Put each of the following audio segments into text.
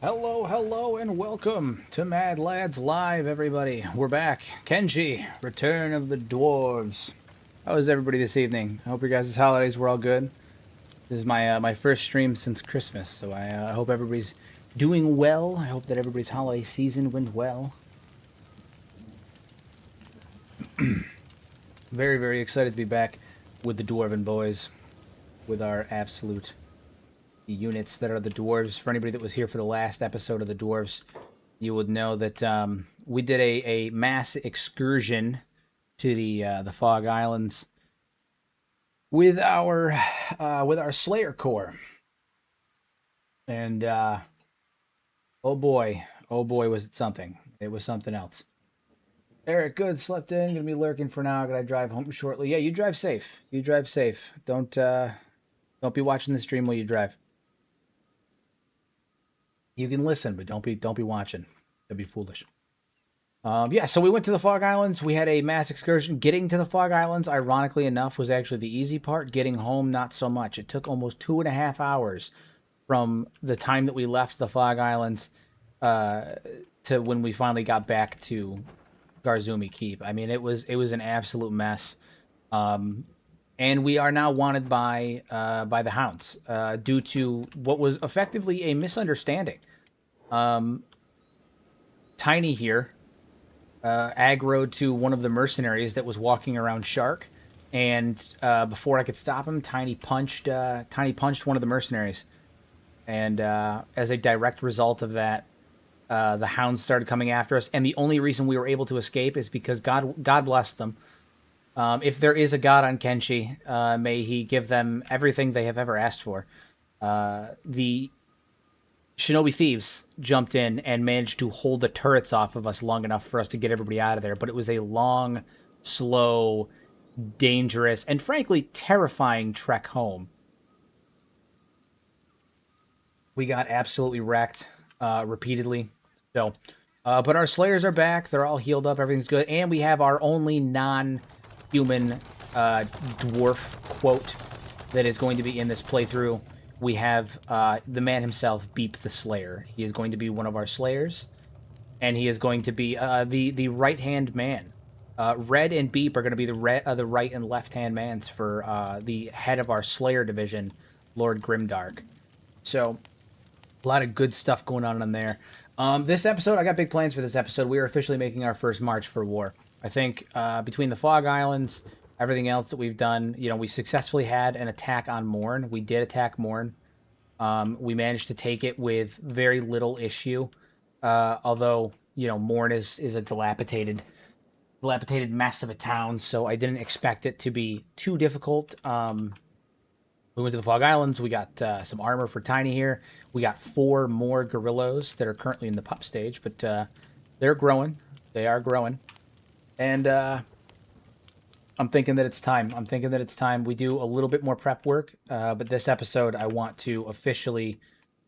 Hello, hello, and welcome to Mad Lads Live, everybody. We're back. Kenshi, Return of the Dwarves. How is everybody this evening? I hope your guys' holidays were all good. This is my first stream since Christmas, so I hope everybody's doing well. I hope that everybody's holiday season went well. Very, very excited to be back with the Dwarven boys, with our absolute units that are the dwarves. For anybody that was here for the last episode of the dwarves, you would know that we did a mass excursion to the Fog Islands with our Slayer Corps, and oh boy, was it something! It was something else. Eric, good, slept in. Gonna be lurking for now. Gotta drive home shortly. Yeah, you drive safe. You drive safe. Don't be watching the stream while you drive. You can listen, but don't be watching. That'd be foolish. Yeah, so we went to the Fog Islands. We had a mass excursion. Getting to the Fog Islands, ironically enough, was actually the easy part. Getting home, not so much. It took almost 2.5 hours from the time that we left the Fog Islands to when we finally got back to Garzumi Keep. I mean, it was an absolute mess. And we are now wanted by the Hounds due to what was effectively a misunderstanding. Tiny here aggroed to one of the mercenaries that was walking around Shark, and before I could stop him, Tiny punched one of the mercenaries, and as a direct result of that, the Hounds started coming after us. And the only reason we were able to escape is because God bless them. If there is a God on Kenshi, may he give them everything they have ever asked for. The Shinobi thieves jumped in and managed to hold the turrets off of us long enough for us to get everybody out of there. But it was a long, slow, dangerous, and frankly terrifying trek home. We got absolutely wrecked repeatedly. So, but our Slayers are back. They're all healed up. Everything's good. And we have our only non-human dwarf quote that is going to be in this playthrough. We have the man himself, Beep the Slayer. He is going to be one of our Slayers, and he is going to be the right-hand man. Red and Beep are going to be the right and left-hand mans for the head of our Slayer division, Lord Grimdark. So, a lot of good stuff going on in there. This episode, I got big plans for this episode. We are officially making our first march for war. I think between the Fog Islands, everything else that we've done, we successfully had an attack on Morn. We did attack Morn. We managed to take it with very little issue. Although, Morn is a dilapidated mess of a town, so I didn't expect it to be too difficult. We went to the Fog Islands. We got some armor for Tiny here. We got 4 more gorillas that are currently in the pup stage, but they're growing. They are growing. And I'm thinking that it's time. We do a little bit more prep work, but this episode I want to officially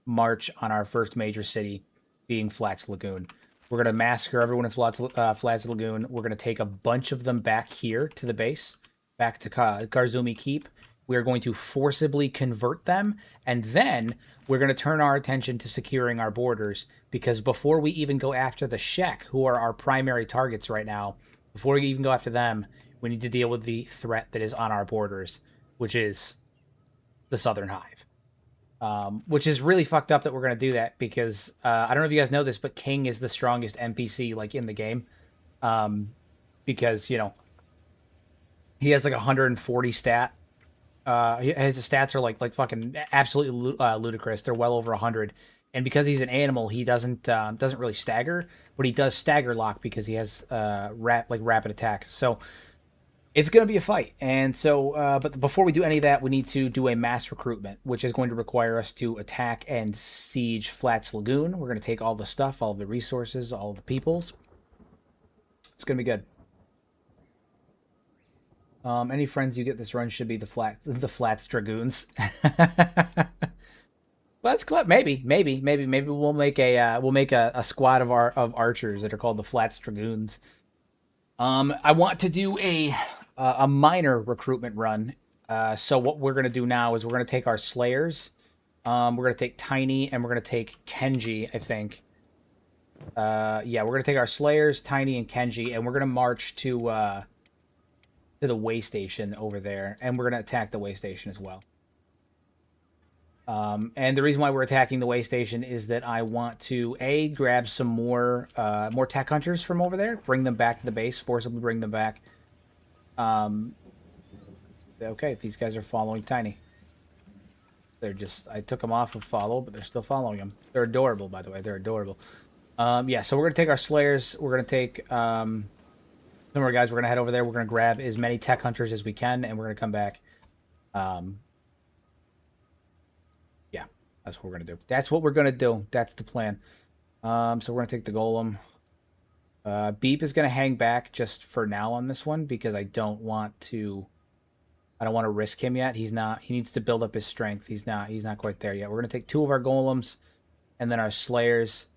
march on our first major city, being Flats Lagoon. We're going to massacre everyone in Flats Lagoon. We're going to take a bunch of them back here to the base, back to Garzumi Keep. We are going to forcibly convert them, and then we're going to turn our attention to securing our borders, because before we even go after the Shek, who are our primary targets right now, before we even go after them, we need to deal with the threat that is on our borders, which is the Southern Hive. Which is really fucked up that we're going to do that, because I don't know if you guys know this, but King is the strongest NPC in the game. Because, he has 140 stat. His stats are like fucking absolutely ludicrous. They're well over 100. And because he's an animal, he doesn't really stagger, but he does stagger lock because he has rapid attack. So it's going to be a fight. And so, but before we do any of that, we need to do a mass recruitment, which is going to require us to attack and siege Flats Lagoon. We're going to take all the stuff, all the resources, all the peoples. It's going to be good. Any friends you get this run should be the Flats Dragoons. That's clever. Maybe we'll make a squad of archers that are called the Flats Dragoons. I want to do a minor recruitment run. So what we're gonna do now is we're gonna take our Slayers We're going to take Tiny, and we're going to take Kenshi, I think. Yeah, we're going to take our Slayers, Tiny, and Kenshi, and we're going to march to the way station over there, and we're going to attack the way station as well. And the reason why we're attacking the way station is that I want to grab some more tech hunters from over there, bring them back to the base, forcibly bring them back. Okay, these guys are following Tiny. They're just, I took them off of follow, but they're still following him. They're adorable, by the way. They're adorable. Yeah, so we're gonna take our Slayers. We're gonna take some of our guys. We're gonna head over there. We're gonna grab as many tech hunters as we can, and we're gonna come back. Yeah, that's what we're gonna do. That's what we're gonna do. That's the plan. So we're gonna take the golem. Beep is gonna hang back just for now on this one because I don't want to risk him yet. He's not. He needs to build up his strength. He's not quite there yet. We're gonna take 2 of our golems, and then our Slayers,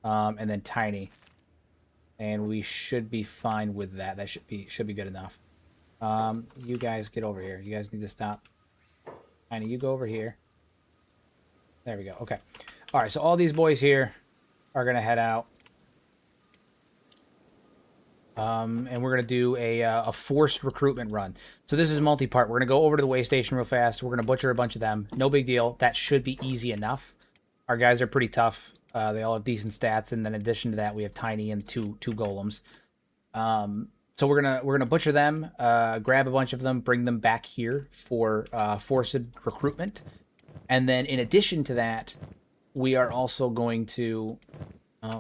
and then Tiny, and we should be fine with that. That should be good enough. You guys get over here. You guys need to stop. Tiny, you go over here. There we go. Okay. All right. So all these boys here are gonna head out. And we're going to do a forced recruitment run. So this is multi-part. We're going to go over to the way station real fast. We're going to butcher a bunch of them. No big deal. That should be easy enough. Our guys are pretty tough. They all have decent stats. And then in addition to that, we have Tiny and two golems. So we're gonna butcher them, grab a bunch of them, bring them back here for forced recruitment. And then in addition to that, we are also going to...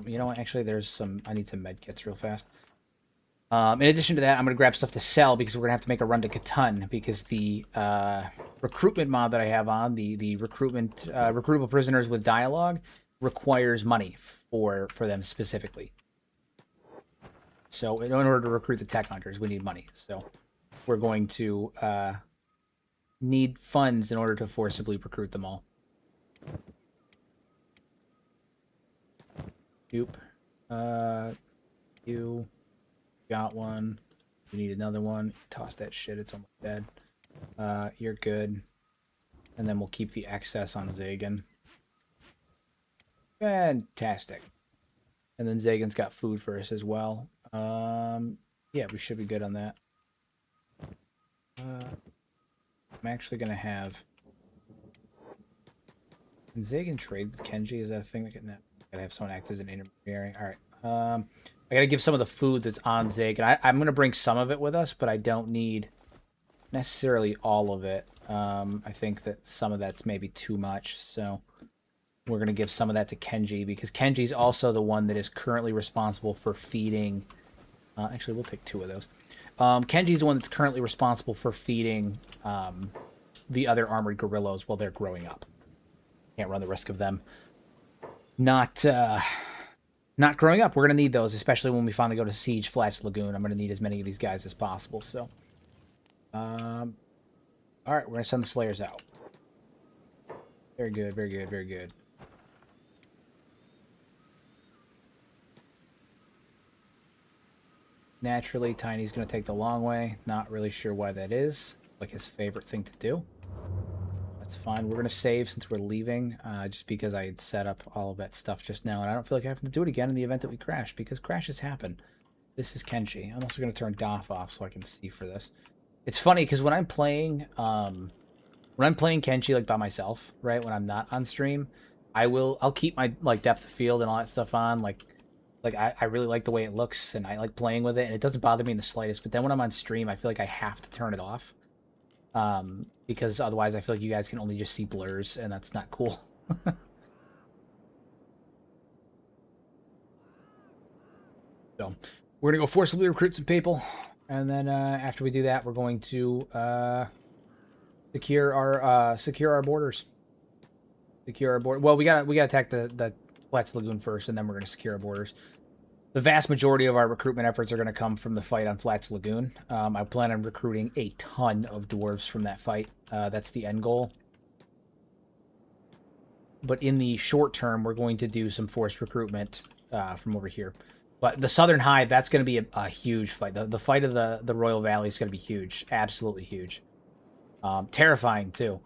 you know what? Actually, I need some med kits real fast. In addition to that, I'm going to grab stuff to sell because we're going to have to make a run to Catan because the recruitment mod that I have on, the recruitable prisoners with dialogue, requires money for them specifically. So in order to recruit the tech hunters, we need money. So we're going to need funds in order to forcibly recruit them all. Nope. You... got one. You need another one. Toss that shit. It's almost dead. You're good. And then we'll keep the excess on Zagan. Fantastic. And then Zagan's got food for us as well. Yeah, we should be good on that. I'm actually going to have... Can Zagan trade with Kenshi? Is that a thing? Gotta have someone act as an intermediary. Alright. I gotta give some of the food that's on Zagan. I'm gonna bring some of it with us, but I don't need necessarily all of it. I think that some of that's maybe too much, so we're gonna give some of that to Kenshi because Kenji's also the one that is currently responsible for feeding. Actually, we'll take 2 of those. Kenji's the one that's currently responsible for feeding the other armored gorillas while they're growing up. Can't run the risk of them not growing up. We're going to need those, especially when we finally go to Siege Flats Lagoon. I'm going to need as many of these guys as possible, so. Alright, we're going to send the Slayers out. Very good, very good, very good. Naturally, Tiny's going to take the long way. Not really sure why that is. Like his favorite thing to do. That's fine. We're going to save since we're leaving, just because I had set up all of that stuff just now, and I don't feel like I have to do it again in the event that we crash, because crashes happen. This is Kenshi. I'm also going to turn Doff off so I can see for this. It's funny, because when I'm playing Kenshi, like, by myself, right, when I'm not on stream, I'll keep my, like, depth of field and all that stuff on, like I really like the way it looks, and I like playing with it, and it doesn't bother me in the slightest, but then when I'm on stream, I feel like I have to turn it off. Because otherwise I feel like you guys can only just see blurs, and that's not cool. So, we're going to go forcibly recruit some people, and then after we do that, we're going to secure our borders. Secure our border. Well, we gotta attack the Flats Lagoon first, and then we're going to secure our borders. The vast majority of our recruitment efforts are going to come from the fight on Flats Lagoon. I plan on recruiting a ton of dwarves from that fight. That's the end goal. But in the short term, we're going to do some forced recruitment from over here. But the Southern Hive, that's going to be a huge fight. The fight of the Royal Valley is going to be huge. Absolutely huge. Terrifying, too.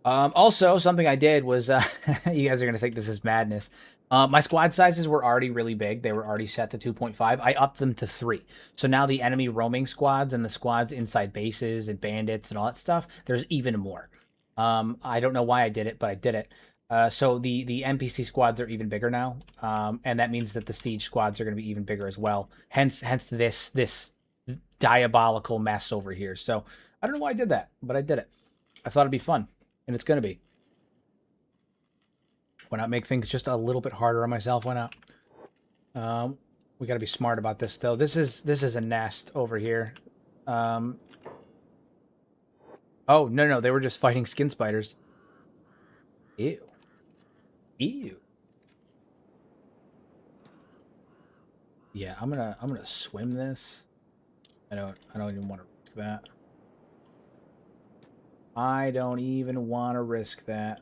Also, something I did was, you guys are going to think this is madness. My squad sizes were already really big. They were already set to 2.5. I upped them to 3. So now the enemy roaming squads and the squads inside bases and bandits and all that stuff, there's even more. I don't know why I did it, but I did it. So the NPC squads are even bigger now, and that means that the siege squads are going to be even bigger as well. Hence this diabolical mess over here. So I don't know why I did that, but I did it. I thought it'd be fun, and it's going to be. Why not make things just a little bit harder on myself? Why not? We got to be smart about this, though. This is a nest over here. Oh, no, they were just fighting skin spiders. Ew. Ew. Yeah, I'm gonna swim this. I don't even want to risk that. I don't even want to risk that.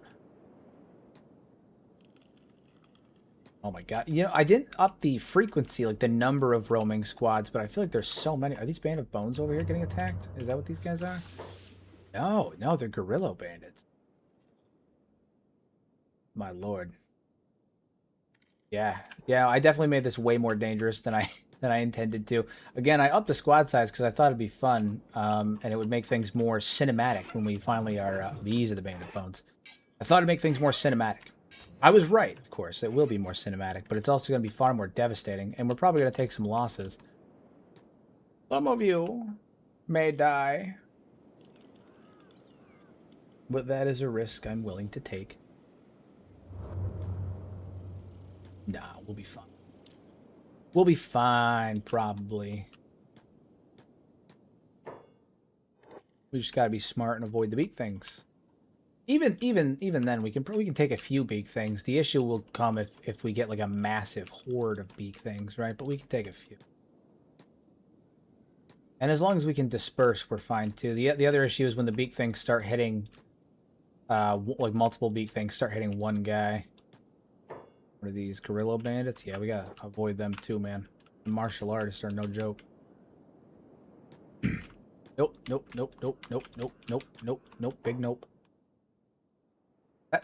Oh my god. You know, I didn't up the frequency, like the number of roaming squads, but I feel like there's so many. Are these Band of Bones over here getting attacked? Is that what these guys are? No, they're Guerrilla Bandits. My lord. Yeah, I definitely made this way more dangerous than I intended to. Again, I upped the squad size because I thought it'd be fun, and it would make things more cinematic when we finally are these are the Band of Bones. I thought it'd make things more cinematic. I was right, of course. It will be more cinematic, but it's also going to be far more devastating, and we're probably going to take some losses. Some of you may die, but that is a risk I'm willing to take. Nah, we'll be fine. We'll be fine, probably. We just got to be smart and avoid the big things. Even then, we can take a few beak things. The issue will come if we get like a massive horde of beak things, right? But we can take a few. And as long as we can disperse, we're fine too. The other issue is when the beak things start hitting, like multiple beak things start hitting one guy. What are these, Guerrilla Bandits? Yeah, we gotta avoid them too, man. The martial artists are no joke. Nope, big nope.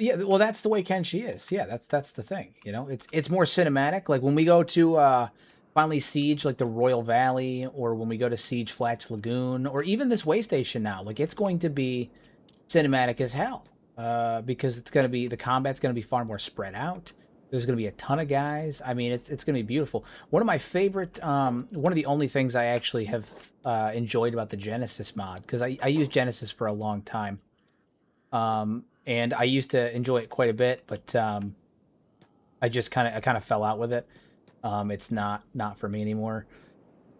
Yeah, well, that's the way Kenshi is. Yeah, that's the thing. You know, it's more cinematic. Like when we go to finally siege like the Royal Valley, or when we go to siege Flats Lagoon, or even this way station now, like it's going to be cinematic as hell. Because it's gonna be the combat's gonna be far more spread out. There's gonna be a ton of guys. I mean, it's gonna be beautiful. One of my favorite, one of the only things I actually have enjoyed about the Genesis mod, because I used Genesis for a long time. And I used to enjoy it quite a bit, but I just kind of fell out with it. It's not for me anymore.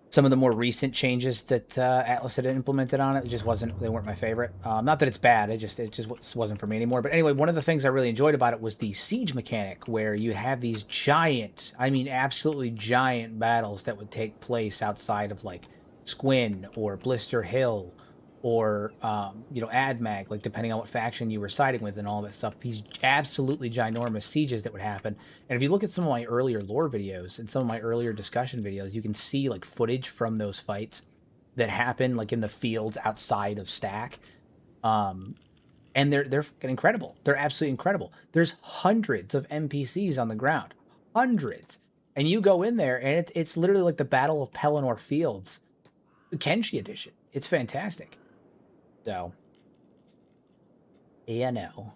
Some of the more recent changes that Atlas had implemented on it just they weren't my favorite. Not that it's bad, it just wasn't for me anymore. But anyway, one of the things I really enjoyed about it was the siege mechanic, where you have these giant, I mean absolutely giant battles that would take place outside of like Squin or Blister Hill, or Admag, like depending on what faction you were siding with and all that stuff. These absolutely ginormous sieges that would happen. And if you look at some of my earlier lore videos and some of my earlier discussion videos, you can see like footage from those fights that happen like in the fields outside of Stack. And they're fucking incredible. They're absolutely incredible. There's hundreds of NPCs on the ground. Hundreds. And you go in there and it's literally like the Battle of Pelennor Fields, Kenshi edition. It's fantastic. So, yeah, no.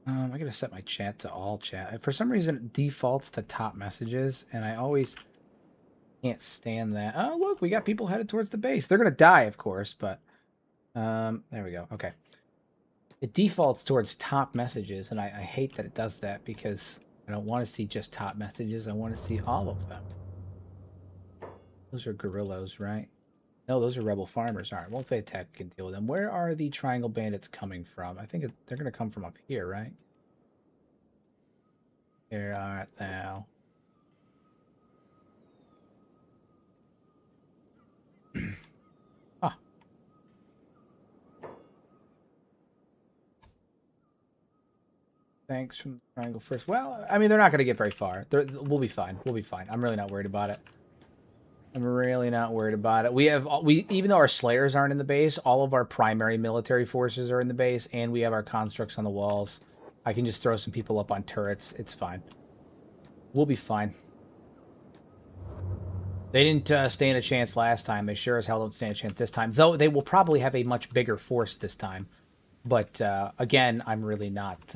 I gotta set my chat to all chat. For some reason, it defaults to top messages, and I always can't stand that. Oh, look, we got people headed towards the base. They're gonna die, of course, but there we go. Okay, it defaults towards top messages, and I hate that it does that, because I don't want to see just top messages. I want to see all of them. Those are guerrillas, right? No, those are rebel farmers. All right, well, if they attack, we can deal with them. Where are the triangle bandits coming from? I think they're going to come from up here, right? Here art thou. Ah. Thanks from the triangle first. Well, I mean, they're not going to get very far. We'll be fine. We'll be fine. I'm really not worried about it. I'm really not worried about it. We even though our slayers aren't in the base, all of our primary military forces are in the base, and we have our constructs on the walls. I can just throw some people up on turrets. It's fine. We'll be fine. They didn't stand a chance last time. They sure as hell don't stand a chance this time. Though they will probably have a much bigger force this time. But again, I'm really not.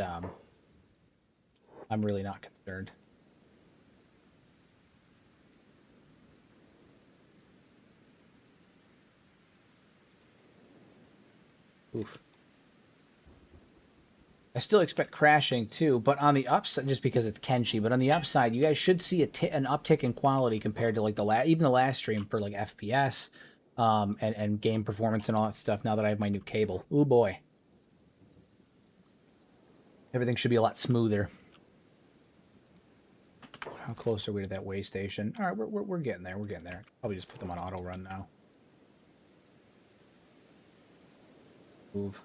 I'm really not concerned. Oof. I still expect crashing too, but on the upside, just because it's Kenshi, but on the upside, you guys should see an uptick in quality compared to like even the last stream for like FPS, and game performance and all that stuff. Now that I have my new cable, ooh boy, everything should be a lot smoother. How close are we to that way station? All right, we're getting there. We're getting there. Probably just put them on auto run now. Move.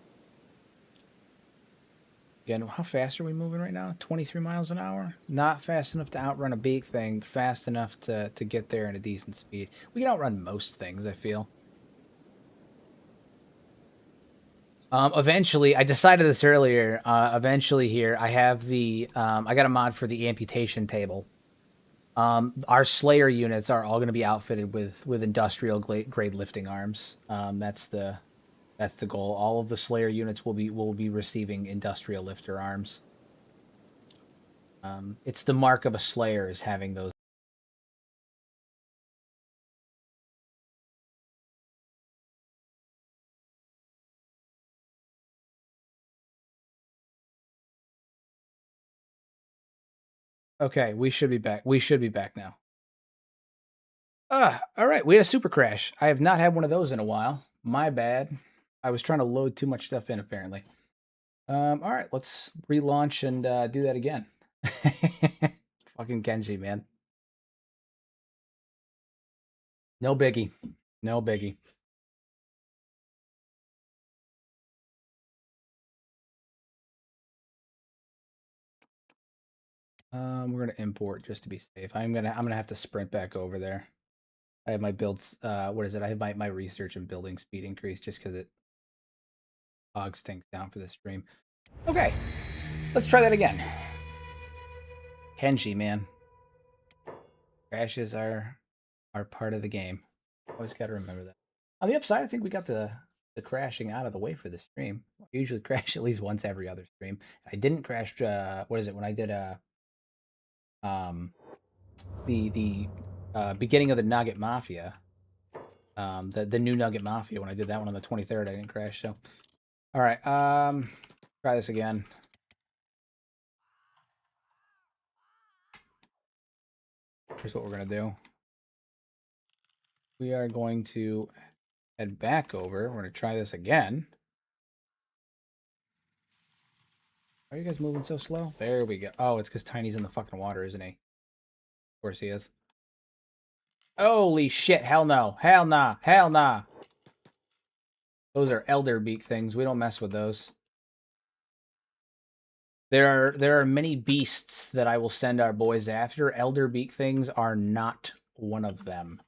Again, how fast are we moving right now? 23 miles an hour? Not fast enough to outrun a big thing, fast enough to get there at a decent speed. We can outrun most things, I feel. Eventually, I decided this earlier. Eventually here, I have I got a mod for the amputation table. Our Slayer units are all going to be outfitted with industrial grade lifting arms. That's the goal. All of the Slayer units will be receiving industrial lifter arms. It's the mark of a Slayer is having those. Okay, we should be back. We should be back now. All right. We had a super crash. I have not had one of those in a while. My bad. I was trying to load too much stuff in, apparently. All right, let's relaunch and do that again. Fucking Kenshi, man. No biggie. No biggie. We're gonna import just to be safe. I'm gonna have to sprint back over there. I have my builds. What is it? I have my research and building speed increased just because it bogs things down for the stream. Okay, let's try that again. Kenshi, man. Crashes are part of the game. Always got to remember that. On the upside, I think we got the crashing out of the way for the stream. I usually crash at least once every other stream. I didn't crash. What is it? When I did the beginning of the Nugget Mafia, the new Nugget Mafia. When I did that one on the 23rd, I didn't crash. So, all right, try this again. Here's what we're gonna do. We are going to head back over. We're gonna try this again. Are you guys moving so slow? There we go. Oh, it's because Tiny's in the fucking water, isn't he? Of course he is. Holy shit, hell no. Hell nah. Hell nah. Those are elder beak things. We don't mess with those. There are many beasts that I will send our boys after. Elder beak things are not one of them.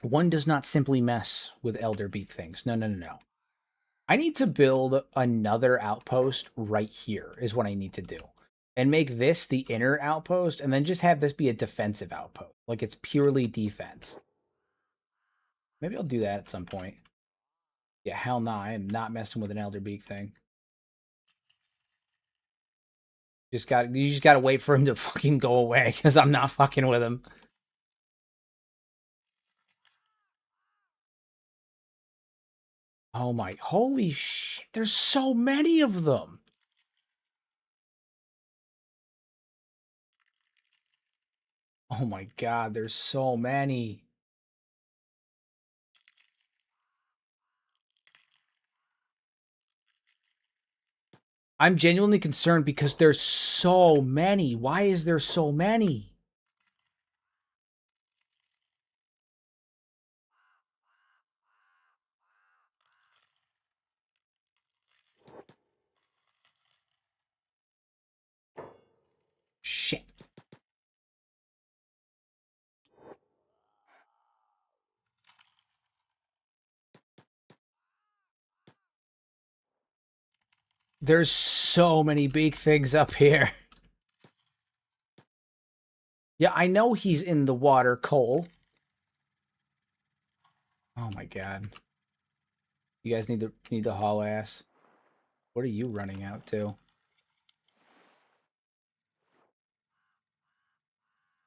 One does not simply mess with elder beak things. No, no, no, no. I need to build another outpost right here is what I need to do. And make this the inner outpost, and then just have this be a defensive outpost. Like it's purely defense. Maybe I'll do that at some point. Yeah, hell no, I am not messing with an elder beak thing. You just gotta wait for him to fucking go away, because I'm not fucking with him. Oh my, holy shit, there's so many of them. Oh my god, there's so many. I'm genuinely concerned because there's so many. Why is there so many? Shit. There's so many big things up here. Yeah, I know he's in the water, Cole. Oh my god. You guys need to haul ass. What are you running out to?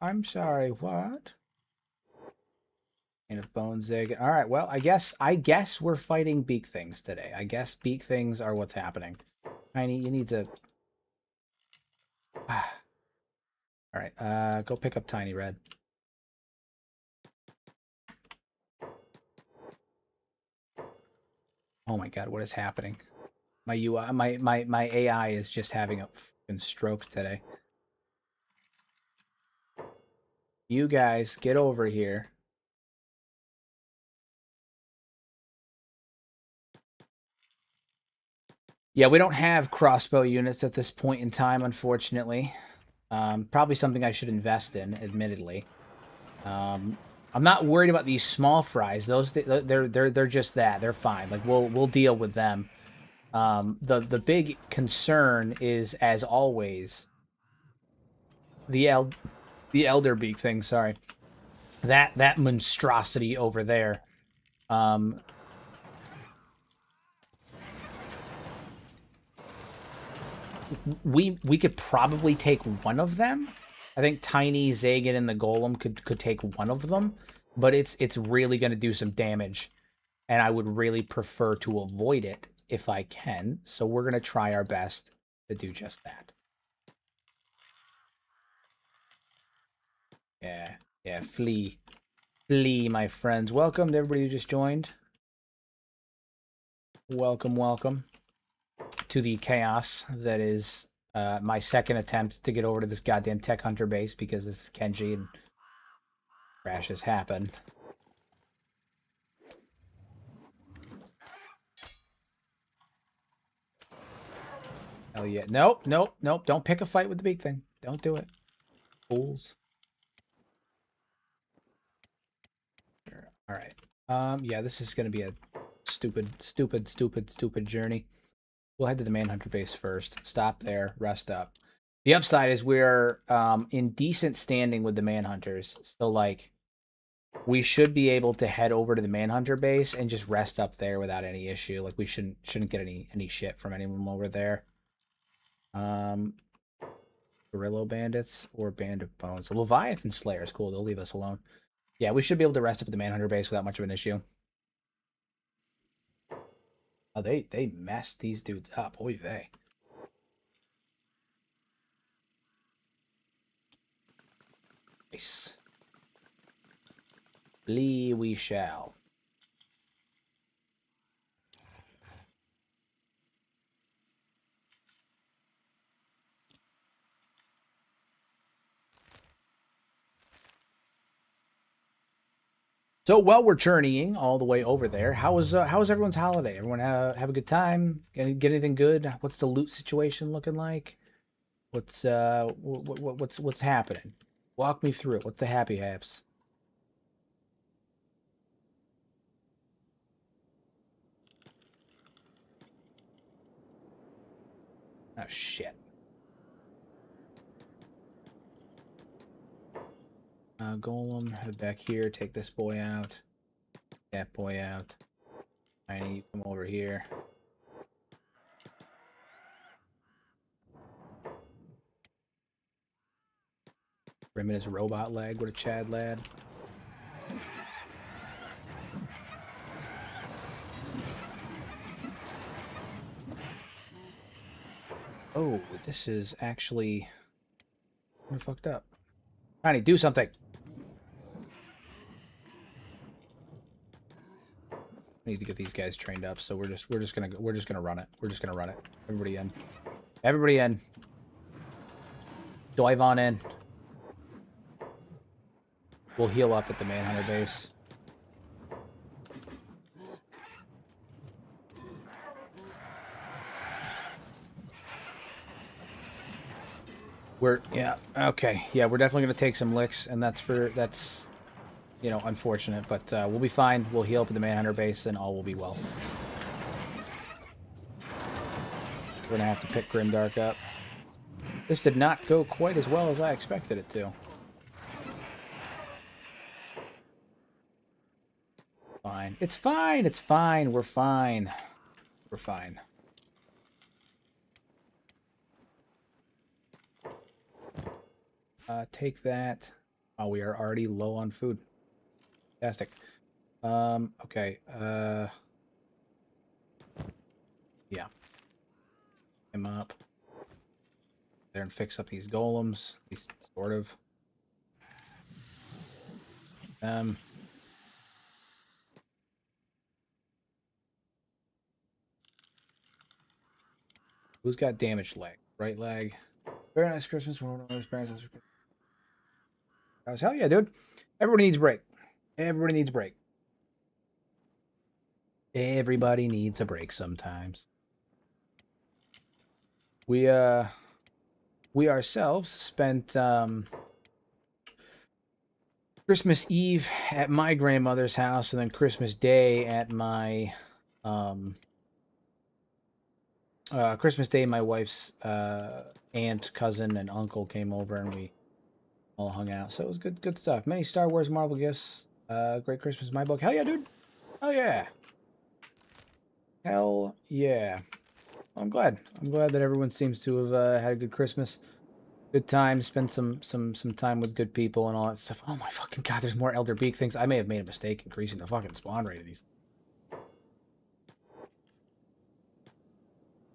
I'm sorry, what? And of bones zig. All right, well, I guess we're fighting beak things today. I guess beak things are what's happening. Tiny, you need to. All right, go pick up Tiny Red. Oh my god, what is happening? My UI, my AI is just having a fucking stroke today. You guys, get over here. Yeah, we don't have crossbow units at this point in time, unfortunately. Probably something I should invest in, admittedly. I'm not worried about these small fries. Those they're just that. They're fine. Like we'll deal with them. The big concern is, as always, the elder beak thing. Sorry, that monstrosity over there. We could probably take one of them. I think Tiny, Zagan, and the Golem could take one of them, but it's really going to do some damage, and I would really prefer to avoid it if I can. So we're going to try our best to do just that. Yeah, flee, my friends. Welcome to everybody who just joined. Welcome to the chaos that is my second attempt to get over to this goddamn tech hunter base, because this is Kenshi and crashes happen. Hell yeah. Nope. Don't pick a fight with the big thing. Don't do it. Fools. Sure. All right. Yeah, this is going to be a stupid journey. We'll head to the Manhunter base first. Stop there. Rest up. The upside is we're in decent standing with the Manhunters. So, like, we should be able to head over to the Manhunter base and just rest up there without any issue. Like, we shouldn't get any shit from anyone over there. Guerrilla Bandits or Band of Bones. The Leviathan Slayer is cool. They'll leave us alone. Yeah, we should be able to rest up at the Manhunter base without much of an issue. Oh, they messed these dudes up. Oy vey. Nice. Flee we shall. So while we're journeying all the way over there, how was everyone's holiday? Everyone have a good time? Get anything good? What's the loot situation looking like? What's what's happening? Walk me through it. What's the happy haps? Oh shit. Golem, head back here. Take this boy out. That boy out. Tiny, you come over here. Rimming his robot leg. What a Chad lad. Oh, this is actually... I fucked up. Tiny, do something. I need to get these guys trained up, so we're just gonna run it. We're just gonna run it. Everybody in. Everybody in. Dive on in. We'll heal up at the Manhunter base. Yeah, okay. Yeah, we're definitely gonna take some licks, and that's you know, unfortunate, but we'll be fine. We'll heal up at the Manhunter base, and all will be well. We're gonna have to pick Grimdark up. This did not go quite as well as I expected it to. Fine. It's fine. It's fine. We're fine. We're fine. Take that. Oh, we are already low on food. Fantastic. Okay. Yeah. Him up. There and fix up these golems. At least sort of. Who's got damaged leg? Right leg. Very nice Christmas. Hell yeah, dude. Everybody needs a break. Everybody needs a break. Everybody needs a break sometimes. We ourselves spent Christmas Eve at my grandmother's house, and then Christmas Day at my Christmas Day, my wife's aunt, cousin, and uncle came over, and we all hung out. So it was good stuff. Many Star Wars Marvel gifts. Great Christmas in my book. Hell yeah, dude. Hell yeah. Hell yeah. I'm glad. I'm glad that everyone seems to have had a good Christmas. Good time. Spent some time with good people and all that stuff. Oh my fucking god, there's more Elder Beak things. I may have made a mistake increasing the fucking spawn rate of these.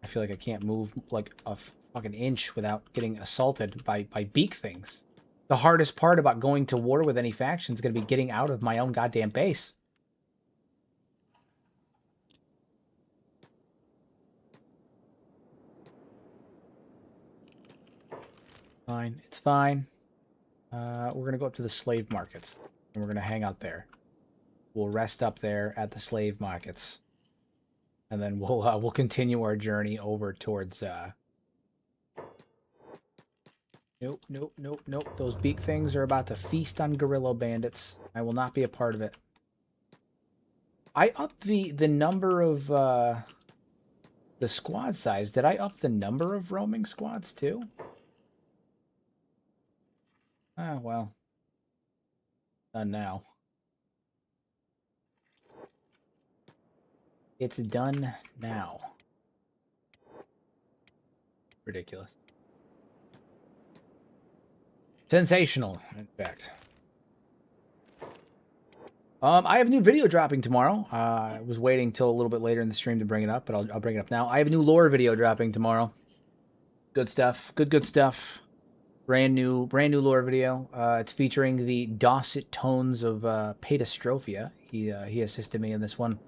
I feel like I can't move like a fucking inch without getting assaulted by beak things. The hardest part about going to war with any faction is going to be getting out of my own goddamn base. Fine. It's fine. We're going to go up to the slave markets, and we're going to hang out there. We'll rest up there at the slave markets, and then we'll continue our journey over towards Nope. Those beak things are about to feast on guerrilla bandits. I will not be a part of it. I upped the number of the squad size. Did I up the number of roaming squads too? Ah, well. Done now. It's done now. Ridiculous. Sensational, in fact. I have a new video dropping tomorrow. I was waiting till a little bit later in the stream to bring it up, but I'll bring it up now. I have a new lore video dropping tomorrow. Good stuff. Good stuff. Brand new lore video. It's featuring the Dosset tones of Pedastrophia. He assisted me in this one.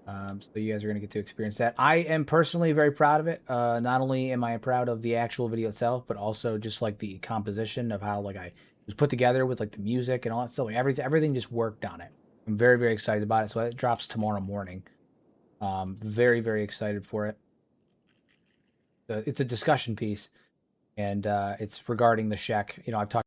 So you guys are going to get to experience that. I am personally very proud of it. Not only am I proud of the actual video itself, but also just like the composition of how like I was put together with like the music and all that stuff. Like everything just worked on it. I'm very excited about it. So it drops tomorrow morning. Very excited for it. It's a discussion piece, and it's regarding the Shek. You know, I've talked.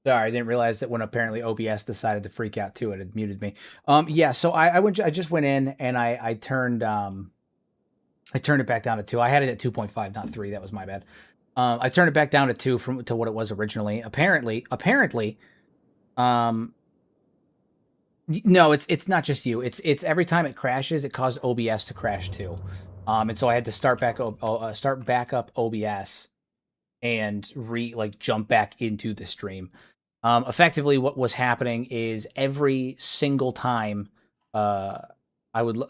Sorry, I didn't realize that when apparently OBS decided to freak out too, it had muted me. Yeah, so I just went in and I turned it back down to 2. I had it at 2.5, not 3. That was my bad. I turned it back down to 2 to what it was originally. Apparently, no, it's not just you. It's every time it crashes, it caused OBS to crash too. And so I had to start back up OBS and jump back into the stream. Effectively, what was happening is every single time I would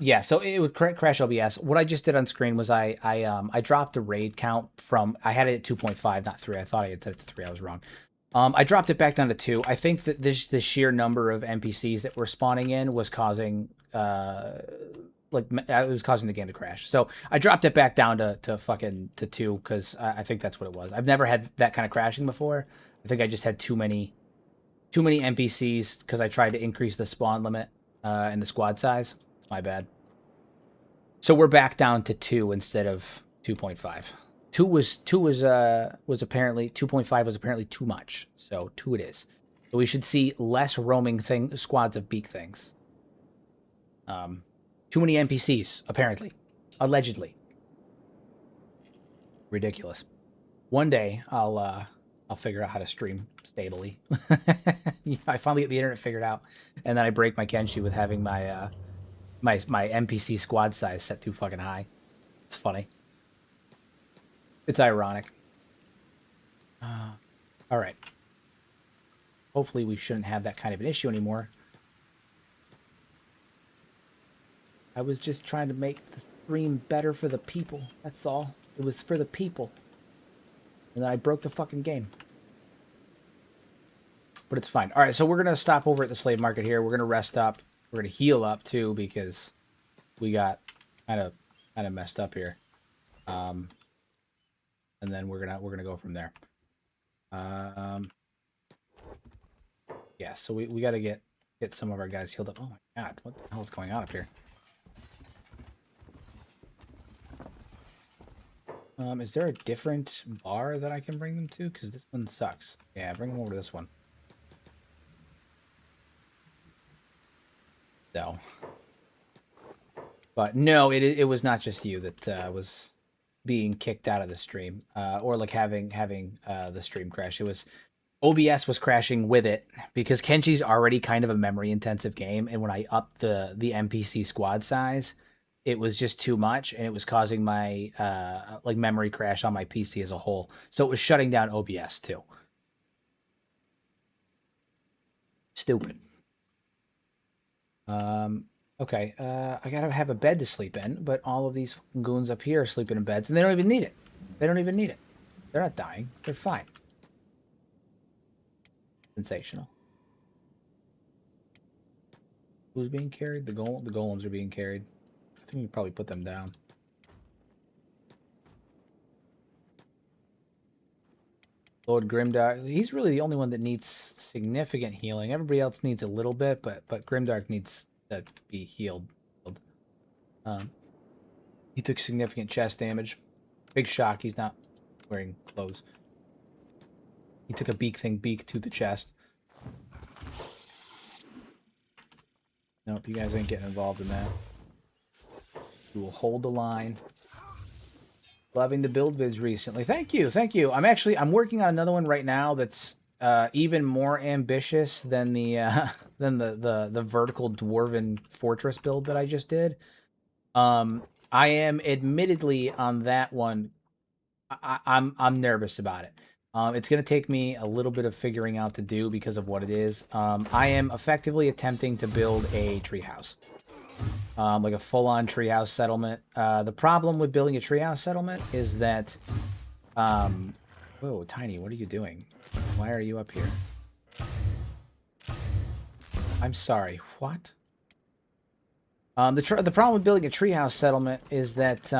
Yeah, so it would crash OBS. What I just did on screen was I dropped the raid count from, I had it at 2.5, not 3. I thought I had set it to 3. I was wrong. I dropped it back down to 2. I think that the sheer number of NPCs that were spawning in was causing it was causing the game to crash. So I dropped it back down to 2 because I think that's what it was. I've never had that kind of crashing before. I think I just had too many NPCs because I tried to increase the spawn limit and the squad size. It's my bad. So we're back down to 2 instead of 2.5. 2 was apparently 2.5 was apparently too much. So 2 it is. So we should see less roaming squads of beak things. Too many NPCs, apparently. Allegedly. Ridiculous. One day I'll figure out how to stream stably. I finally get the internet figured out, and then I break my Kenshi with having my my NPC squad size set too fucking high. It's funny. It's ironic. All right. Hopefully we shouldn't have that kind of an issue anymore. I was just trying to make the stream better for the people. That's all. It was for the people. And then I broke the fucking game. But it's fine. All right, so we're going to stop over at the slave market here. We're going to rest up. We're going to heal up, too, because we got kind of messed up here. And then we're gonna go from there. Yeah, so we got to get some of our guys healed up. Oh, my God. What the hell is going on up here? Is there a different bar that I can bring them to? Because this one sucks. Yeah, bring them over to this one. So. But no, it was not just you that was being kicked out of the stream. Or like having the stream crash. It was... OBS was crashing with it because Kenshi's already kind of a memory-intensive game. And when I upped the NPC squad size... it was just too much, and it was causing my like memory crash on my PC as a whole. So it was shutting down OBS too. Stupid. Okay. I gotta have a bed to sleep in, but all of these goons up here are sleeping in beds, and they don't even need it. They don't even need it. They're not dying. They're fine. Sensational. Who's being carried? The golems are being carried. I think we probably put them down. Lord Grimdark, he's really the only one that needs significant healing. Everybody else needs a little bit, but Grimdark needs to be healed. He took significant chest damage. Big shock, he's not wearing clothes. He took a beak to the chest. Nope, you guys ain't getting involved in that. We will hold the line. Loving the build vids recently. Thank you, thank you. I'm working on another one right now that's even more ambitious than the vertical dwarven fortress build that I just did. I am admittedly on that one. I'm nervous about it. It's going to take me a little bit of figuring out to do because of what it is. I am effectively attempting to build a treehouse. Like a full-on treehouse settlement. The problem with building a treehouse settlement is that... whoa, Tiny, what are you doing? Why are you up here? I'm sorry, what? The problem with building a treehouse settlement is that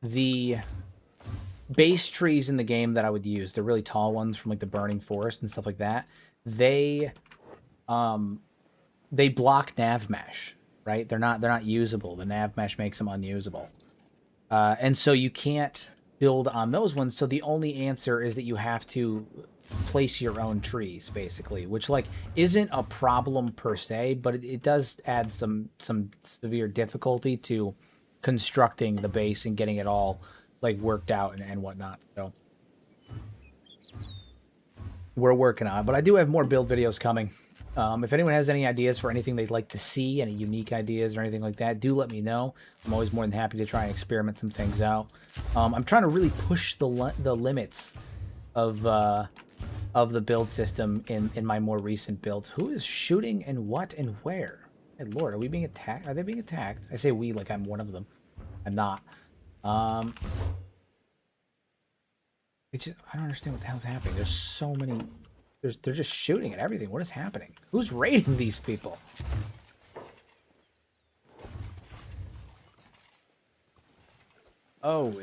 the base trees in the game that I would use, the really tall ones from like the Burning Forest and stuff like that, they block nav mesh, right? They're not usable. The nav mesh makes them unusable. And so you can't build on those ones. So the only answer is that you have to place your own trees, basically, which like isn't a problem per se, but it does add some severe difficulty to constructing the base and getting it all like worked out and whatnot. So we're working on it, but I do have more build videos coming. If anyone has any ideas for anything they'd like to see, any unique ideas or anything like that, do let me know. I'm always more than happy to try and experiment some things out. I'm trying to really push the limits of the build system in my more recent builds. Who is shooting and what and where? My lord, are we being attacked? Are they being attacked? I say we like I'm one of them. I'm not. I don't understand what the hell's happening. There's so many. They're just shooting at everything. What is happening? Who's raiding these people? Oh,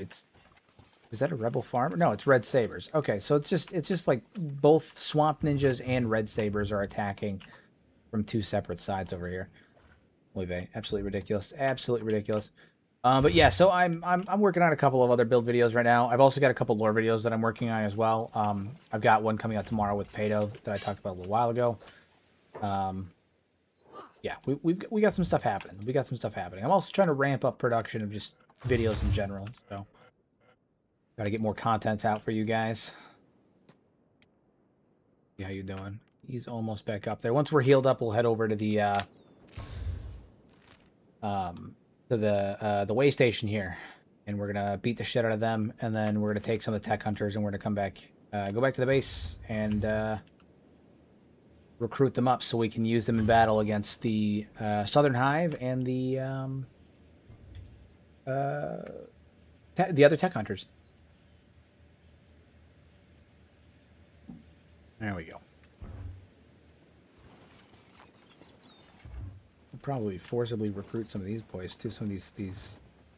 is that a rebel farmer? No, it's red sabers. Okay, so it's just like both swamp ninjas and red sabers are attacking from two separate sides over here. Oy vey, absolutely ridiculous. Absolutely ridiculous. But yeah, so I'm working on a couple of other build videos right now. I've also got a couple lore videos that I'm working on as well. I've got one coming out tomorrow with Pato that I talked about a little while ago. Yeah, we got some stuff happening. We got some stuff happening. I'm also trying to ramp up production of just videos in general. So, got to get more content out for you guys. See how you doing? He's almost back up there. Once we're healed up, we'll head over to the way station here, and we're gonna beat the shit out of them, and then we're gonna take some of the tech hunters, and we're gonna come back, go back to the base, and recruit them up so we can use them in battle against the Southern Hive and the other tech hunters. There we go. We'll probably forcibly recruit some of these boys too. Some of these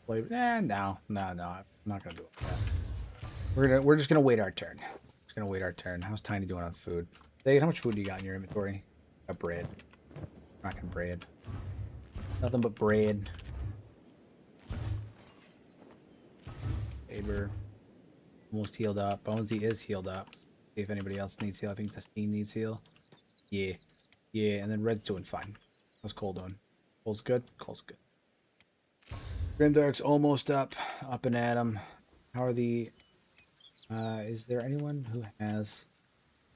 flavors. No, I'm not gonna do it. We're just gonna wait our turn. Just gonna wait our turn. How's Tiny doing on food? David, how much food do you got in your inventory? Got bread. Rocking bread. Nothing but bread. Saber. Almost healed up. Bonesy is healed up. See if anybody else needs heal. I think Destine needs heal. Yeah. Yeah, and then Red's doing fine. How's Cole doing? Cole's good? Cole's good. Grimdark's almost up and at him. How are the... is there anyone who has...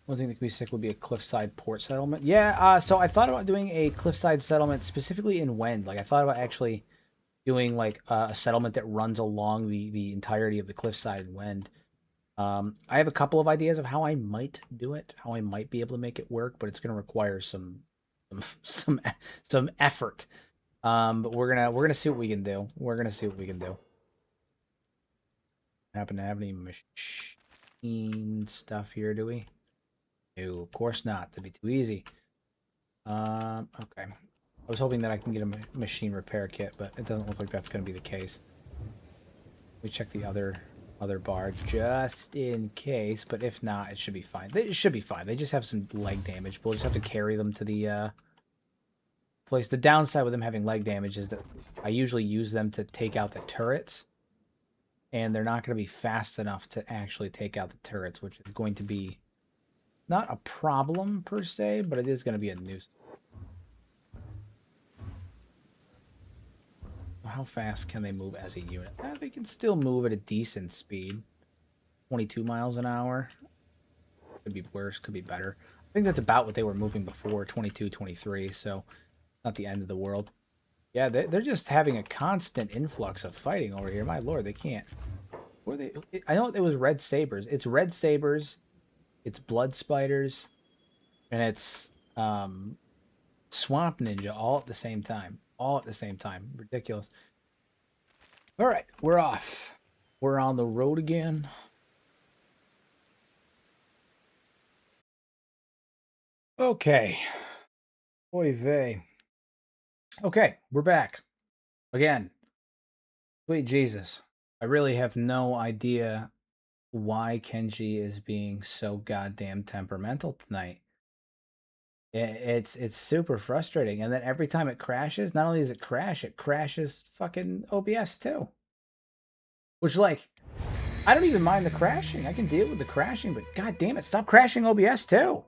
One thing that could be sick would be a cliffside port settlement. Yeah, so I thought about doing a cliffside settlement specifically in Wend. Like, I thought about actually doing, like, a settlement that runs along the entirety of the cliffside in Wend. I have a couple of ideas of how I might do it, how I might be able to make it work, but it's going to require some effort. But we're gonna see what we can do. We're gonna see what we can do. Happen to have any machine stuff here, do we? No, of course not. That'd be too easy. Okay. I was hoping that I can get a machine repair kit, but it doesn't look like that's gonna be the case. We check the other bar just in case, but if not, it should be fine. It should be fine. They just have some leg damage. We'll just have to carry them to the place. The downside with them having leg damage is that I usually use them to take out the turrets, and they're not going to be fast enough to actually take out the turrets, which is going to be not a problem per se, but it is going to be a nuisance. How fast can they move as a unit? They can still move at a decent speed. 22 miles an hour. Could be worse, could be better. I think that's about what they were moving before, 22, 23, so not the end of the world. Yeah, they're just having a constant influx of fighting over here. My lord, they can't. Were they? I know it was red sabers. It's red sabers, it's blood spiders, and it's swamp ninja all at the same time. All at the same time. Ridiculous. All right, we're off. We're on the road again. Okay. Oy vey. Okay, we're back. Again. Sweet Jesus. I really have no idea why Kenshi is being so goddamn temperamental tonight. It's super frustrating. And then every time it crashes, not only does it crashes fucking OBS too. Which, like, I don't even mind the crashing. I can deal with the crashing, but god damn it, stop crashing OBS too.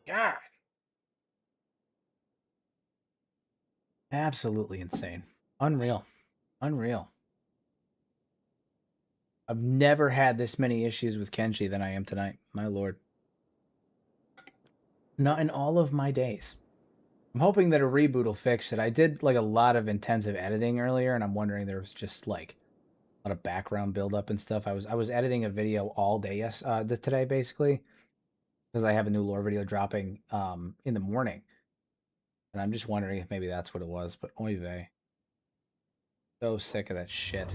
God. Absolutely insane. Unreal. Unreal. I've never had this many issues with Kenshi than I am tonight. My lord. Not in all of my days. I'm hoping that a reboot will fix it. I did like a lot of intensive editing earlier, and I'm wondering there was just like a lot of background buildup and stuff. I was editing a video all day today basically because I have a new lore video dropping in the morning. And I'm just wondering if maybe that's what it was, but oy vey. So sick of that shit.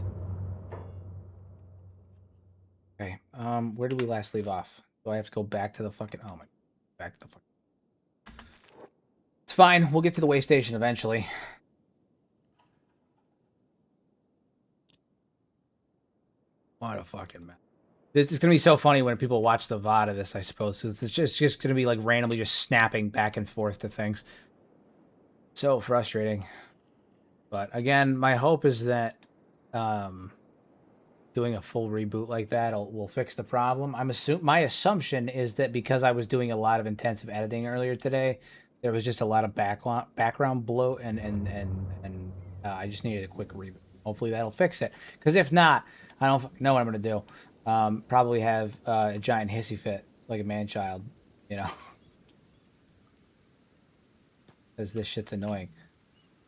Okay, where did we last leave off? Do I have to go back to the fucking... Oh my... Back to the fucking... It's fine, we'll get to the way station eventually. What a fucking mess. This is gonna be so funny when people watch the VOD of this, I suppose, because it's just gonna be like randomly just snapping back and forth to things. So frustrating. But again, my hope is that doing a full reboot like that will fix the problem. My assumption is that because I was doing a lot of intensive editing earlier today, there was just a lot of background bloat, and I just needed a quick reboot. Hopefully that'll fix it. Because if not, I don't know what I'm gonna do. Probably have a giant hissy fit like a man child, you know, because this shit's annoying.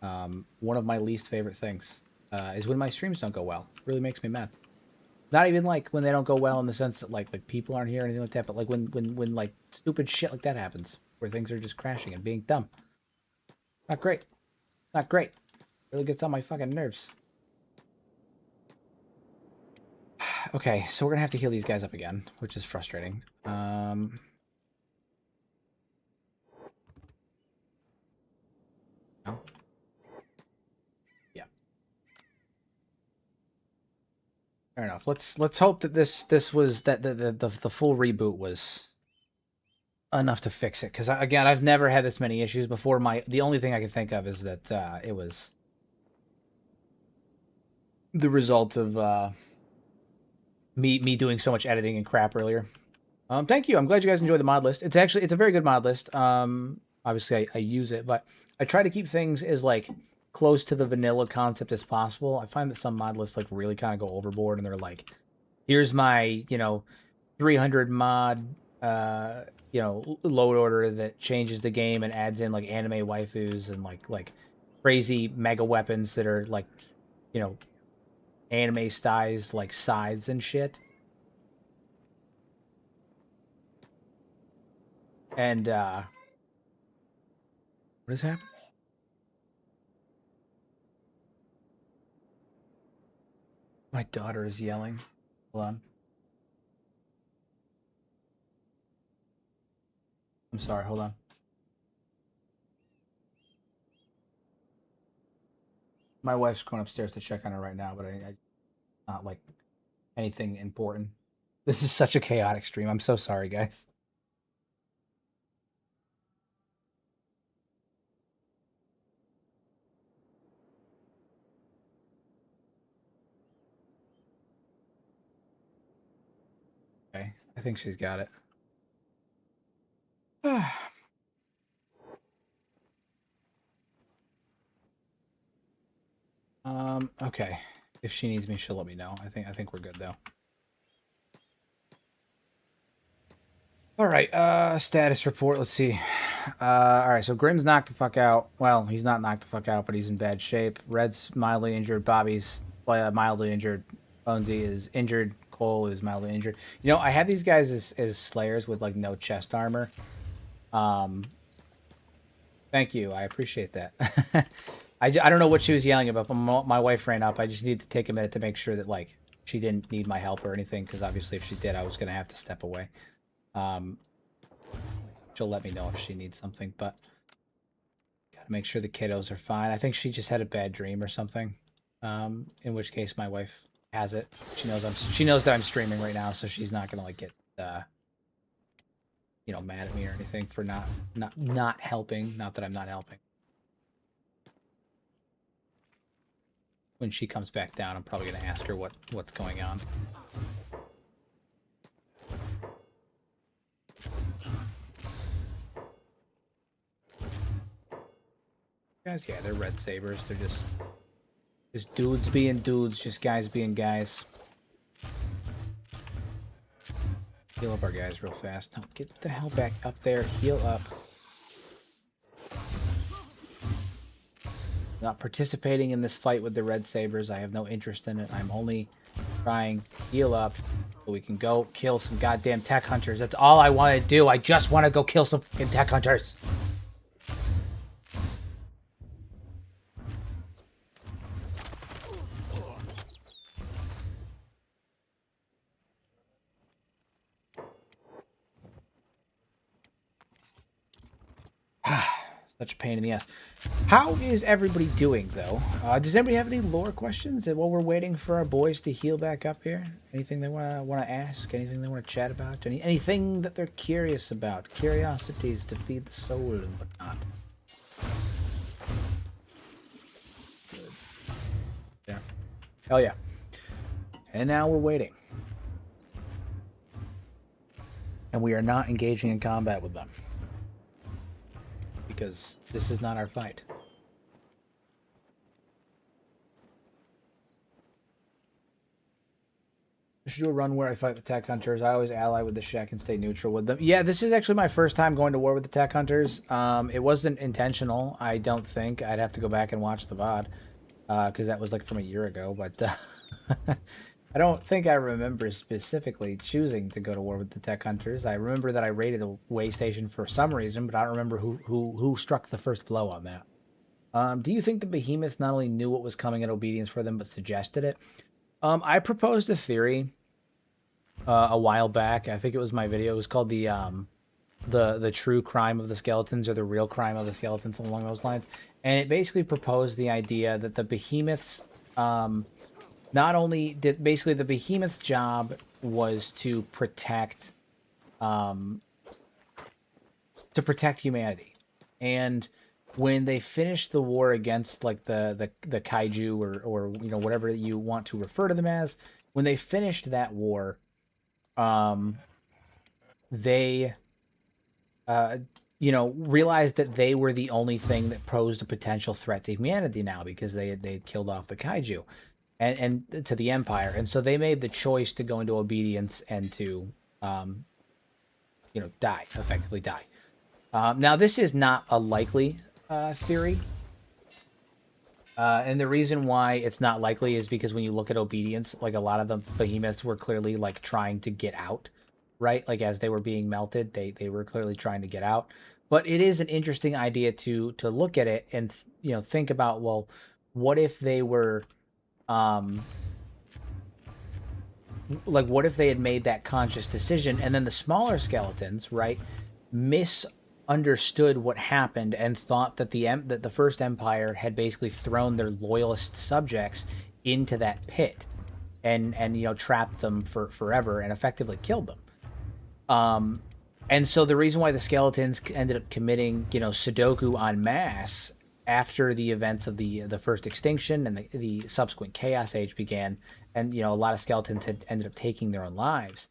One of my least favorite things is when my streams don't go well. It really makes me mad. Not even like when they don't go well in the sense that like people aren't here or anything like that, but like when like stupid shit like that happens, where things are just crashing and being dumb. Not great. Not great. Really gets on my fucking nerves. Okay, so we're gonna have to heal these guys up again, which is frustrating. No. Yeah. Fair enough. Let's hope that this was that the full reboot was enough to fix it. Because again, I've never had this many issues before. The only thing I can think of is that it was the result of me doing so much editing and crap earlier. Thank you. I'm glad you guys enjoyed the mod list. It's a very good mod list. Obviously I use it, but I try to keep things as like close to the vanilla concept as possible. I find that some mod lists like really kind of go overboard, and they're like, here's my 300 mod load order that changes the game and adds in like anime waifus and like crazy mega weapons that are like anime stylized like scythes and shit. And what has happened? My daughter is yelling. Hold on. I'm sorry, hold on. My wife's going upstairs to check on her right now, but I not like anything important. This is such a chaotic stream. I'm so sorry, guys. Okay, I think she's got it. Okay. If she needs me, she'll let me know. I think we're good though. All right, status report. Let's see. All right, so Grimm's knocked the fuck out. Well, he's not knocked the fuck out, but he's in bad shape. Red's mildly injured. Bobby's mildly injured. Bonesy is injured. Cole is mildly injured. I have these guys as slayers with like no chest armor. Thank you. I appreciate that. I don't know what she was yelling about, but my wife ran up. I just need to take a minute to make sure that like she didn't need my help or anything, because obviously if she did, I was gonna have to step away. She'll let me know if she needs something, but gotta make sure the kiddos are fine. I think she just had a bad dream or something. In which case my wife has it. She knows that I'm streaming right now, so she's not gonna like get mad at me or anything for not helping. Not that I'm not helping. When she comes back down, I'm probably gonna ask her what's going on. Guys, yeah, they're red sabers. They're just dudes being dudes, just guys being guys. Heal up our guys real fast. No, get the hell back up there. Heal up. Not participating in this fight with the red sabers. I have no interest in it. I'm only trying to heal up so we can go kill some goddamn tech hunters. That's all I want to do. I just want to go kill some fucking tech hunters. Such a pain in the ass. How is everybody doing, though? Does anybody have any lore questions while we're waiting for our boys to heal back up here? Anything they want to ask? Anything they want to chat about? Anything that they're curious about? Curiosities to feed the soul and whatnot. Good. Yeah. Hell yeah. And now we're waiting. And we are not engaging in combat with them. Because this is not our fight. I should do a run where I fight the tech hunters. I always ally with the Shek and stay neutral with them. Yeah, this is actually my first time going to war with the tech hunters. It wasn't intentional, I don't think. I'd have to go back and watch the VOD. Because that was like from a year ago. But I don't think I remember specifically choosing to go to war with the tech hunters. I remember that I raided a way station for some reason, but I don't remember who struck the first blow on that. Do you think the behemoths not only knew what was coming in obedience for them, but suggested it? I proposed a theory a while back. I think it was my video. It was called the true crime of the skeletons, or the real crime of the skeletons, along those lines. And it basically proposed the idea that the behemoths, not only did basically the behemoth's job was to protect humanity, and when they finished the war against like the kaiju, or you know, whatever you want to refer to them as, when they finished that war, they you know, realized that they were the only thing that posed a potential threat to humanity now, because they had killed off the kaiju and to the Empire, and so they made the choice to go into obedience and to you know, effectively die. Now this is not a likely theory, and the reason why it's not likely is because when you look at obedience, like, a lot of the behemoths were clearly like trying to get out, right? Like, as they were being melted, they were clearly trying to get out. But it is an interesting idea to look at it and you know, think about, well, what if they were like, what if they had made that conscious decision, and then the smaller skeletons, right, misunderstood what happened and thought that the first empire had basically thrown their loyalist subjects into that pit and you know, trapped them for forever and effectively killed them. And so the reason why the skeletons ended up committing, you know, Sudoku en masse after the events of the first extinction and the subsequent Chaos Age began, and you know, a lot of skeletons had ended up taking their own lives.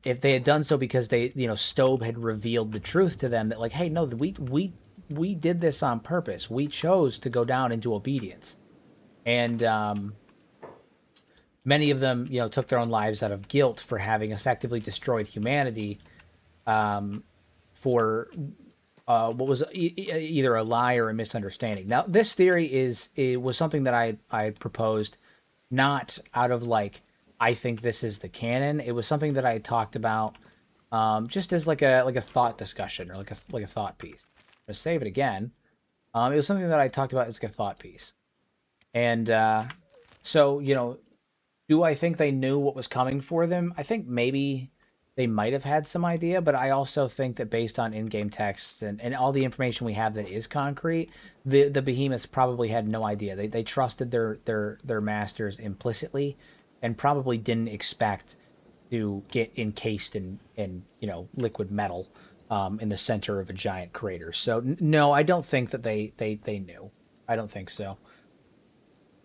If they had done so because they, you know, Stobe had revealed the truth to them that, like, hey, no, we did this on purpose. We chose to go down into obedience, and many of them, you know, took their own lives out of guilt for having effectively destroyed humanity, for what was either a lie or a misunderstanding. Now, this theory was something that I proposed, not out of like, I think this is the canon. It was something that I had talked about, just as like a thought discussion, or like a thought piece. Let's save it again. It was something that I talked about as like a thought piece, and so, you know, do I think they knew what was coming for them? I think maybe they might have had some idea, but I also think that based on in-game texts and all the information we have that is concrete, the behemoths probably had no idea. They trusted their masters implicitly, and probably didn't expect to get encased in you know, liquid metal in the center of a giant crater. So no, I don't think that they knew. I don't think so.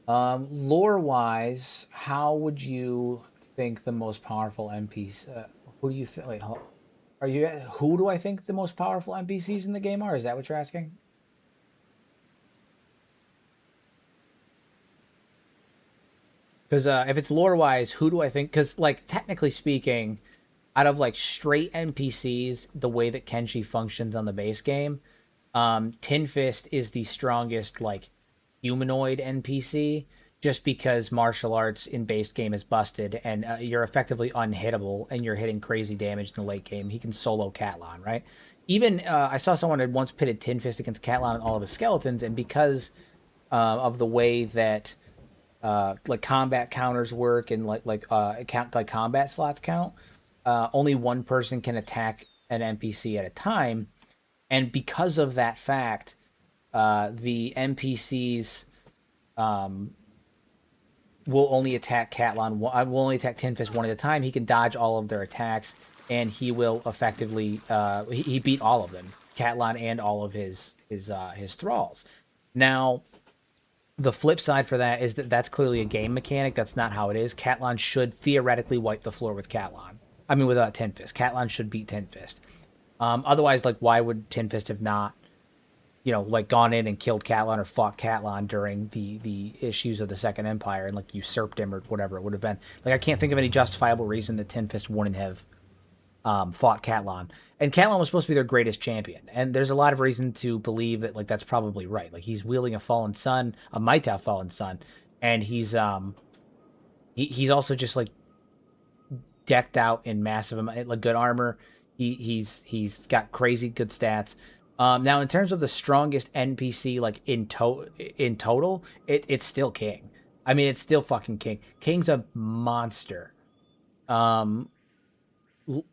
Lore-wise, how would you think the most powerful NPC? Who do you think? Wait, who do I think the most powerful NPCs in the game are? Is that what you're asking? Because if it's lore-wise, who do I think? Because, like, technically speaking, out of like straight NPCs, the way that Kenshi functions on the base game, Tin Fist is the strongest like humanoid NPC, just because martial arts in base game is busted, and you're effectively unhittable, and you're hitting crazy damage in the late game. He can solo Catlon, right? Even I saw someone had once pitted Tin Fist against Catlon and all of his skeletons, and because of the way that like combat counters work, and like combat slots count, only one person can attack an NPC at a time. And because of that fact, the NPCs um, will only attack Catlon. Will only attack Tin Fist one at a time. He can dodge all of their attacks, and he will effectively. He beat all of them, Catlon and all of his thralls. Now, the flip side for that is that that's clearly a game mechanic. That's not how it is. Catlon should theoretically wipe the floor with Catlon. I mean, without Tin Fist. Catlon should beat Tin Fist. Otherwise, like, why would Tin Fist have not, like gone in and killed Catlon or fought Catlon during the issues of the Second Empire and like usurped him or whatever it would have been? Like, I can't think of any justifiable reason that Tin Fist wouldn't have fought Catlon. And Catlon was supposed to be their greatest champion. And there's a lot of reason to believe that like that's probably right. Like he's wielding a fallen sun, a Maitau fallen sun, and he's also just like decked out in massive like good armor. He's got crazy good stats. Now in terms of the strongest NPC like in total, it's still King. I mean, it's still fucking King. King's a monster.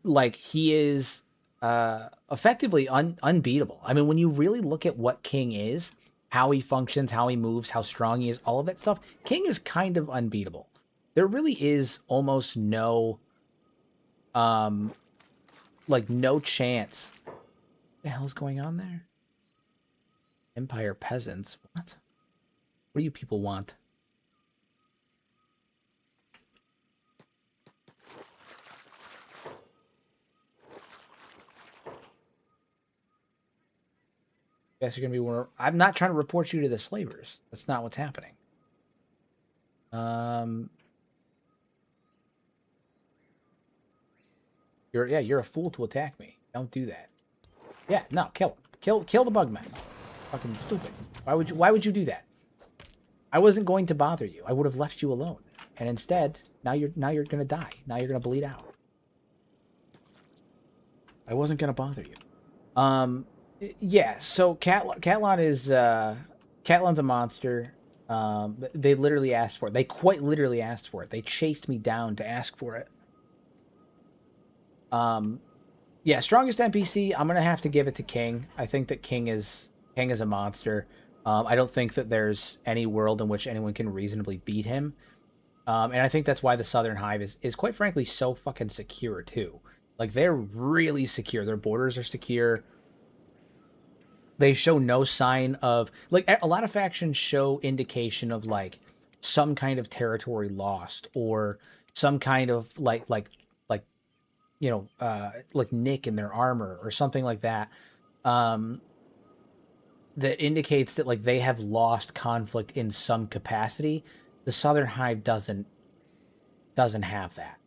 Like he is effectively unbeatable. I mean, when you really look at what King is, how he functions, how he moves, how strong he is, all of that stuff, King is kind of unbeatable. There really is almost no like no chance. What the hell's going on there? Empire peasants. What? What do you people want? Guess you're gonna be one. I'm not trying to report you to the slavers. That's not what's happening. You're a fool to attack me. Don't do that. Yeah, no, kill him. Kill the bugman. Fucking stupid. Why would you do that? I wasn't going to bother you. I would have left you alone. And instead, now you're gonna die. Now you're gonna bleed out. I wasn't gonna bother you. Yeah, so Catlon is Catlon's a monster. They literally asked for it. They quite literally asked for it. They chased me down to ask for it. Yeah, strongest NPC. I'm gonna have to give it to King. I think that King is a monster. I don't think that there's any world in which anyone can reasonably beat him. And I think that's why the Southern Hive is quite frankly so fucking secure too. Like they're really secure. Their borders are secure. They show no sign of like a lot of factions show indication of like some kind of territory lost or some kind of like like nick in their armor or something like that. That indicates that like they have lost conflict in some capacity. The Southern Hive doesn't have that.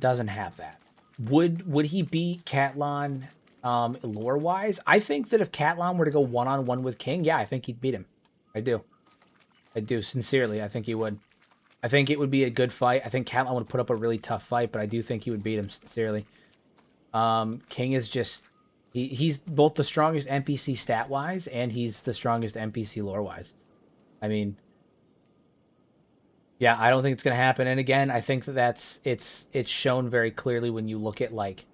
Doesn't have that. Would he beat Catlon lore wise? I think that if Catlon were to go one-on-one with King, yeah, I think he'd beat him. I do sincerely. I think he would. I think it would be a good fight. I think Catlon would put up a really tough fight, but I do think he would beat him sincerely. King is just he's both the strongest NPC stat wise and he's the strongest NPC lore wise. I mean, yeah, I don't think it's gonna happen. And again, I think that it's shown very clearly when you look at like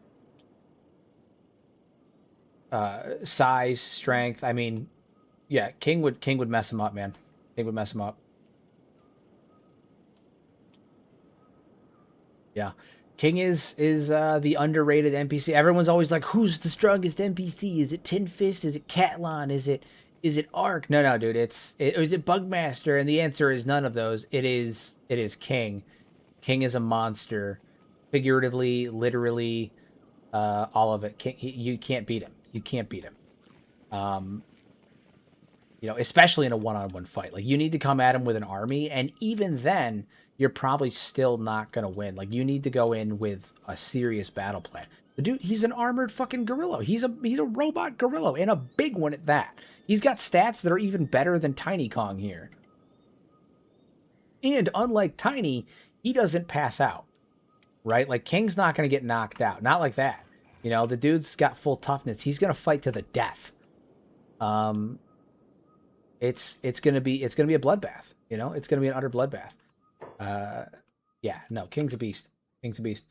size, strength. I mean, yeah, King would mess him up, man. King would mess him up. Yeah. King is the underrated NPC. Everyone's always like, who's the strongest NPC? Is it Tin Fist? Is it Catlon? Is it Ark? No, dude. Is it Bugmaster? And the answer is none of those. It is King. King is a monster, figuratively, literally, all of it. You can't beat him. You can't beat him. Especially in a one-on-one fight. Like you need to come at him with an army, and even then, you're probably still not gonna win. Like you need to go in with a serious battle plan. The dude, he's an armored fucking gorilla. He's a robot gorilla, and a big one at that. He's got stats that are even better than Tiny Kong here. And unlike Tiny, he doesn't pass out. Right? Like King's not gonna get knocked out. Not like that. The dude's got full toughness. He's gonna fight to the death. It's gonna be a bloodbath. It's gonna be an utter bloodbath. Yeah, no, King's a beast. King's a beast.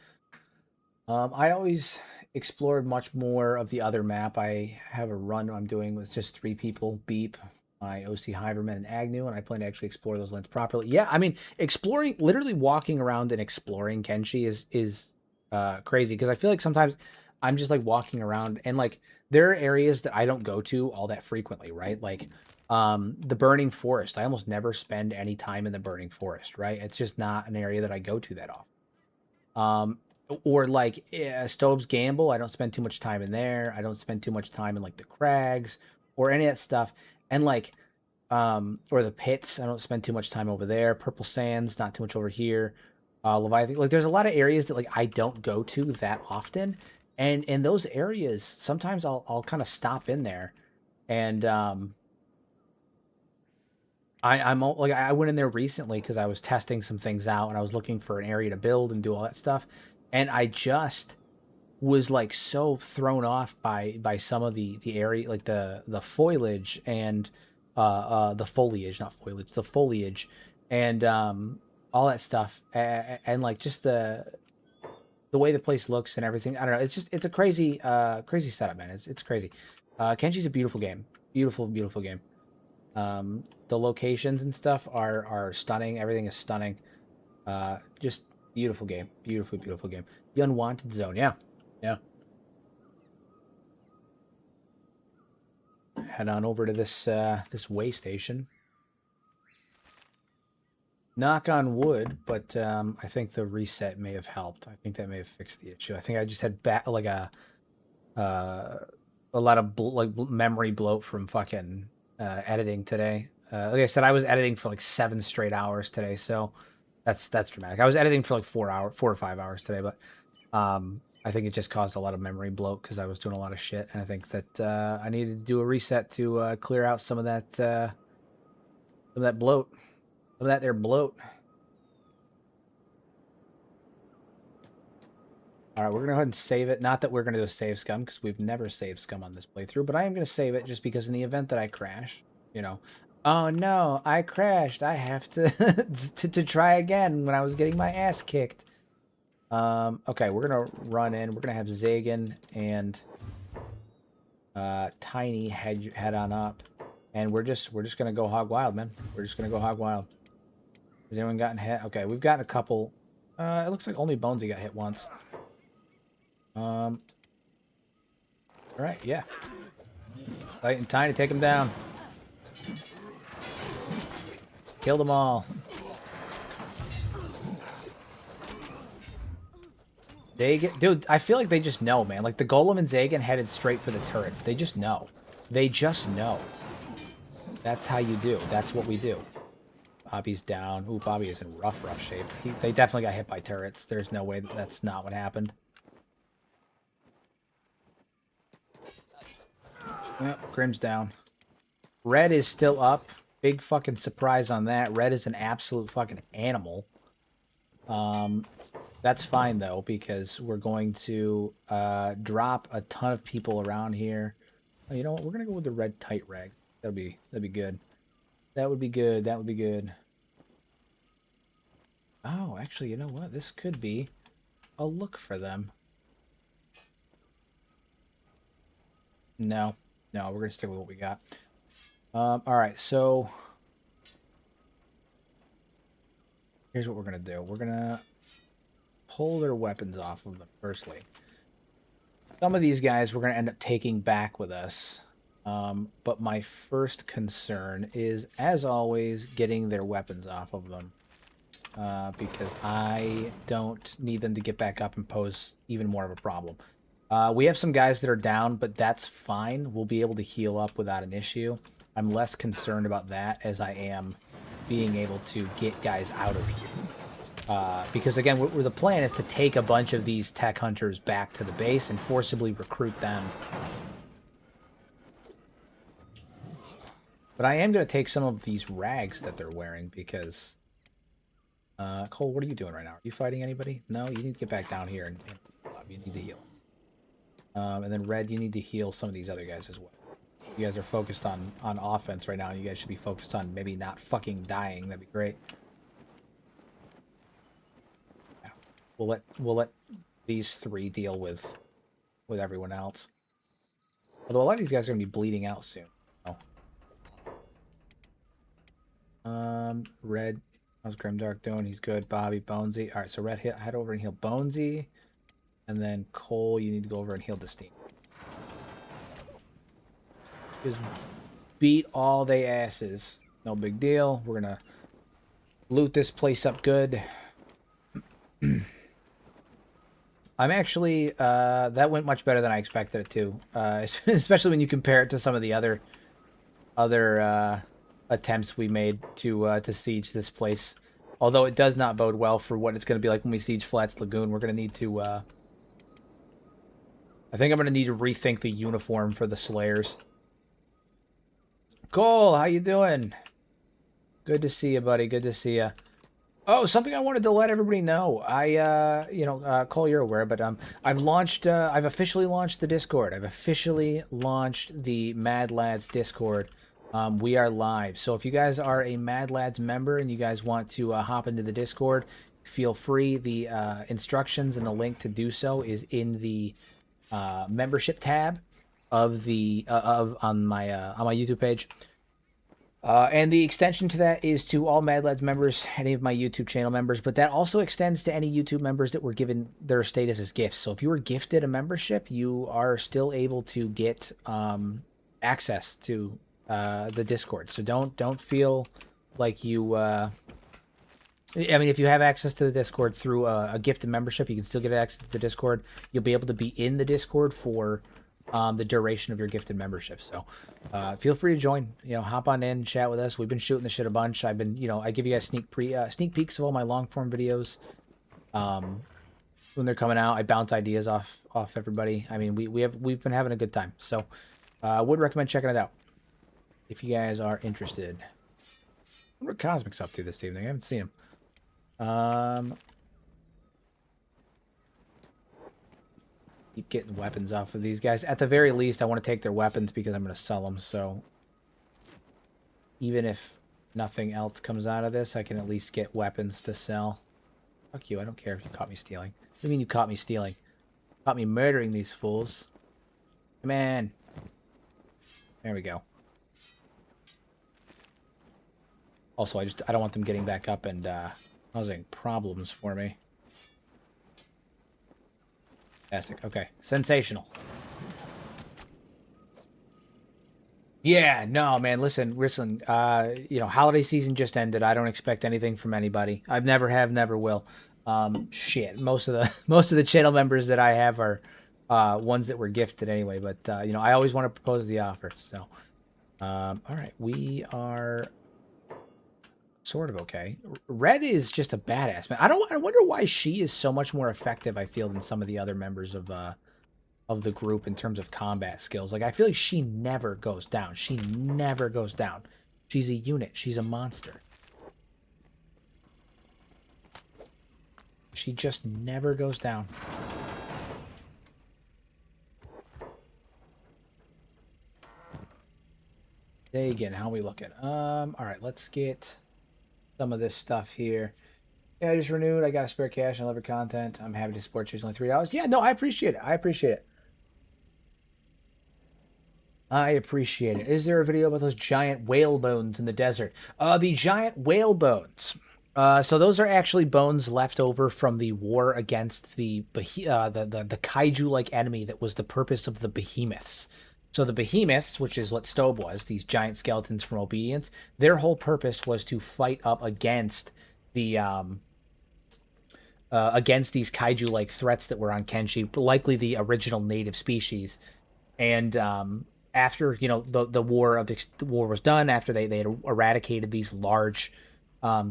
I always explored much more of the other map. I have a run I'm doing with just 3 people, Beep, my OC Hyverman, and Agnew, and I plan to actually explore those lands properly. Yeah, I mean, exploring, literally walking around and exploring Kenshi is crazy, because I feel like sometimes I'm just like walking around and like there are areas that I don't go to all that frequently, right? Like the Burning Forest. I almost never spend any time in the Burning Forest, right? It's just not an area that I go to that often. Or like Stove's Gamble, I don't spend too much time in there. I don't spend too much time in like the crags or any of that stuff. And like or the pits, I don't spend too much time over there. Purple Sands, not too much over here. Leviathan, like there's a lot of areas that like I don't go to that often. And in those areas, sometimes I'll kind of stop in there and like I went in there recently because I was testing some things out and I was looking for an area to build and do all that stuff, and I just was like so thrown off by some of the area, like the foliage and the foliage, not foliage, the foliage, and all that stuff, and like just the way the place looks and everything. I don't know. It's just it's a crazy crazy setup, man. It's crazy. Kenshi's a beautiful game, beautiful game. The locations and stuff are stunning. Everything is stunning. Just beautiful game. Beautiful game. The Unwanted Zone. Yeah. Yeah. Head on over to this way station. Knock on wood, but I think the reset may have helped. I think that may have fixed the issue. I think I just had like uh, a lot of memory bloat from fucking editing today. Like I said, I was editing for like 7 straight hours today, so that's dramatic. I was editing for like 4 or 5 hours today, but I think it just caused a lot of memory bloat because I was doing a lot of shit, and I think that I needed to do a reset to clear out some of that bloat, some of that there bloat. All right, we're gonna go ahead and save it. Not that we're gonna do a save scum because we've never saved scum on this playthrough, but I am gonna save it just because in the event that I crash, you know, oh no, I crashed. I have to to try again when I was getting my ass kicked. Okay, we're gonna run in. We're gonna have Zagan and Tiny head on up, and we're just gonna go hog wild, man. We're just gonna go hog wild. Has anyone gotten hit? Okay, we've got a couple. It looks like only Bonesy got hit once. All right, yeah. Light and Tiny, take him down. Kill them all. Dude, I feel like they just know, man. Like the Golem and Zagan headed straight for the turrets. They just know. They just know. That's how you do. That's what we do. Bobby's down. Ooh, Bobby is in rough shape. They definitely got hit by turrets. There's no way that's not what happened. Yep, Grim's down. Red is still up. Big fucking surprise on that. Red is an absolute fucking animal. That's fine though, because we're going to drop a ton of people around here. Oh, you know what? We're gonna go with the red tight rag. That'd be good. That would be good. That would be good. Oh, actually, you know what? This could be a look for them. No, we're gonna stick with what we got. All right, so here's what we're gonna do. We're gonna pull their weapons off of them firstly. Some of these guys we're gonna end up taking back with us. But my first concern is, as always, getting their weapons off of them. Because I don't need them to get back up and pose even more of a problem. We have some guys that are down, but that's fine. We'll be able to heal up without an issue. I'm less concerned about that as I am being able to get guys out of here. Because, again, the plan is to take a bunch of these tech hunters back to the base and forcibly recruit them. But I am going to take some of these rags that they're wearing because... Cole, what are you doing right now? Are you fighting anybody? No, you need to get back down here and you need to heal. And then Red, you need to heal some of these other guys as well. You guys are focused on offense right now. You guys should be focused on maybe not fucking dying. That'd be great. Yeah. We'll let these 3 deal with with everyone else. Although a lot of these guys are going to be bleeding out soon. Red. How's Grimdark doing? He's good. Bobby, Bonesy. All right, so Red, head over and heal Bonesy. And then Cole, you need to go over and heal the Steam. Just beat all they asses. No big deal. We're going to loot this place up good. I'm actually, that went much better than I expected it to. Especially when you compare it to some of the other attempts we made to siege this place. Although it does not bode well for what it's going to be like when we siege Flats Lagoon. We're going to need to, I think I'm going to need to rethink the uniform for the Slayers. Cole, how you doing? Good to see you, buddy. Good to see you. Oh, something I wanted to let everybody know. Cole, you're aware, but I've officially launched the Discord. I've officially launched the Mad Lads Discord. We are live. So if you guys are a Mad Lads member and you guys want to hop into the Discord, feel free. The instructions and the link to do so is in the membership tab of the on my YouTube page. And the extension to that is to all Mad Lads members, any of my YouTube channel members, but that also extends to any YouTube members that were given their status as gifts. So if you were gifted a membership, you are still able to get access to the Discord. So don't feel like you... I mean, if you have access to the Discord through a gifted membership, you can still get access to the Discord. You'll be able to be in the Discord for the duration of your gifted membership. So feel free to join. Hop on in, chat with us. We've been shooting the shit a bunch. I've been, I give you guys sneak peeks of all my long form videos when they're coming out. I bounce ideas off everybody. I mean, we've been having a good time. So I would recommend checking it out if you guys are interested. What Cosmic's up to this evening? I haven't seen him. Keep getting weapons off of these guys. At the very least, I want to take their weapons because I'm going to sell them. So even if nothing else comes out of this, I can at least get weapons to sell. Fuck you. I don't care if you caught me stealing. What do you mean you caught me stealing? Caught me murdering these fools. Come on. There we go. Also, I don't want them getting back up and causing problems for me. Fantastic. Okay. Sensational. Yeah, no, man. Listen. Holiday season just ended. I don't expect anything from anybody. I've never have, never will. Shit. Most of the channel members that I have are ones that were gifted anyway. But I always want to propose the offer. So, all right, we are sort of okay. Red is just a badass, man. I wonder why she is so much more effective, I feel, than some of the other members of the group in terms of combat skills. Like, I feel like she never goes down. She never goes down. She's a unit. She's a monster. She just never goes down. Day again, how are we looking? All right, let's get some of this stuff here. Yeah, I just renewed. I got spare cash and I love your content. I'm happy to support you. It's only $3. Yeah, no, I appreciate it. I appreciate it. I appreciate it. Is there a video about those giant whale bones in the desert? The giant whale bones. So those are actually bones left over from the war against the kaiju-like enemy that was the purpose of the behemoths. So the behemoths, which is what Stobe was, these giant skeletons from Obedience, their whole purpose was to fight up against the against these kaiju-like threats that were on Kenshi, likely the original native species. And after the war was done, after they had eradicated these large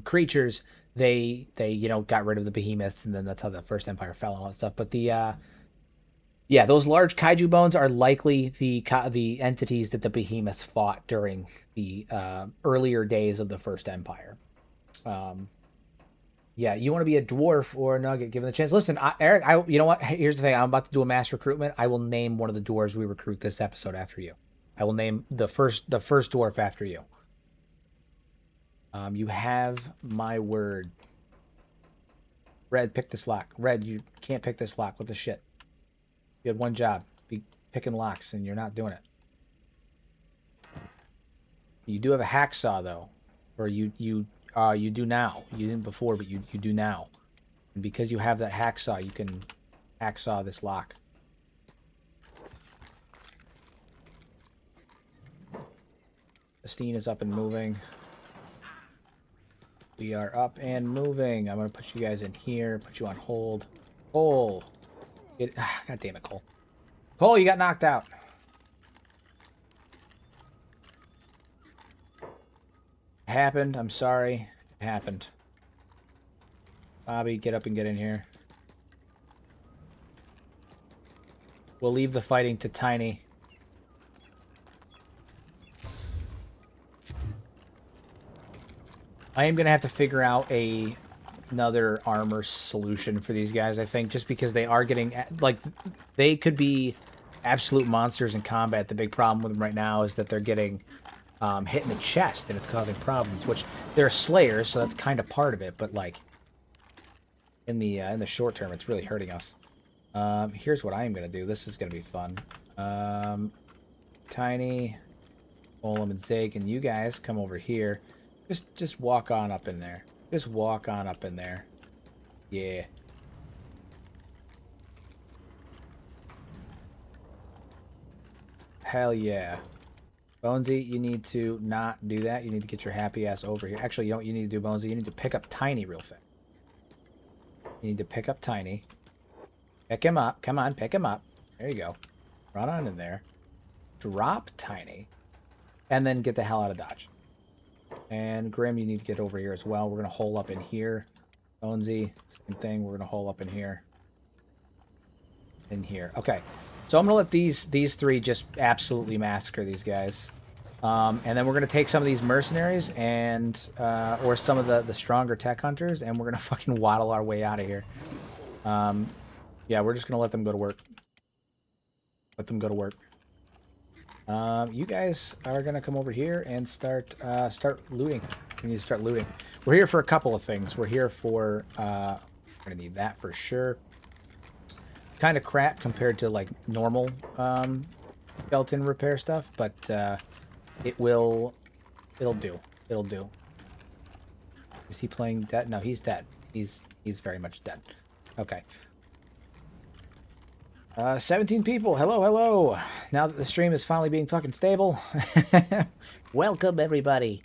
creatures, they got rid of the behemoths, and then that's how the First Empire fell and all that stuff. But those large kaiju bones are likely the entities that the behemoths fought during the earlier days of the First Empire. Yeah, you want to be a dwarf or a nugget given the chance. Listen, Eric, you know what? Here's the thing. I'm about to do a mass recruitment. I will name one of the dwarves we recruit this episode after you. I will name the first dwarf after you. You have my word. Red, pick this lock. Red, you can't pick this lock. What the shit? You had one job. Be picking locks, and you're not doing it. You do have a hacksaw, though. Or you do now. You didn't before, but you do now. And because you have that hacksaw, you can hacksaw this lock. Christine is up and moving. We are up and moving. I'm going to put you guys in here. Put you on hold. Cole. God damn it, Cole. Cole, you got knocked out. It happened. I'm sorry. It happened. Bobby, get up and get in here. We'll leave the fighting to Tiny. I am going to have to figure out another armor solution for these guys, I think, just because they are getting, like, they could be absolute monsters in combat. The big problem with them right now is that they're getting hit in the chest, and it's causing problems, which they're slayers, so that's kind of part of it, but, like, in the short term, it's really hurting us. Here's what I am going to do. This is going to be fun. Tiny, Olem, and Zake, and you guys come over here. Just walk on up in there. Just walk on up in there. Yeah. Hell yeah. Bonesy, you need to not do that. You need to get your happy ass over here. Actually, you know what you need to do, Bonesy? You need to pick up Tiny real fast. You need to pick up Tiny. Pick him up. Come on, pick him up. There you go. Run on in there. Drop Tiny. And then get the hell out of Dodge. And Grim, you need to get over here as well. We're going to hole up in here. Bonesy, same thing. We're going to hole up in here. In here. Okay. So I'm going to let these three just absolutely massacre these guys. And then we're going to take some of these mercenaries and or some of the stronger tech hunters, and we're going to fucking waddle our way out of here. Yeah, we're just going to let them go to work. Let them go to work. You guys are gonna come over here and start looting. We need to start looting. We're here for a couple of things. We're here for we're gonna need that for sure. Kind of crap compared to like normal skeleton repair stuff, but it'll do. It'll do. Is he playing dead? No, he's dead. He's very much dead. Okay. 17 people. Hello, hello. Now that the stream is finally being fucking stable. Welcome, everybody.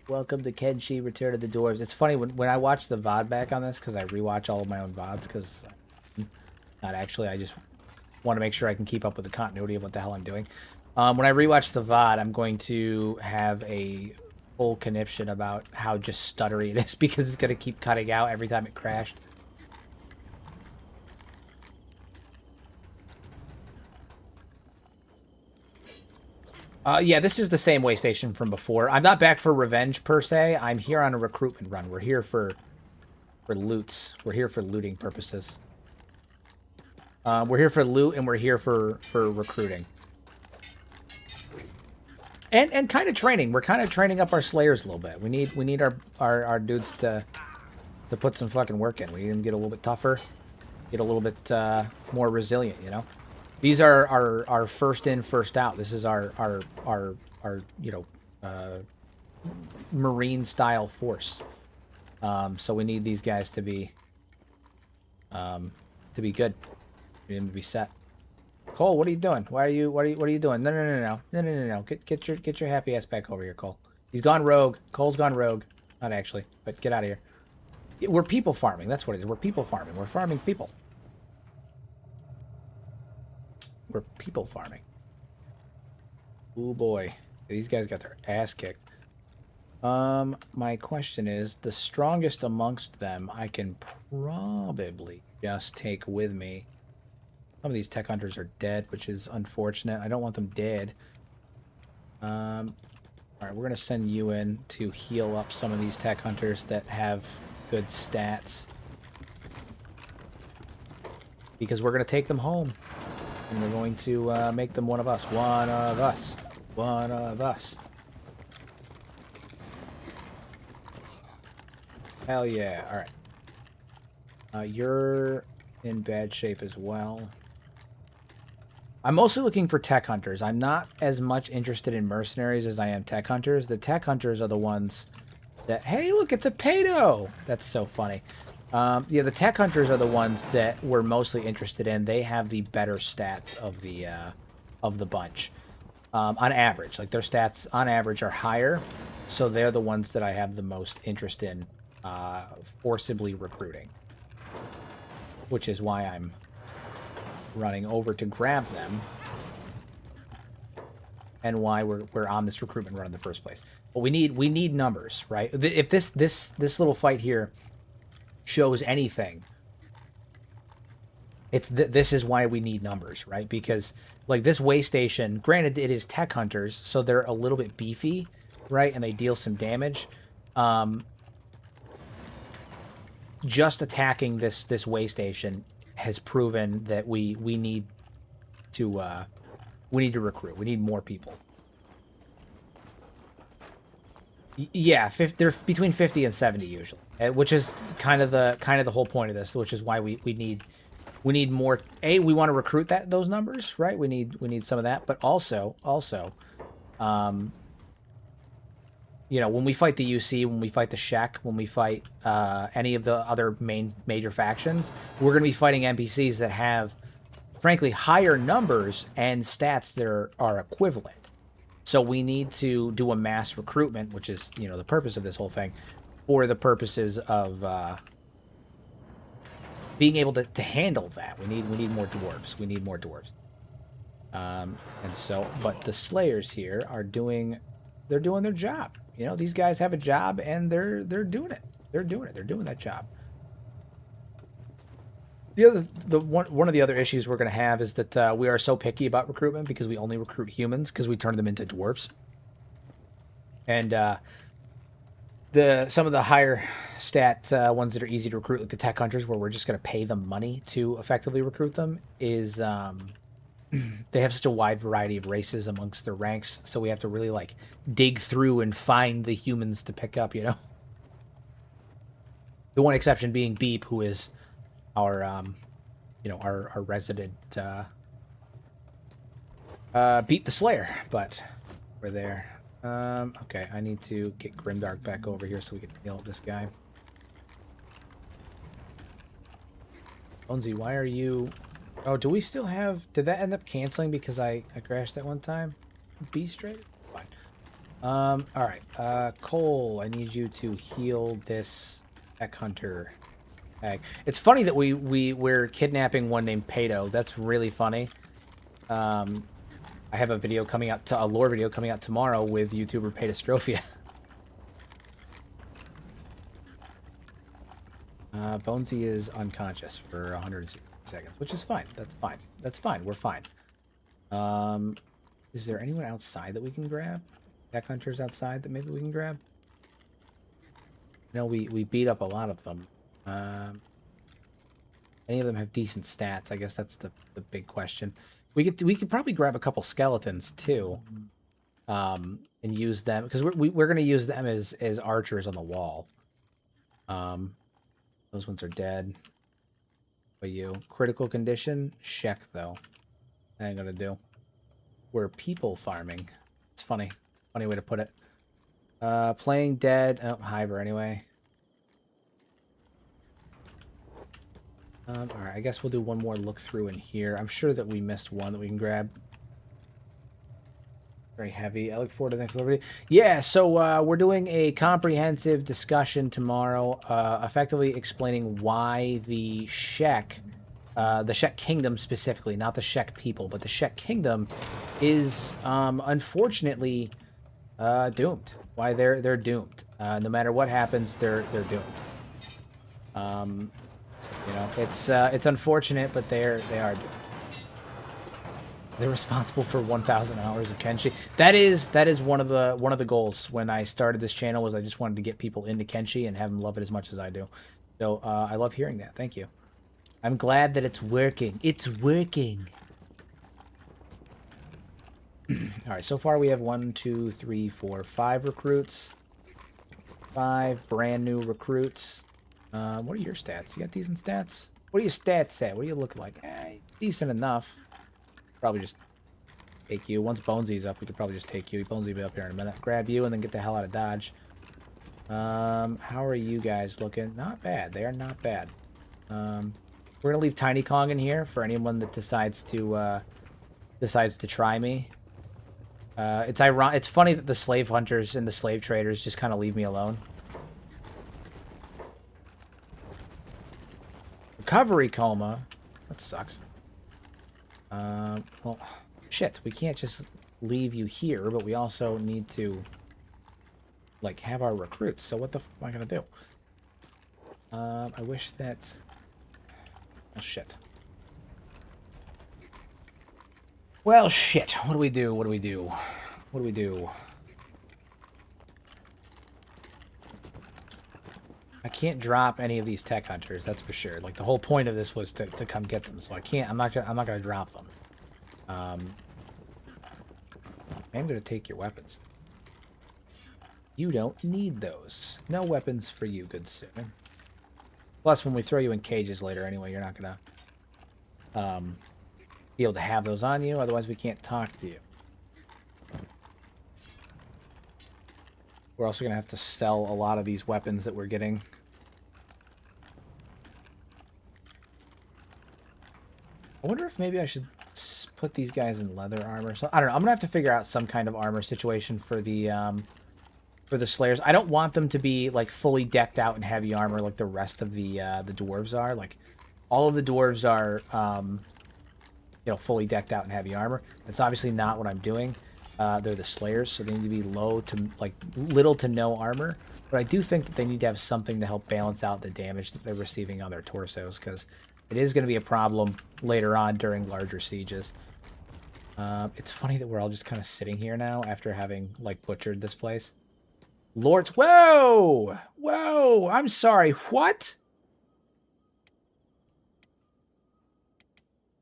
Welcome to Kenshi, Return of the Dwarves. It's funny, when I watch the VOD back on this, because I rewatch all of my own VODs, because... Not actually, I just want to make sure I can keep up with the continuity of what the hell I'm doing. When I rewatch the VOD, I'm going to have a full conniption about how just stuttery it is, because it's going to keep cutting out every time it crashed. Yeah, this is the same way station from before. I'm not back for revenge, per se. I'm here on a recruitment run. We're here for loots. We're here for looting purposes. We're here for loot, and we're here for recruiting. And kind of training. We're kind of training up our slayers a little bit. We need our dudes to put some fucking work in. We need them to get a little bit tougher, get a little bit more resilient, you know? These are our first in, first out. This is our you know, marine style force. So we need these guys to be good. We need them to be set. Cole, what are you doing? What are you doing? No. Get your happy ass back over here, Cole. He's gone rogue. Cole's gone rogue. Not actually, but get out of here. We're people farming. That's what it is. We're people farming. We're farming people. We're people farming. Oh boy. These guys got their ass kicked. My question is, the strongest amongst them I can probably just take with me. Some of these tech hunters are dead, which is unfortunate. I don't want them dead. Alright, we're going to send you in to heal up some of these tech hunters that have good stats. Because we're going to take them home. And we're going to make them one of us. One of us. One of us. Hell yeah. Alright. You're in bad shape as well. I'm mostly looking for tech hunters. I'm not as much interested in mercenaries as I am tech hunters. The tech hunters are the ones that, hey, look, it's a pedo. That's so funny. Yeah, the tech hunters are the ones that we're mostly interested in. They have the better stats of the bunch. On average, like their stats on average are higher, so they're the ones that I have the most interest in forcibly recruiting, which is why I'm running over to grab them and why we're on this recruitment run in the first place. But we need numbers, right? If this little fight here shows anything, it's this is why we need numbers, right? Because like this way station, granted it is tech hunters, so they're a little bit beefy, right? And they deal some damage. Just attacking this way station has proven that we need to recruit. We need more people. Yeah, they're between 50 and 70 usually, which is kind of the whole point of this, which is why we need more. We want to recruit those numbers, right? We need some of that, but also, you know, when we fight the UC, when we fight the Shek, when we fight any of the other major factions, we're going to be fighting NPCs that have, frankly, higher numbers and stats that are equivalent. So we need to do a mass recruitment, which is, you know, the purpose of this whole thing, for the purposes of being able to handle that. We need more dwarves. We need more dwarves. And so, but the Slayers here are doing their job. You know, these guys have a job and they're doing it. They're doing that job. One of the other issues we're going to have is that we are so picky about recruitment because we only recruit humans because we turn them into dwarves. And some of the higher stat ones that are easy to recruit, like the tech hunters, where we're just going to pay them money to effectively recruit them, is they have such a wide variety of races amongst their ranks, so we have to really like dig through and find the humans to pick up, you know. The one exception being Beep, who is our you know, our resident Beep the Slayer, but we're there. Okay, I need to get Grimdark back over here so we can heal this guy. Bonesy, why are you... Oh, do we still have... Did that end up canceling because I crashed that one time? Be straight? Fine. Alright. Cole, I need you to heal this Tech Hunter. It's funny that we're kidnapping one named Pedo. That's really funny. I have a video coming out, a lore video coming out tomorrow with YouTuber Pedostrophia. Bonesy is unconscious for 160 seconds, which is fine. That's fine. That's fine. We're fine. Is there anyone outside that we can grab? Tech hunters outside that maybe we can grab? No, we beat up a lot of them. Any of them have decent stats? I guess that's the big question. We could probably grab a couple skeletons too, and use them because we're gonna use them as archers on the wall. Those ones are dead. But you critical condition Shek though. That ain't gonna do. We're people farming. It's funny. It's a funny way to put it. Playing dead. Oh, Hiver anyway. Alright, I guess we'll do one more look through in here. I'm sure that we missed one that we can grab. Very heavy. I look forward to the next overview. Yeah, so we're doing a comprehensive discussion tomorrow, effectively explaining why the Shek Kingdom specifically, not the Shek people, but the Shek Kingdom is unfortunately doomed. Why they're doomed. No matter what happens, they're doomed. You know, it's unfortunate, but they are doomed. They're responsible for 1,000 hours of Kenshi. That is one of the goals when I started this channel, was I just wanted to get people into Kenshi and have them love it as much as I do. So I love hearing that. Thank you. I'm glad that it's working. It's working. All right. So far we have 1, 2, 3, 4, 5 recruits. 5 brand new recruits. What are your stats? You got decent stats? What are your stats at? What do you look like? Decent enough. Probably just take you. Once Bonesy's up, we could probably just take you. Bonesy will be up here in a minute. Grab you and then get the hell out of Dodge. How are you guys looking? Not bad. They are not bad. We're gonna leave Tiny Kong in here for anyone that decides to try me. It's funny that the slave hunters and the slave traders just kind of leave me alone. Recovery coma. That sucks. Well, shit. We can't just leave you here, but we also need to, like, have our recruits. So what the f am I gonna do? I wish that... Oh, shit. Well, shit. What do we do? What do we do? What do we do? I can't drop any of these tech hunters, that's for sure. Like, the whole point of this was to come get them, so I can't. I'm not gonna drop them. I'm gonna take your weapons. You don't need those. No weapons for you, good sir. Plus, when we throw you in cages later, anyway, you're not gonna be able to have those on you. Otherwise, we can't talk to you. We're also gonna have to sell a lot of these weapons that we're getting. I wonder if maybe I should put these guys in leather armor. So I don't know. I'm gonna have to figure out some kind of armor situation for the Slayers. I don't want them to be like fully decked out in heavy armor like the rest of the dwarves are. Like all of the dwarves are, you know, fully decked out in heavy armor. That's obviously not what I'm doing. They're the Slayers, so they need to be low to like little to no armor. But I do think that they need to have something to help balance out the damage that they're receiving on their torsos, because it is going to be a problem later on during larger sieges. It's funny that we're all just kind of sitting here now after having like butchered this place. Lords, whoa! Whoa! I'm sorry, what?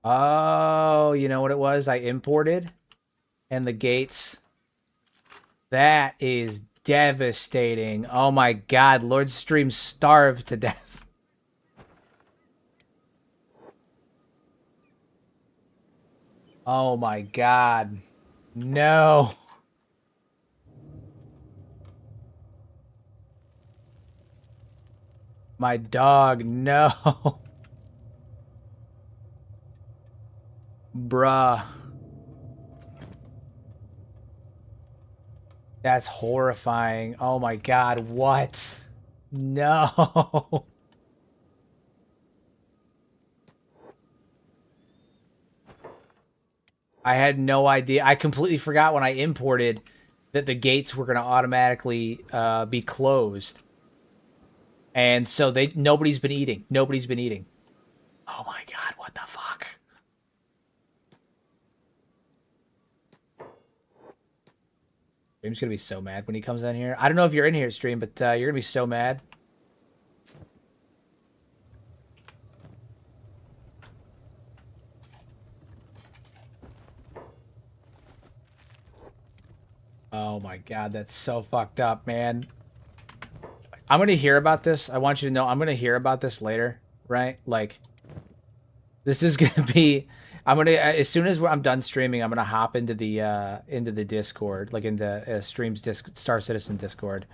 Oh, you know what it was? I imported. And the gates. That is devastating. Oh my god, Lord Stream starved to death. Oh my god. No. My dog, no. Bruh. That's horrifying. Oh my god, what? No. I had no idea. I completely forgot when I imported that the gates were going to automatically be closed. And so nobody's been eating. Nobody's been eating. Oh my god, what the fuck? Stream's gonna be so mad when he comes in here. I don't know if you're in here, Stream, but you're gonna be so mad. Oh my god, that's so fucked up, man. I'm gonna hear about this. I want you to know I'm gonna hear about this later, right? Like, this is gonna be... I'm gonna, as soon as I'm done streaming, I'm gonna hop into the Discord, like into Stream's Star Citizen Discord,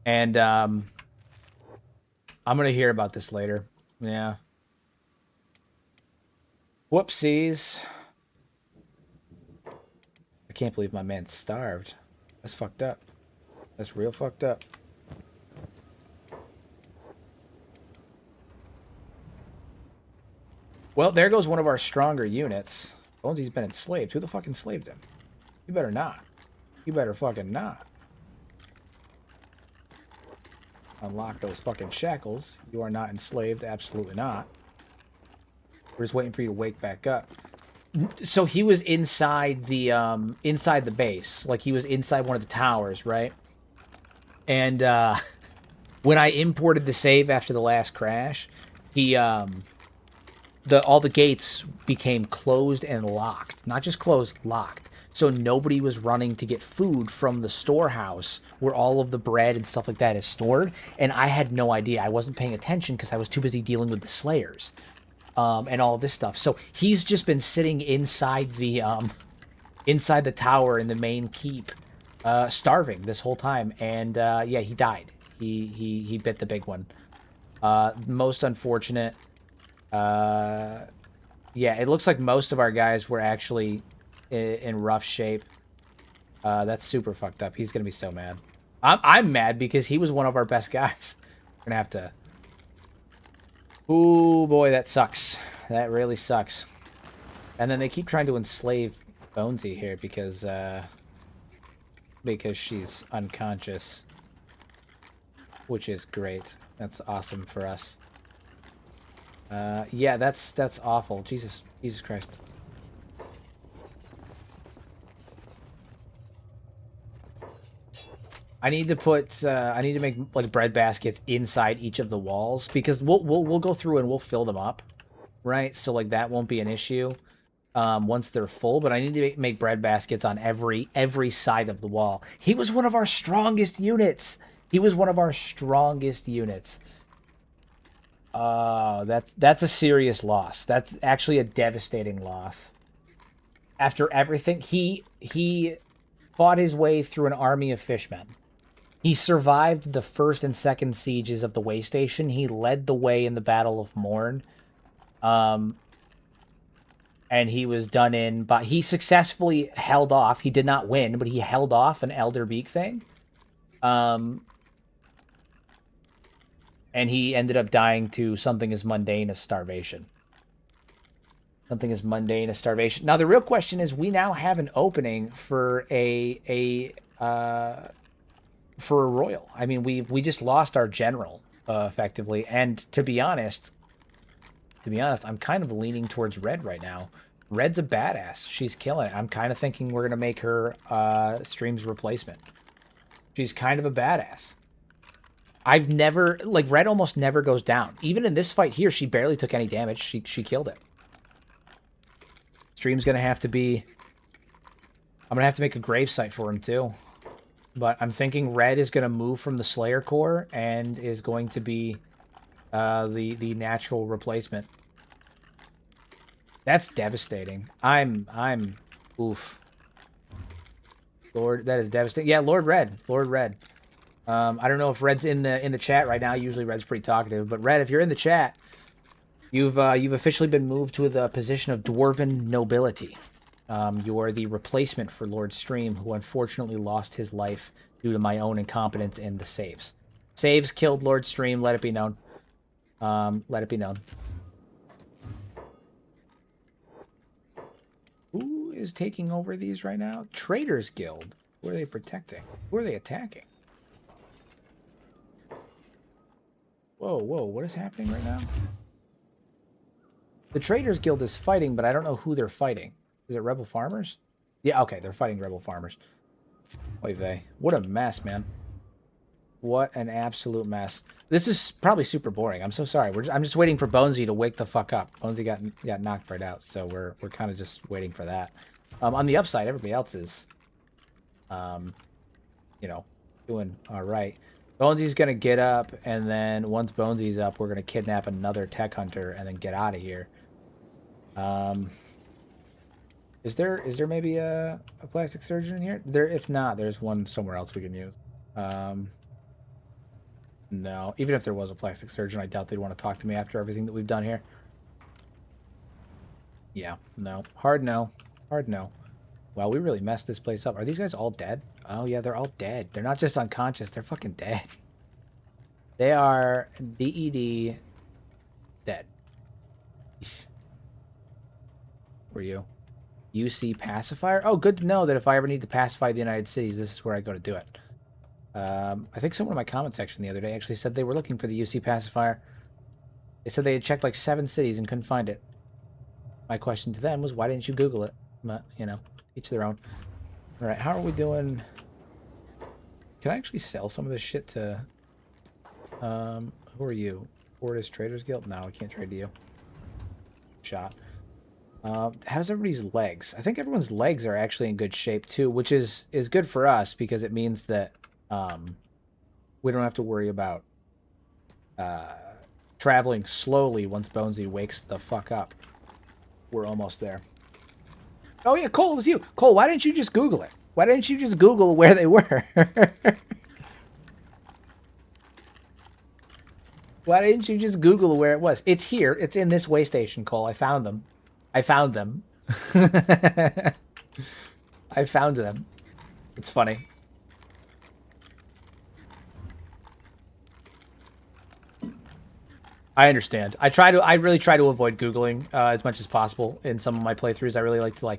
and I'm gonna hear about this later. Yeah. Whoopsies. I can't believe my man starved. That's fucked up. That's real fucked up. Well, there goes one of our stronger units. Bonesy's been enslaved. Who the fuck enslaved him? You better not. You better fucking not. Unlock those fucking shackles. You are not enslaved. Absolutely not. We're just waiting for you to wake back up. So he was inside the base. Like, he was inside one of the towers, right? And when I imported the save after the last crash, he all the gates became closed and locked. Not just closed, locked. So nobody was running to get food from the storehouse where all of the bread and stuff like that is stored. And I had no idea. I wasn't paying attention because I was too busy dealing with the Slayers. and all this stuff. So he's just been sitting inside the tower in the main keep, starving this whole time. And yeah, he died. He bit the big one. Most unfortunate. Yeah, it looks like most of our guys were actually in rough shape. That's super fucked up. He's gonna be so mad. I'm mad because he was one of our best guys. We're gonna have to... Ooh, boy, that sucks. That really sucks. And then they keep trying to enslave Bonesy here because she's unconscious. Which is great. That's awesome for us. Yeah, that's awful. Jesus Christ. I need to make like bread baskets inside each of the walls because we'll go through and we'll fill them up, right? So like that won't be an issue once they're full. But I need to make bread baskets on every side of the wall. He was one of our strongest units. That's a serious loss. That's actually a devastating loss. After everything, he fought his way through an army of fishmen. He survived the first and second sieges of the way station. He led the way in the Battle of Morn. And he was done in, but he successfully held off. He did not win, but he held off an Elder Beak thing. And he ended up dying to something as mundane as starvation. Now, the real question is, we now have an opening for a royal. I mean, we just lost our general, effectively. And to be honest, I'm kind of leaning towards Red right now. Red's a badass. She's killing it. I'm kind of thinking we're going to make her Stream's replacement. She's kind of a badass. I've never... Like, Red almost never goes down. Even in this fight here, she barely took any damage. She killed it. Stream's going to have to be... I'm going to have to make a gravesite for him, too. But I'm thinking Red is going to move from the Slayer Core and is going to be the natural replacement. That's devastating. Oof. Lord, that is devastating. Yeah, Lord Red. I don't know if Red's in the chat right now. Usually Red's pretty talkative, but Red, if you're in the chat, you've officially been moved to the position of Dwarven Nobility. You are the replacement for Lord Stream, who unfortunately lost his life due to my own incompetence in the saves. Saves killed Lord Stream, let it be known. Who is taking over these right now? Traders Guild. Who are they protecting? Who are they attacking? Whoa, what is happening right now? The Traders Guild is fighting, but I don't know who they're fighting. Is it Rebel Farmers? Yeah, okay, they're fighting Rebel Farmers. Oy vey. What a mess, man. What an absolute mess. This is probably super boring. I'm so sorry. I'm just waiting for Bonesy to wake the fuck up. Bonesy got knocked right out, so we're kind of just waiting for that. On the upside, everybody else is, you know, doing all right. Bonesy's gonna get up, and then once Bonesy's up, we're gonna kidnap another tech hunter and then get out of here. Is there maybe a plastic surgeon in here? If not, there's one somewhere else we can use. No, even if there was a plastic surgeon, I doubt they'd want to talk to me after everything that we've done here. Yeah, no. Hard no. Wow, we really messed this place up. Are these guys all dead? Oh yeah, they're all dead. They're not just unconscious, they're fucking dead. They are DED dead. Were you? UC pacifier? Oh, good to know that if I ever need to pacify the United Cities, this is where I go to do it. I think someone in my comment section the other day actually said they were looking for the UC pacifier. They said they had checked like 7 cities and couldn't find it. My question to them was, why didn't you Google it? But, you know, each their own. All right, how are we doing? Can I actually sell some of this shit to... who are you? Fortis Traders Guild? No, I can't trade to you. Shot. How's everybody's legs? I think everyone's legs are actually in good shape too, which is good for us because it means that we don't have to worry about traveling slowly once Bonesy wakes the fuck up. We're almost there. Oh, yeah, Cole, it was you. Cole, why didn't you just Google it? Why didn't you just Google where they were? Why didn't you just Google where it was? It's here. It's in this way station, Cole. I found them. I found them. I found them. It's funny. I understand. I really try to avoid Googling as much as possible in some of my playthroughs. I really like to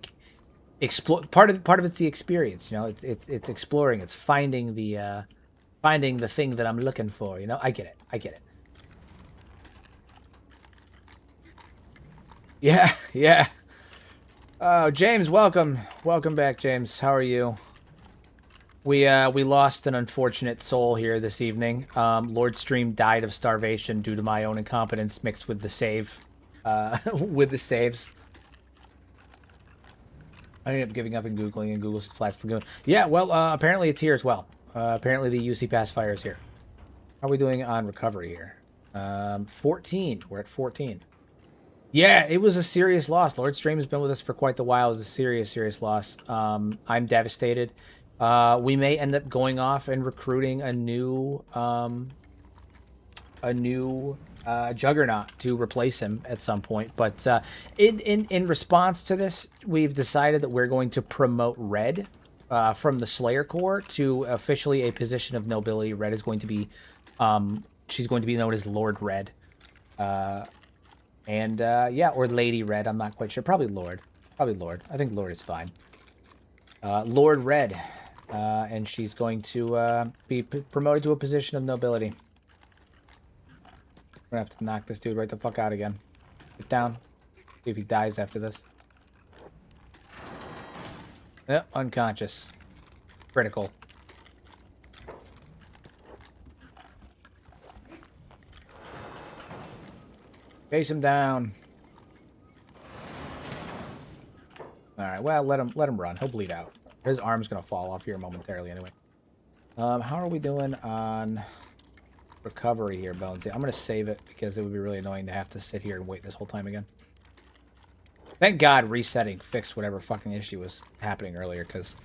explore. Part of it's the experience, you know. It's exploring. It's finding the thing that I'm looking for. You know, I get it. I get it. Yeah, yeah. Oh, James, welcome back, James. How are you? We lost an unfortunate soul here this evening. Lord Stream died of starvation due to my own incompetence mixed with the save, with the saves. I ended up giving up and Googling, and Google Flats Lagoon. Yeah, well, apparently it's here as well. Apparently the UC Pass Fire is here. How are we doing on recovery here? 14. We're at 14. Yeah, it was a serious loss. Lord Stream has been with us for quite the while. It was a serious, serious loss. I'm devastated. We may end up going off and recruiting a new Juggernaut to replace him at some point. But in response to this, we've decided that we're going to promote Red from the Slayer Corps to officially a position of nobility. Red is going to be, she's going to be known as Lord Red. Yeah, or Lady Red, I'm not quite sure. Probably Lord. Probably Lord. I think Lord is fine. Lord Red. And she's going to be promoted to a position of nobility. We're gonna have to knock this dude right the fuck out again. Get down. See if he dies after this. Yep, unconscious. Critical. Chase him down. Alright, well, let him run. He'll bleed out. His arm's gonna fall off here momentarily anyway. How are we doing on recovery here, Bonesy? I'm gonna save it because it would be really annoying to have to sit here and wait this whole time again. Thank God resetting fixed whatever fucking issue was happening earlier, because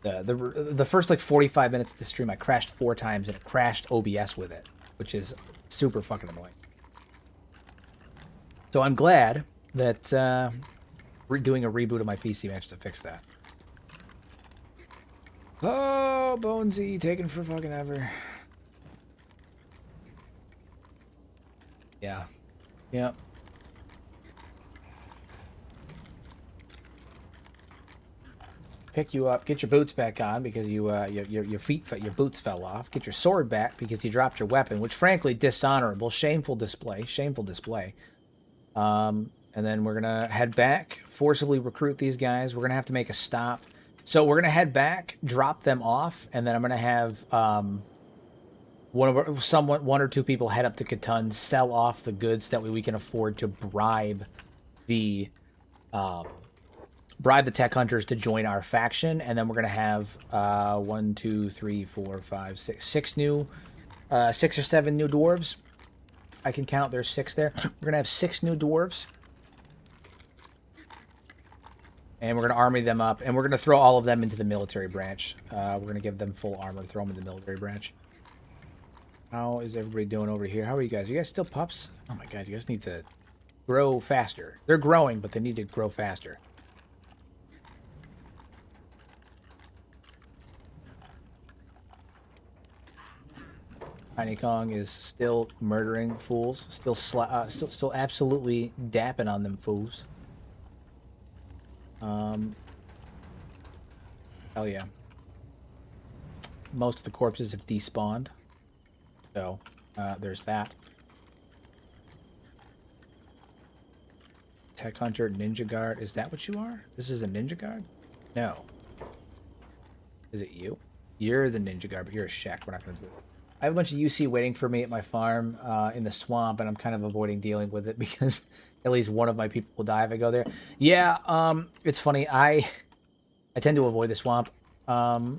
the first like 45 minutes of the stream I crashed 4 times and it crashed OBS with it, which is super fucking annoying. So I'm glad that doing a reboot of my PC managed to fix that. Oh, Bonesy, taking for fucking ever. Yeah. Yep. Pick you up, get your boots back on because your boots fell off. Get your sword back because you dropped your weapon, which frankly dishonorable, shameful display. And then we're gonna head back, forcibly recruit these guys. We're gonna have to make a stop. So we're gonna head back, drop them off, and then I'm gonna have one or two people head up to Catan, sell off the goods that we can afford to bribe the tech hunters to join our faction, and then we're gonna have 1, 2, 3, 4, 5, 6, 6 or 7 new dwarves. I can count. There's 6 there. We're gonna have 6 new dwarves. And we're going to army them up, and we're going to throw all of them into the military branch. We're going to give them full armor, throw them in the military branch. How is everybody doing over here? How are you guys? Are you guys still pups? Oh my god, you guys need to grow faster. They're growing, but they need to grow faster. Tiny Kong is still murdering fools. Still absolutely dapping on them fools. Hell yeah. Most of the corpses have despawned. So, there's that. Tech Hunter, Ninja Guard. Is that what you are? This is a Ninja Guard? No. Is it you? You're the Ninja Guard, but you're a Shek. We're not going to do it. I have a bunch of UC waiting for me at my farm in the swamp, and I'm kind of avoiding dealing with it because at least one of my people will die if I go there. Yeah, it's funny. I tend to avoid the swamp. I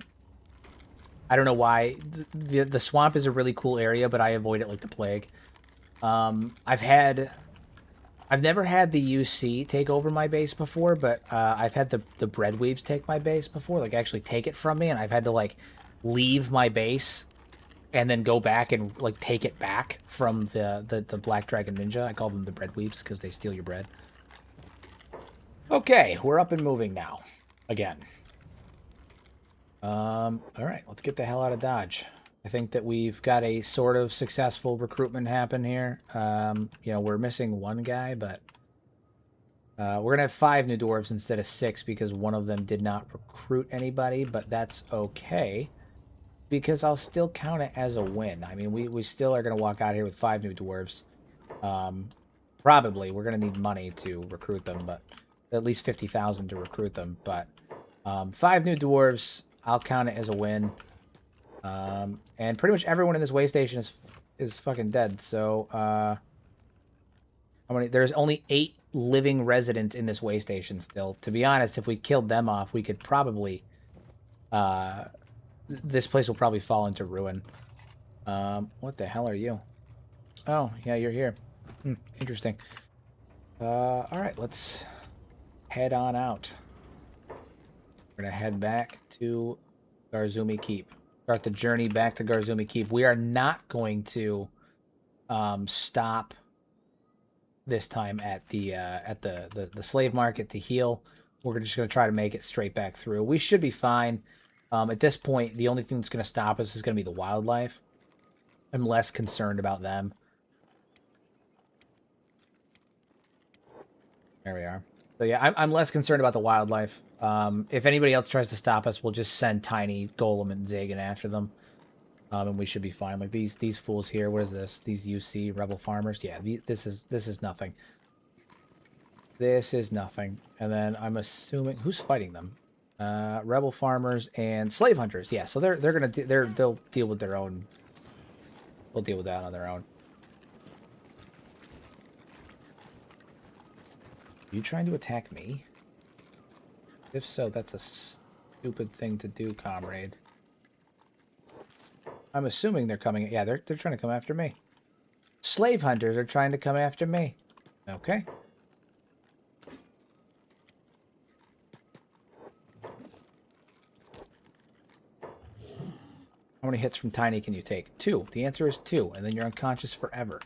don't know why. The swamp is a really cool area, but I avoid it like the plague. I've never had the UC take over my base before, but I've had the breadweaves take my base before, like actually take it from me, and I've had to like leave my base and then go back and like take it back from the Black Dragon Ninja. I call them the breadweaves because they steal your bread. Okay, we're up and moving now, again. All right, let's get the hell out of Dodge. I think that we've got a sort of successful recruitment happen here. You know, we're missing one guy, but we're gonna have 5 new dwarves instead of 6 because one of them did not recruit anybody, but that's okay because I'll still count it as a win. I mean, we still are gonna walk out here with 5 new dwarves. Probably we're gonna need money to recruit them, but at least 50,000 to recruit them. But 5 new dwarves, I'll count it as a win. And pretty much everyone in this way station is fucking dead. So, how many? There's only 8 living residents in this way station still. To be honest, if we killed them off, we could probably, this place will probably fall into ruin. What the hell are you? Oh, yeah, you're here. Interesting. All right, let's head on out. We're gonna head back to Garzumi Keep. Start the journey back to Garzumi Keep. We are not going to stop this time at the slave market to heal. We're just going to try to make it straight back through. We should be fine. At this point, the only thing that's going to stop us is going to be the wildlife. I'm less concerned about them. There we are. So yeah, I'm less concerned about the wildlife. If anybody else tries to stop us, we'll just send Tiny, Golem, and Zagan after them. And we should be fine. Like these fools here, what is this? These UC rebel farmers? Yeah, this is nothing. This is nothing. And then I'm assuming who's fighting them? Rebel farmers and slave hunters. Yeah, so they'll deal with their own. They'll deal with that on their own. Are you trying to attack me? If so, that's a stupid thing to do, comrade. I'm assuming they're coming. Yeah, they're trying to come after me. Slave hunters are trying to come after me. Okay. How many hits from Tiny can you take? 2. The answer is 2, and then you're unconscious forever.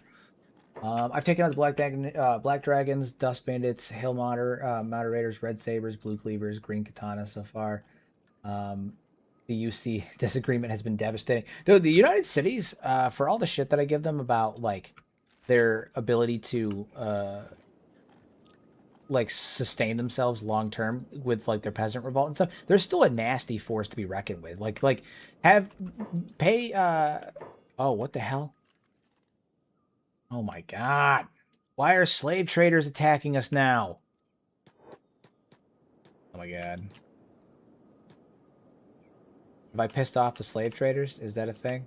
I've taken out the Black Dragons, Dust Bandits, Hill Moderators, Red Sabers, Blue Cleavers, Green Katana so far. The UC disagreement has been devastating. Dude, the United Cities, for all the shit that I give them about, like, their ability to, like, sustain themselves long-term with, like, their peasant revolt and stuff, they're still a nasty force to be reckoned with. Oh, what the hell? Oh my god. Why are slave traders attacking us now? Oh my god. Have I pissed off the slave traders? Is that a thing?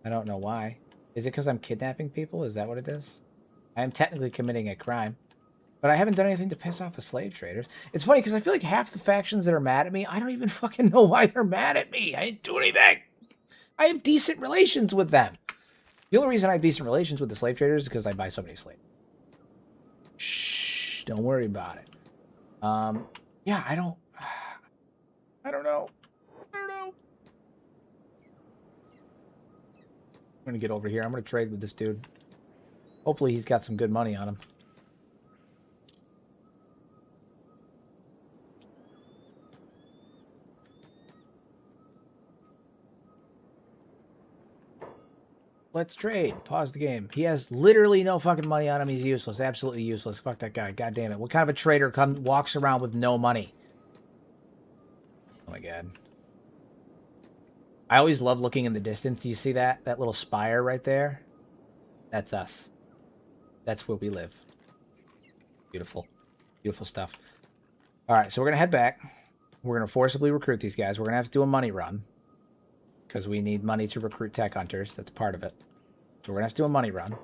I don't know why. Is it because I'm kidnapping people? Is that what it is? I am technically committing a crime. But I haven't done anything to piss off the slave traders. It's funny because I feel like half the factions that are mad at me, I don't even fucking know why they're mad at me. I didn't do anything. I have decent relations with them. The only reason I have decent relations with the slave traders is because I buy so many slaves. Shh, don't worry about it. Yeah, I don't know. I don't know. I'm gonna get over here. I'm gonna trade with this dude. Hopefully he's got some good money on him. Let's trade. Pause the game. He has literally no fucking money on him. He's useless. Absolutely useless. Fuck that guy. God damn it. What kind of a trader walks around with no money? Oh my god. I always love looking in the distance. Do you see that? That little spire right there? That's us. That's where we live. Beautiful. Beautiful stuff. Alright, so we're going to head back. We're going to forcibly recruit these guys. We're going to have to do a money run. Because we need money to recruit tech hunters. That's part of it. So we're going to have to do a money run.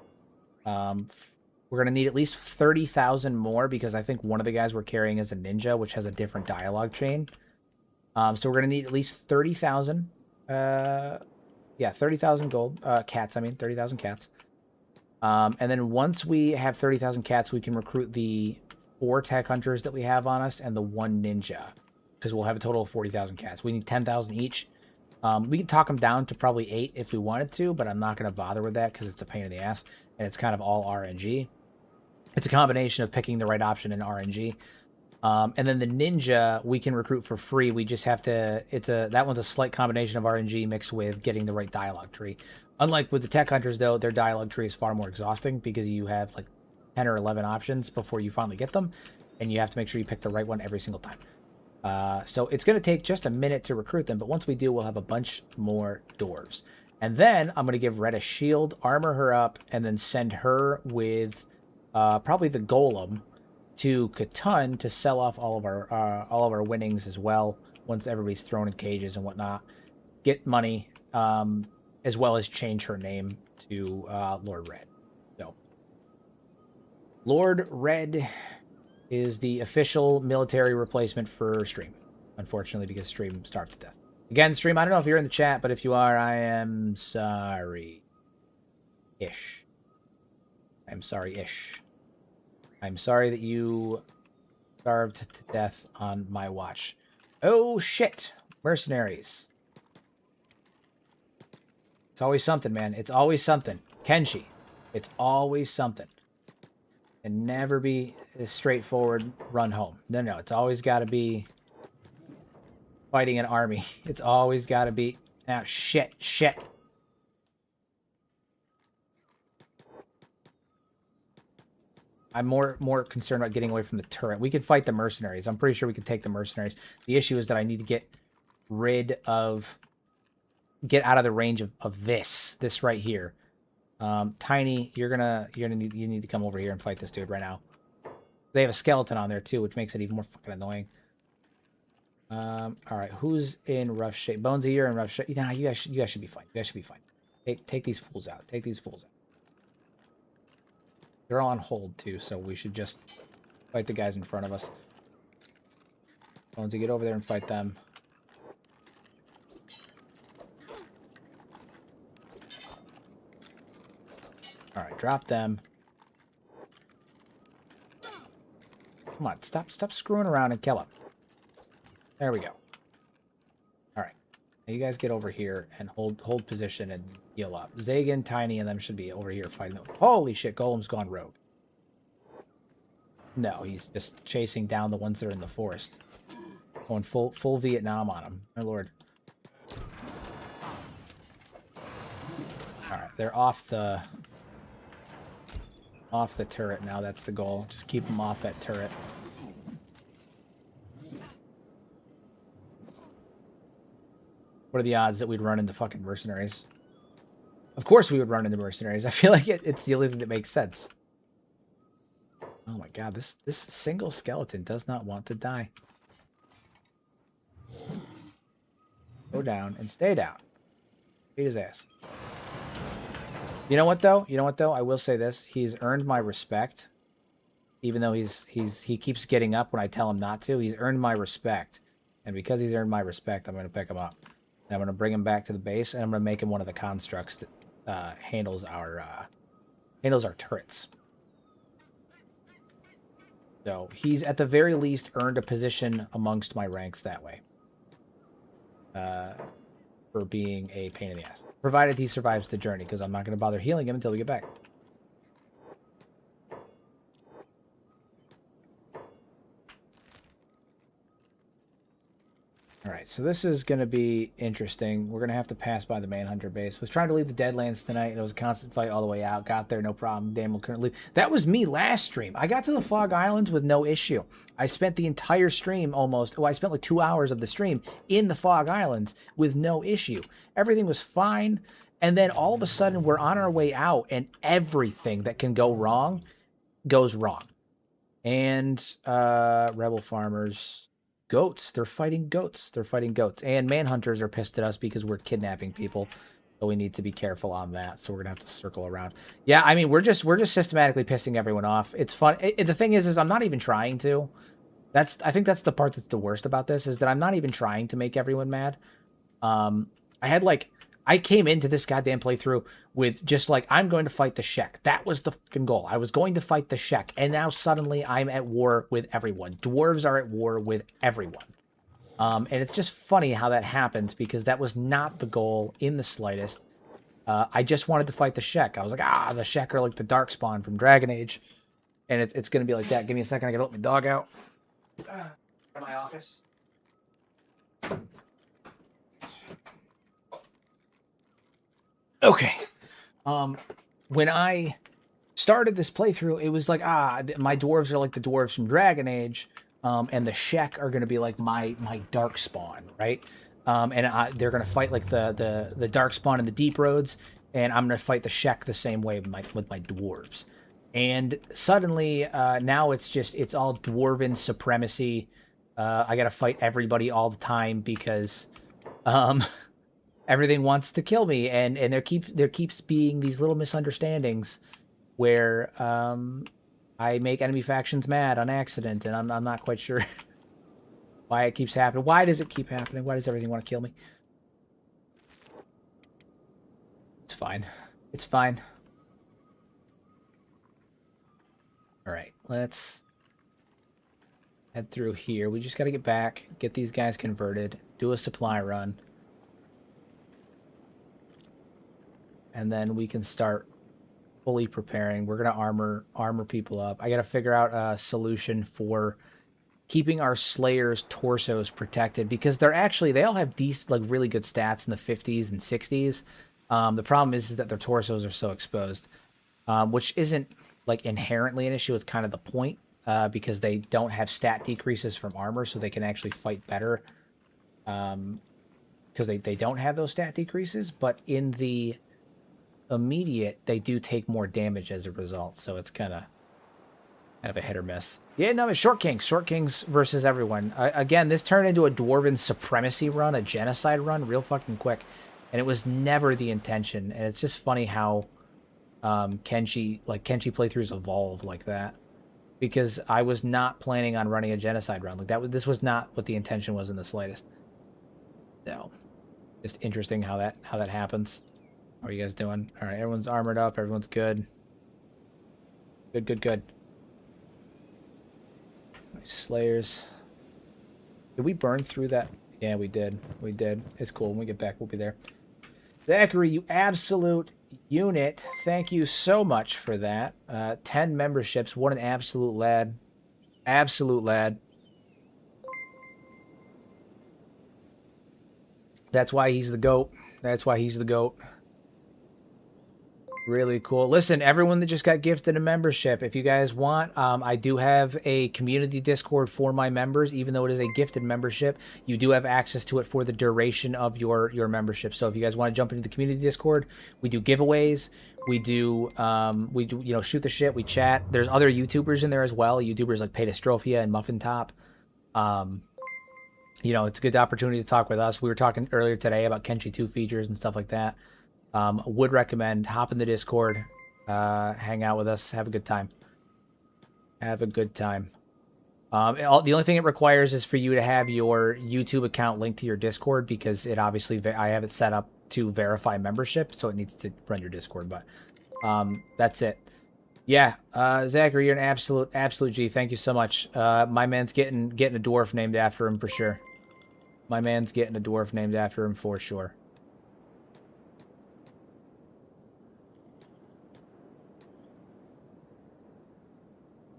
We're going to need at least 30,000 more because I think one of the guys we're carrying is a ninja, which has a different dialogue chain. So we're going to need at least 30,000. Yeah, 30,000 gold. Cats, I mean. 30,000 cats. And then once we have 30,000 cats, we can recruit the 4 tech hunters that we have on us and the 1 ninja, because we'll have a total of 40,000 cats. We need 10,000 each. We can talk them down to probably 8 if we wanted to, but I'm not going to bother with that because it's a pain in the ass, and it's kind of all RNG. It's a combination of picking the right option and RNG. And then the ninja, we can recruit for free. We just have to... that one's a slight combination of RNG mixed with getting the right dialogue tree. Unlike with the tech hunters, though, their dialogue tree is far more exhausting because you have like 10 or 11 options before you finally get them, and you have to make sure you pick the right one every single time. So it's going to take just a minute to recruit them, but once we do, we'll have a bunch more dwarves. And then I'm going to give Red a shield, armor her up, and then send her with probably the golem to Catan to sell off all of our winnings as well. Once everybody's thrown in cages and whatnot, get money, as well as change her name to Lord Red. So Lord Red is the official military replacement for Stream, unfortunately, because Stream starved to death. Again, Stream, I don't know if you're in the chat, but if you are, I am sorry. I'm sorry-ish. I'm sorry that you starved to death on my watch. Oh, shit. Mercenaries. It's always something, man. It's always something. Kenshi. It's always something. And never be a straightforward run home. No. It's always got to be fighting an army. It's always got to be... Now, shit. I'm more concerned about getting away from the turret. We could fight the mercenaries. I'm pretty sure we could take the mercenaries. The issue is that I need to get rid of... Get out of the range of this right here. Tiny, you need to come over here and fight this dude right now. They have a skeleton on there too, which makes it even more fucking annoying. All right, who's in rough shape? Bonesy, you're in rough shape. Nah, you guys should be fine. You guys should be fine. Take these fools out. Take these fools out. They're all on hold too, so we should just fight the guys in front of us. Bonesy, get over there and fight them. All right, drop them. Come on, stop screwing around and kill him. There we go. All right, now you guys get over here and hold position and heal up. Zagan, Tiny, and them should be over here fighting them. Holy shit, Golem's gone rogue. No, he's just chasing down the ones that are in the forest. Going full Vietnam on him. My lord. All right, they're off the turret now. That's the goal. Just keep them off that turret. What are the odds that we'd run into fucking mercenaries? Of course we would run into mercenaries. I feel like it's the only thing that makes sense. Oh my god, this single skeleton does not want to die. Go down and stay down. Beat his ass. You know what though? I will say this. He's earned my respect. Even though he keeps getting up when I tell him not to. He's earned my respect. And because he's earned my respect, I'm going to pick him up. And I'm going to bring him back to the base, and I'm going to make him one of the constructs that handles our turrets. So he's at the very least earned a position amongst my ranks that way. For being a pain in the ass. Provided he survives the journey, because I'm not going to bother healing him until we get back. Alright, so this is going to be interesting. We're going to have to pass by the Manhunter base. Was trying to leave the Deadlands tonight, and it was a constant fight all the way out. Got there, no problem. Daniel couldn't leave. That was me last stream. I got to the Fog Islands with no issue. I spent the entire stream almost... Well, I spent like 2 hours of the stream in the Fog Islands with no issue. Everything was fine, and then all of a sudden we're on our way out, and everything that can go wrong goes wrong. And Rebel Farmers... Goats. They're fighting goats. And manhunters are pissed at us because we're kidnapping people. So we need to be careful on that. So we're going to have to circle around. Yeah, I mean, we're just systematically pissing everyone off. It's fun. The thing is I'm not even trying to. I think that's the part that's the worst about this, is that I'm not even trying to make everyone mad. I had like I came into this goddamn playthrough with just like, I'm going to fight the Shek. That was the fucking goal. I was going to fight the Shek. And now suddenly I'm at war with everyone. Dwarves are at war with everyone. And it's just funny how that happens because that was not the goal in the slightest. I just wanted to fight the Shek. I was like, the Shek are like the Darkspawn from Dragon Age. And it's going to be like that. Give me a second. I got to let my dog out. From my office. Okay. When I started this playthrough, it was like, my dwarves are like the dwarves from Dragon Age, and the Shek are going to be like my Darkspawn, right? They're going to fight like the Darkspawn in the Deep Roads, and I'm going to fight the Shek the same way with my dwarves. And suddenly, now it's all dwarven supremacy. I got to fight everybody all the time because everything wants to kill me, and there keeps being these little misunderstandings where I make enemy factions mad on accident, and I'm not quite sure why it keeps happening. Why does it keep happening? Why does everything want to kill me? It's fine. It's fine. All right, let's head through here. We just got to get back, get these guys converted, do a supply run, and then we can start fully preparing. We're gonna armor people up. I gotta figure out a solution for keeping our Slayers' torsos protected because they all have decent, like really good stats in the 50s and 60s. The problem is that their torsos are so exposed, which isn't like inherently an issue. It's kind of the point because they don't have stat decreases from armor, so they can actually fight better because they don't have those stat decreases. But in the immediate, they do take more damage as a result, so it's kind of a hit or miss. Yeah, no, it's Short Kings versus everyone. Again, this turned into a Dwarven supremacy run, a genocide run, real fucking quick, and it was never the intention. And it's just funny how Kenshi playthroughs evolve like that, because I was not planning on running a genocide run like that. This was not what the intention was in the slightest. So, just interesting how that happens. How are you guys doing? All right, everyone's armored up. Everyone's good. Good. Nice Slayers. Did we burn through that? Yeah, we did. It's cool. When we get back, we'll be there. Zachary, you absolute unit. Thank you so much for that. 10 memberships. What an absolute lad. Absolute lad. That's why he's the GOAT. Really cool. Listen, everyone that just got gifted a membership, if you guys want, I do have a community Discord for my members. Even though it is a gifted membership, you do have access to it for the duration of your membership. So if you guys want to jump into the community Discord, we do giveaways. We do shoot the shit. We chat. There's other YouTubers in there as well. YouTubers like Paytastrophia and Muffin Top. It's a good opportunity to talk with us. We were talking earlier today about Kenshi 2 features and stuff like that. Would recommend hop in the Discord, hang out with us, have a good time. The only thing it requires is for you to have your YouTube account linked to your Discord, because it obviously I have it set up to verify membership, so it needs to run your Discord. But that's it. Yeah, Zachary, you're an absolute G. Thank you so much. My man's getting a dwarf named after him for sure.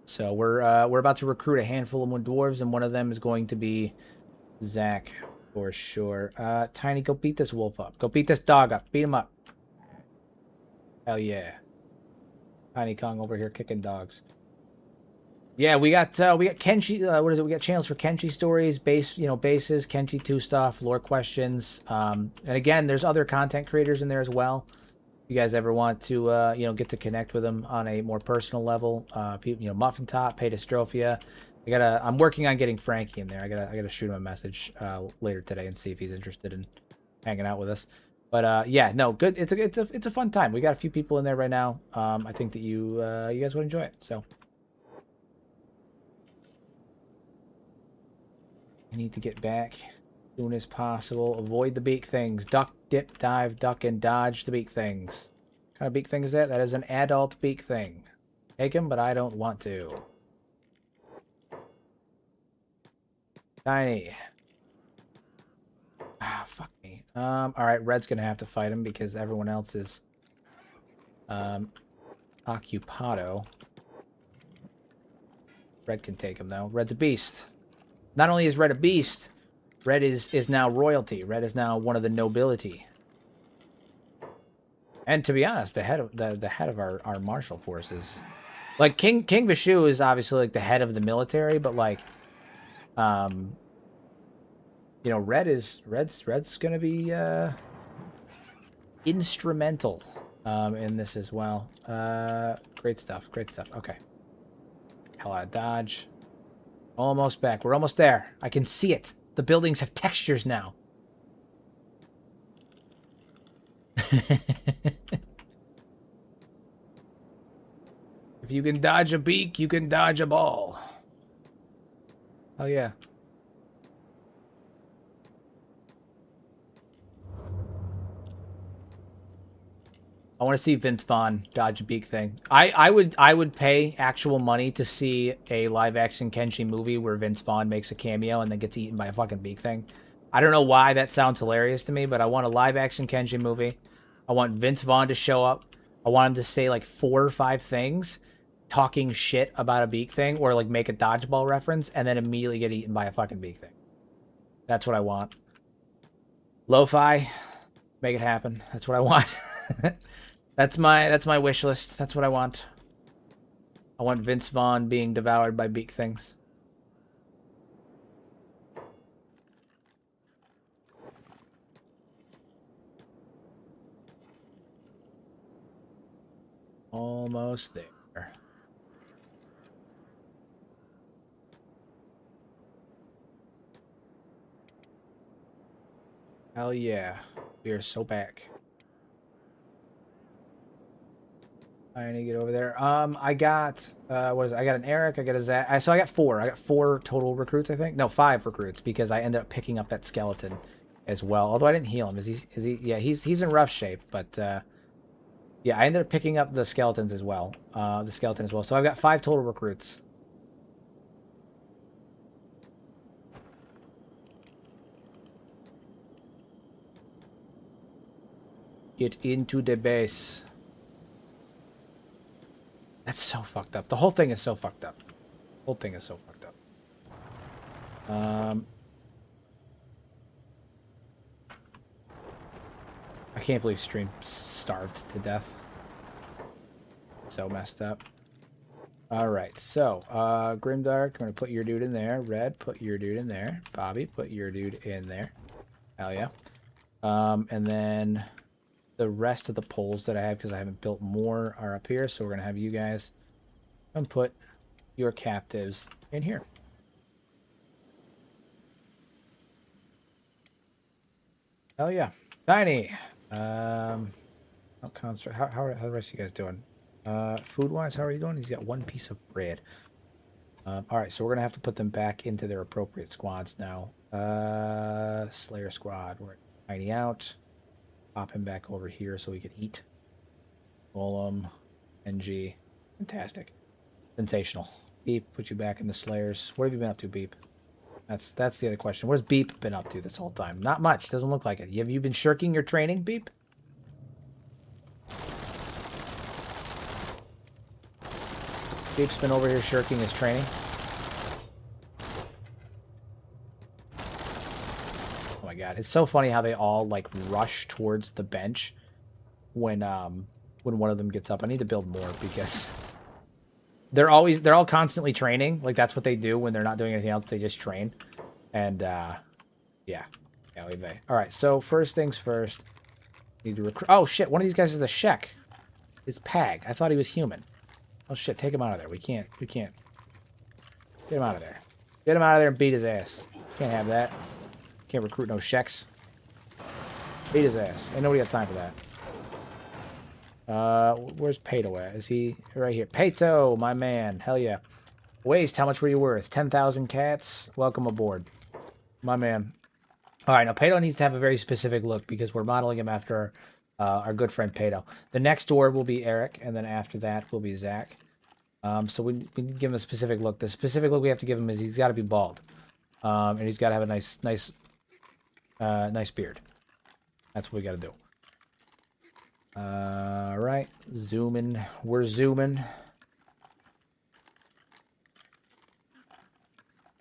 So we're about to recruit a handful of more dwarves, and one of them is going to be Zach for sure. Tiny, go beat this wolf up. Go beat this dog up. Beat him up. Hell yeah. Tiny Kong over here kicking dogs. Yeah, we got Kenshi. What is it? We got channels for Kenshi stories, bases, Kenshi 2 stuff, lore questions. And again, there's other content creators in there as well. If you guys ever want to, get to connect with them on a more personal level, Muffin Top, Paytastrophia. I'm working on getting Frankie in there. I gotta shoot him a message later today and see if he's interested in hanging out with us. But yeah, no, good. It's a fun time. We got a few people in there right now. I think that you guys would enjoy it. So I need to get back as soon as possible. Avoid the big things. Duck dip, dive, duck, and dodge the beak things. What kind of beak thing is that? That is an adult beak thing. Take him, but I don't want to. Tiny. Ah, fuck me. Alright, Red's gonna have to fight him because everyone else is occupado. Red can take him though. Red's a beast. Not only is Red a beast, Red is now royalty. Red is now one of the nobility. And to be honest, the head of our martial forces, like King Vishu is obviously like the head of the military, but like, you know, Red's gonna be instrumental in this as well. Great stuff. Great stuff. Okay. Hell out of dodge. Almost back. We're almost there. I can see it. The buildings have textures now. If you can dodge a beak, you can dodge a ball. Oh yeah. I want to see Vince Vaughn dodge a beak thing. I would pay actual money to see a live action Kenshi movie where Vince Vaughn makes a cameo and then gets eaten by a fucking beak thing. I don't know why that sounds hilarious to me, but I want a live action Kenshi movie. I want Vince Vaughn to show up. I want him to say like 4 or 5 things talking shit about a beak thing, or like make a dodgeball reference and then immediately get eaten by a fucking beak thing. That's what I want. Lo-fi, make it happen. That's what I want. That's my wish list. That's what I want. I want Vince Vaughn being devoured by beak things. Almost there. Hell yeah. We are so back. I need to get over there. I got, what is it? I got an Eric, I got a Zach. So I got 4. I got 4 total recruits, I think. No, 5 recruits, because I ended up picking up that skeleton as well. Although I didn't heal him. Is he, yeah, he's in rough shape, but, yeah, I ended up picking up the skeletons as well. The skeleton as well. So I've got 5 total recruits. Get into the base. That's so fucked up. The whole thing is so fucked up. The whole thing is so fucked up. I can't believe stream starved to death. So messed up. Alright, so, Grimdark, I'm gonna put your dude in there. Red, put your dude in there. Bobby, put your dude in there. Hell yeah. And then the rest of the poles that I have, because I haven't built more, are up here. So we're going to have you guys and put your captives in here. Hell yeah. Tiny. How are the rest of you guys doing? Food-wise, how are you doing? He's got 1 piece of bread. Alright, so we're going to have to put them back into their appropriate squads now. Slayer squad. We're Tiny out. Pop him back over here so we can eat. Golem. NG. Fantastic. Sensational. Beep, put you back in the Slayers. What have you been up to, Beep? That's the other question. What's Beep been up to this whole time? Not much. Doesn't look like it. Have you been shirking your training, Beep? Beep's been over here shirking his training. Oh my god, it's so funny how they all like rush towards the bench when one of them gets up. I need to build more because they're all constantly training. Like that's what they do when they're not doing anything else. They just train. And yeah, we may. All right, so first things first. Need to recruit. Oh shit, one of these guys is a Shek. Is Pag. I thought he was human. Oh shit, take him out of there. We can't. Get him out of there. Get him out of there and beat his ass. Can't have that. Can't recruit no Sheks. Beat his ass. Ain't nobody got time for that. Where's Pato at? Is he right here? Pato, my man. Hell yeah. Waste, how much were you worth? 10,000 cats? Welcome aboard. My man. All right, now Pato needs to have a very specific look because we're modeling him after our good friend Pato. The next door will be Eric, and then after that will be Zach. So we need to give him a specific look. The specific look we have to give him is he's got to be bald, and he's got to have a nice beard. That's what we got to do. All right, zooming. We're zooming.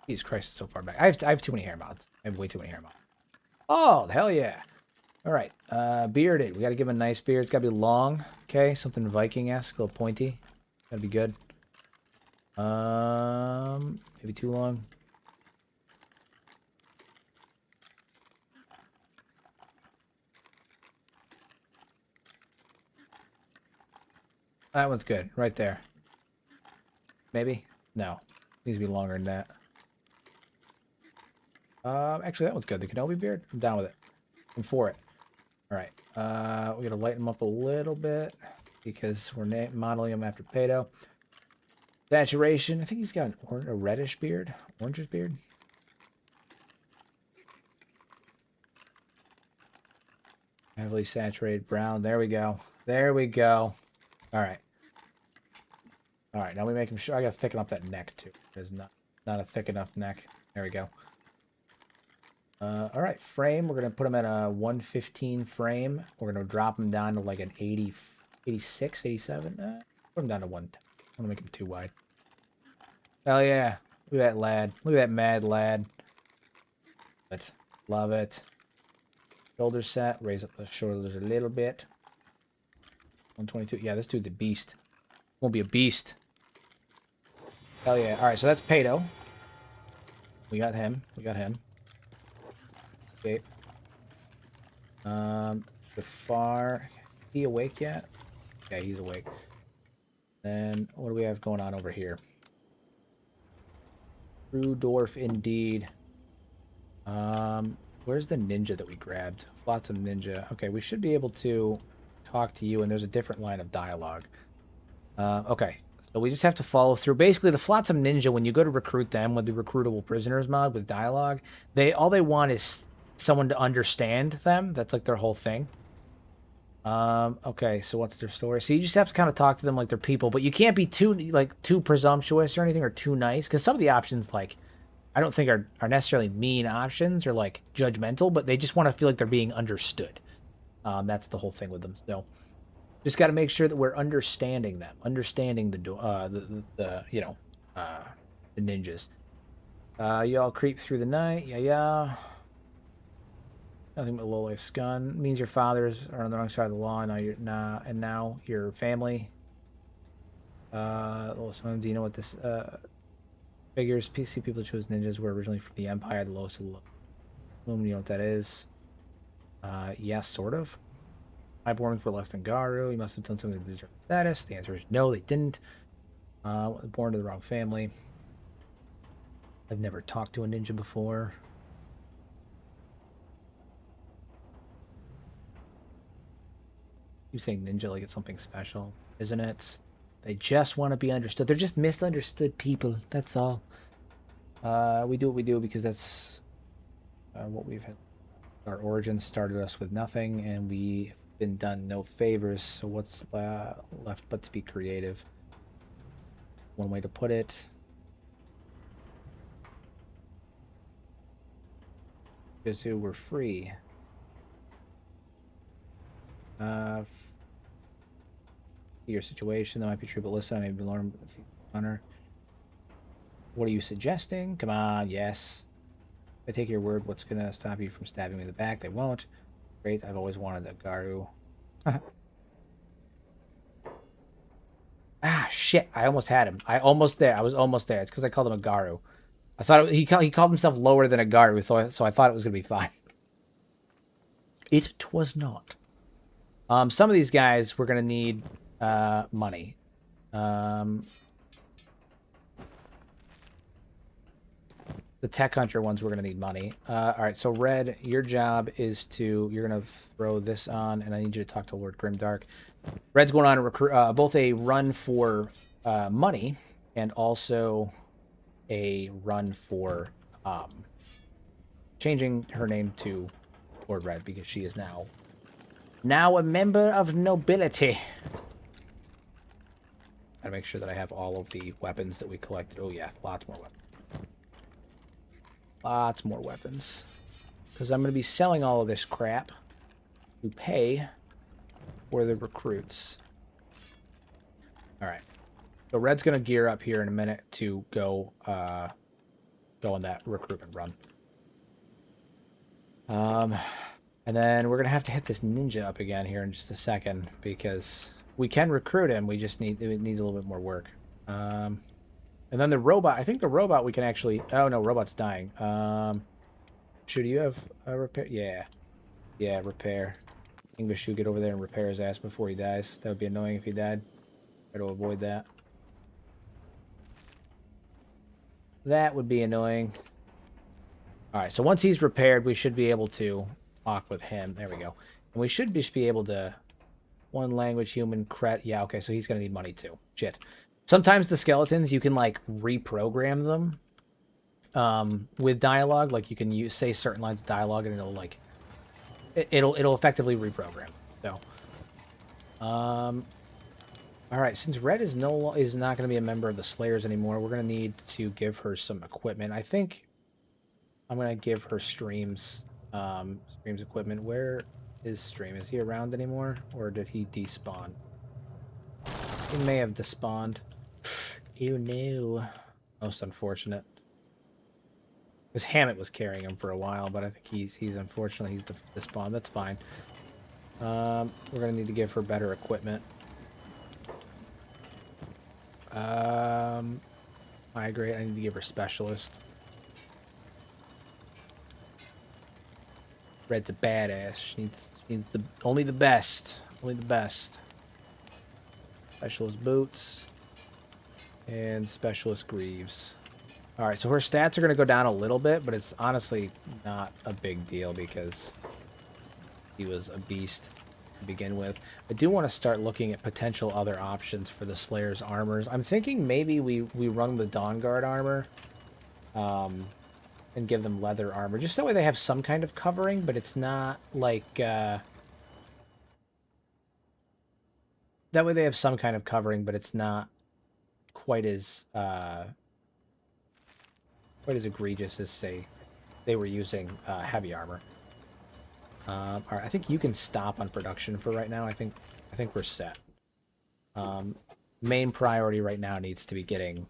Jesus Christ, it's so far back. I have too many hair mods. I have way too many hair mods. Oh, hell yeah. All right, bearded. We got to give him a nice beard. It's got to be long. Okay, something Viking-esque, a little pointy. That'd be good. Maybe too long. That one's good, right there. Maybe? No. Needs to be longer than that. Actually, that one's good. The Kenobi beard? I'm down with it. I'm for it. All right. We're going to lighten him up a little bit because we're modeling him after Pato. Saturation. I think he's got a reddish beard. Orangish beard. Heavily saturated brown. There we go. There we go. All right. All right. Now we make him sure. I got to thicken up that neck too. There's not a thick enough neck. There we go. All right. Frame. We're going to put him at a 115 frame. We're going to drop him down to like an 80, 86, 87. Put him down to 110. I want to make him too wide. Hell yeah. Look at that lad. Look at that mad lad. Love it. Shoulder set. Raise up the shoulders a little bit. 122. Yeah, this dude's a beast. Won't be a beast. Hell yeah. Alright, so that's Pato. We got him. We got him. Okay. Jafar. Is he awake yet? Yeah, he's awake. Then, what do we have going on over here? True dwarf indeed. Where's the ninja that we grabbed? Flotsam ninja. Okay, we should be able to talk to you, and there's a different line of dialogue. Okay, so we just have to follow through. Basically, the Flotsam ninja, when you go to recruit them with the recruitable prisoners mod with dialogue, all they want is someone to understand them. That's like their whole thing. Okay, so what's their story? So you just have to kind of talk to them like they're people, but you can't be too presumptuous or anything, or too nice, because some of the options, like, I don't think are necessarily mean options or like judgmental, but they just want to feel like they're being understood. That's the whole thing with them. So just got to make sure that we're understanding them, understanding the ninjas. Y'all creep through the night. Yeah. Nothing but low-life scun. Means your fathers are on the wrong side of the law, and now your family. Do you know what this figures? PC people who chose ninjas were originally from the Empire, the lowest of the low. You know what that is? Yes, sort of. Highborns were less than Garu. You must have done something to deserve status. The answer is no, they didn't. Born to the wrong family. I've never talked to a ninja before. You saying ninja like it's something special, isn't it? They just want to be understood. They're just misunderstood people. That's all. We do what we do because that's what we've had. Our origins started us with nothing, and we've been done no favors. So what's left but to be creative? One way to put it. Because we're free. Your situation, that might be true, but listen, I may be learning honor. What are you suggesting? Come on, yes. If I take your word, what's gonna stop you from stabbing me in the back? They won't. Great, I've always wanted a Garu. Ah, shit, I almost had him. I was almost there. It's because I called him a Garu. I thought he called himself lower than a Garu, so I thought it was gonna be fine. It was not. Some of these guys we're gonna need money. The tech hunter ones we're gonna need money. All right, so Red, your job is you're gonna throw this on, and I need you to talk to Lord Grimdark. Red's going on a both a run for money and also a run for changing her name to Lord Red because she is now a member of nobility. Gotta make sure that I have all of the weapons that we collected. Oh yeah, lots more weapons. Lots more weapons. Because I'm going to be selling all of this crap to pay for the recruits. Alright. So Red's going to gear up here in a minute to go on that recruitment run. And then we're going to have to hit this ninja up again here in just a second because we can recruit him. We just it needs a little bit more work. And then the robot, I think the robot we can actually... Oh, no, robot's dying. Should you have a repair? Yeah. Yeah, repair. English should get over there and repair his ass before he dies. That would be annoying if he died. Try to avoid that. That would be annoying. Alright, so once he's repaired, we should be able to talk with him. There we go. And we should just be able to... One language, human, cred... Yeah, okay, so he's going to need money too. Shit. Sometimes the skeletons, you can, like, reprogram them. With dialogue, like you can say certain lines of dialogue and it'll like it'll effectively reprogram. So all right, since Red is not going to be a member of the Slayers anymore, we're going to need to give her some equipment. I think I'm going to give her Stream's equipment. Where is Stream? Is he around anymore or did he despawn? He may have despawned. You knew. Most unfortunate. Because Hammett was carrying him for a while, but I think he's unfortunately despawned. That's fine. We're gonna need to give her better equipment. Migrate. I need to give her specialist. Red's a badass. She needs only the best. Only the best. Specialist boots and specialist greaves. All right, so her stats are going to go down a little bit, but it's honestly not a big deal because he was a beast to begin with. I do want to start looking at potential other options for the Slayer's armors. I'm thinking maybe we run the Dawn Guard armor and give them leather armor. Just that way they have some kind of covering, but it's not like... that way they have some kind of covering, but it's not quite as... quite as egregious as, say, they were using heavy armor. All right, I think you can stop on production for right now. I think we're set. Main priority right now needs to be getting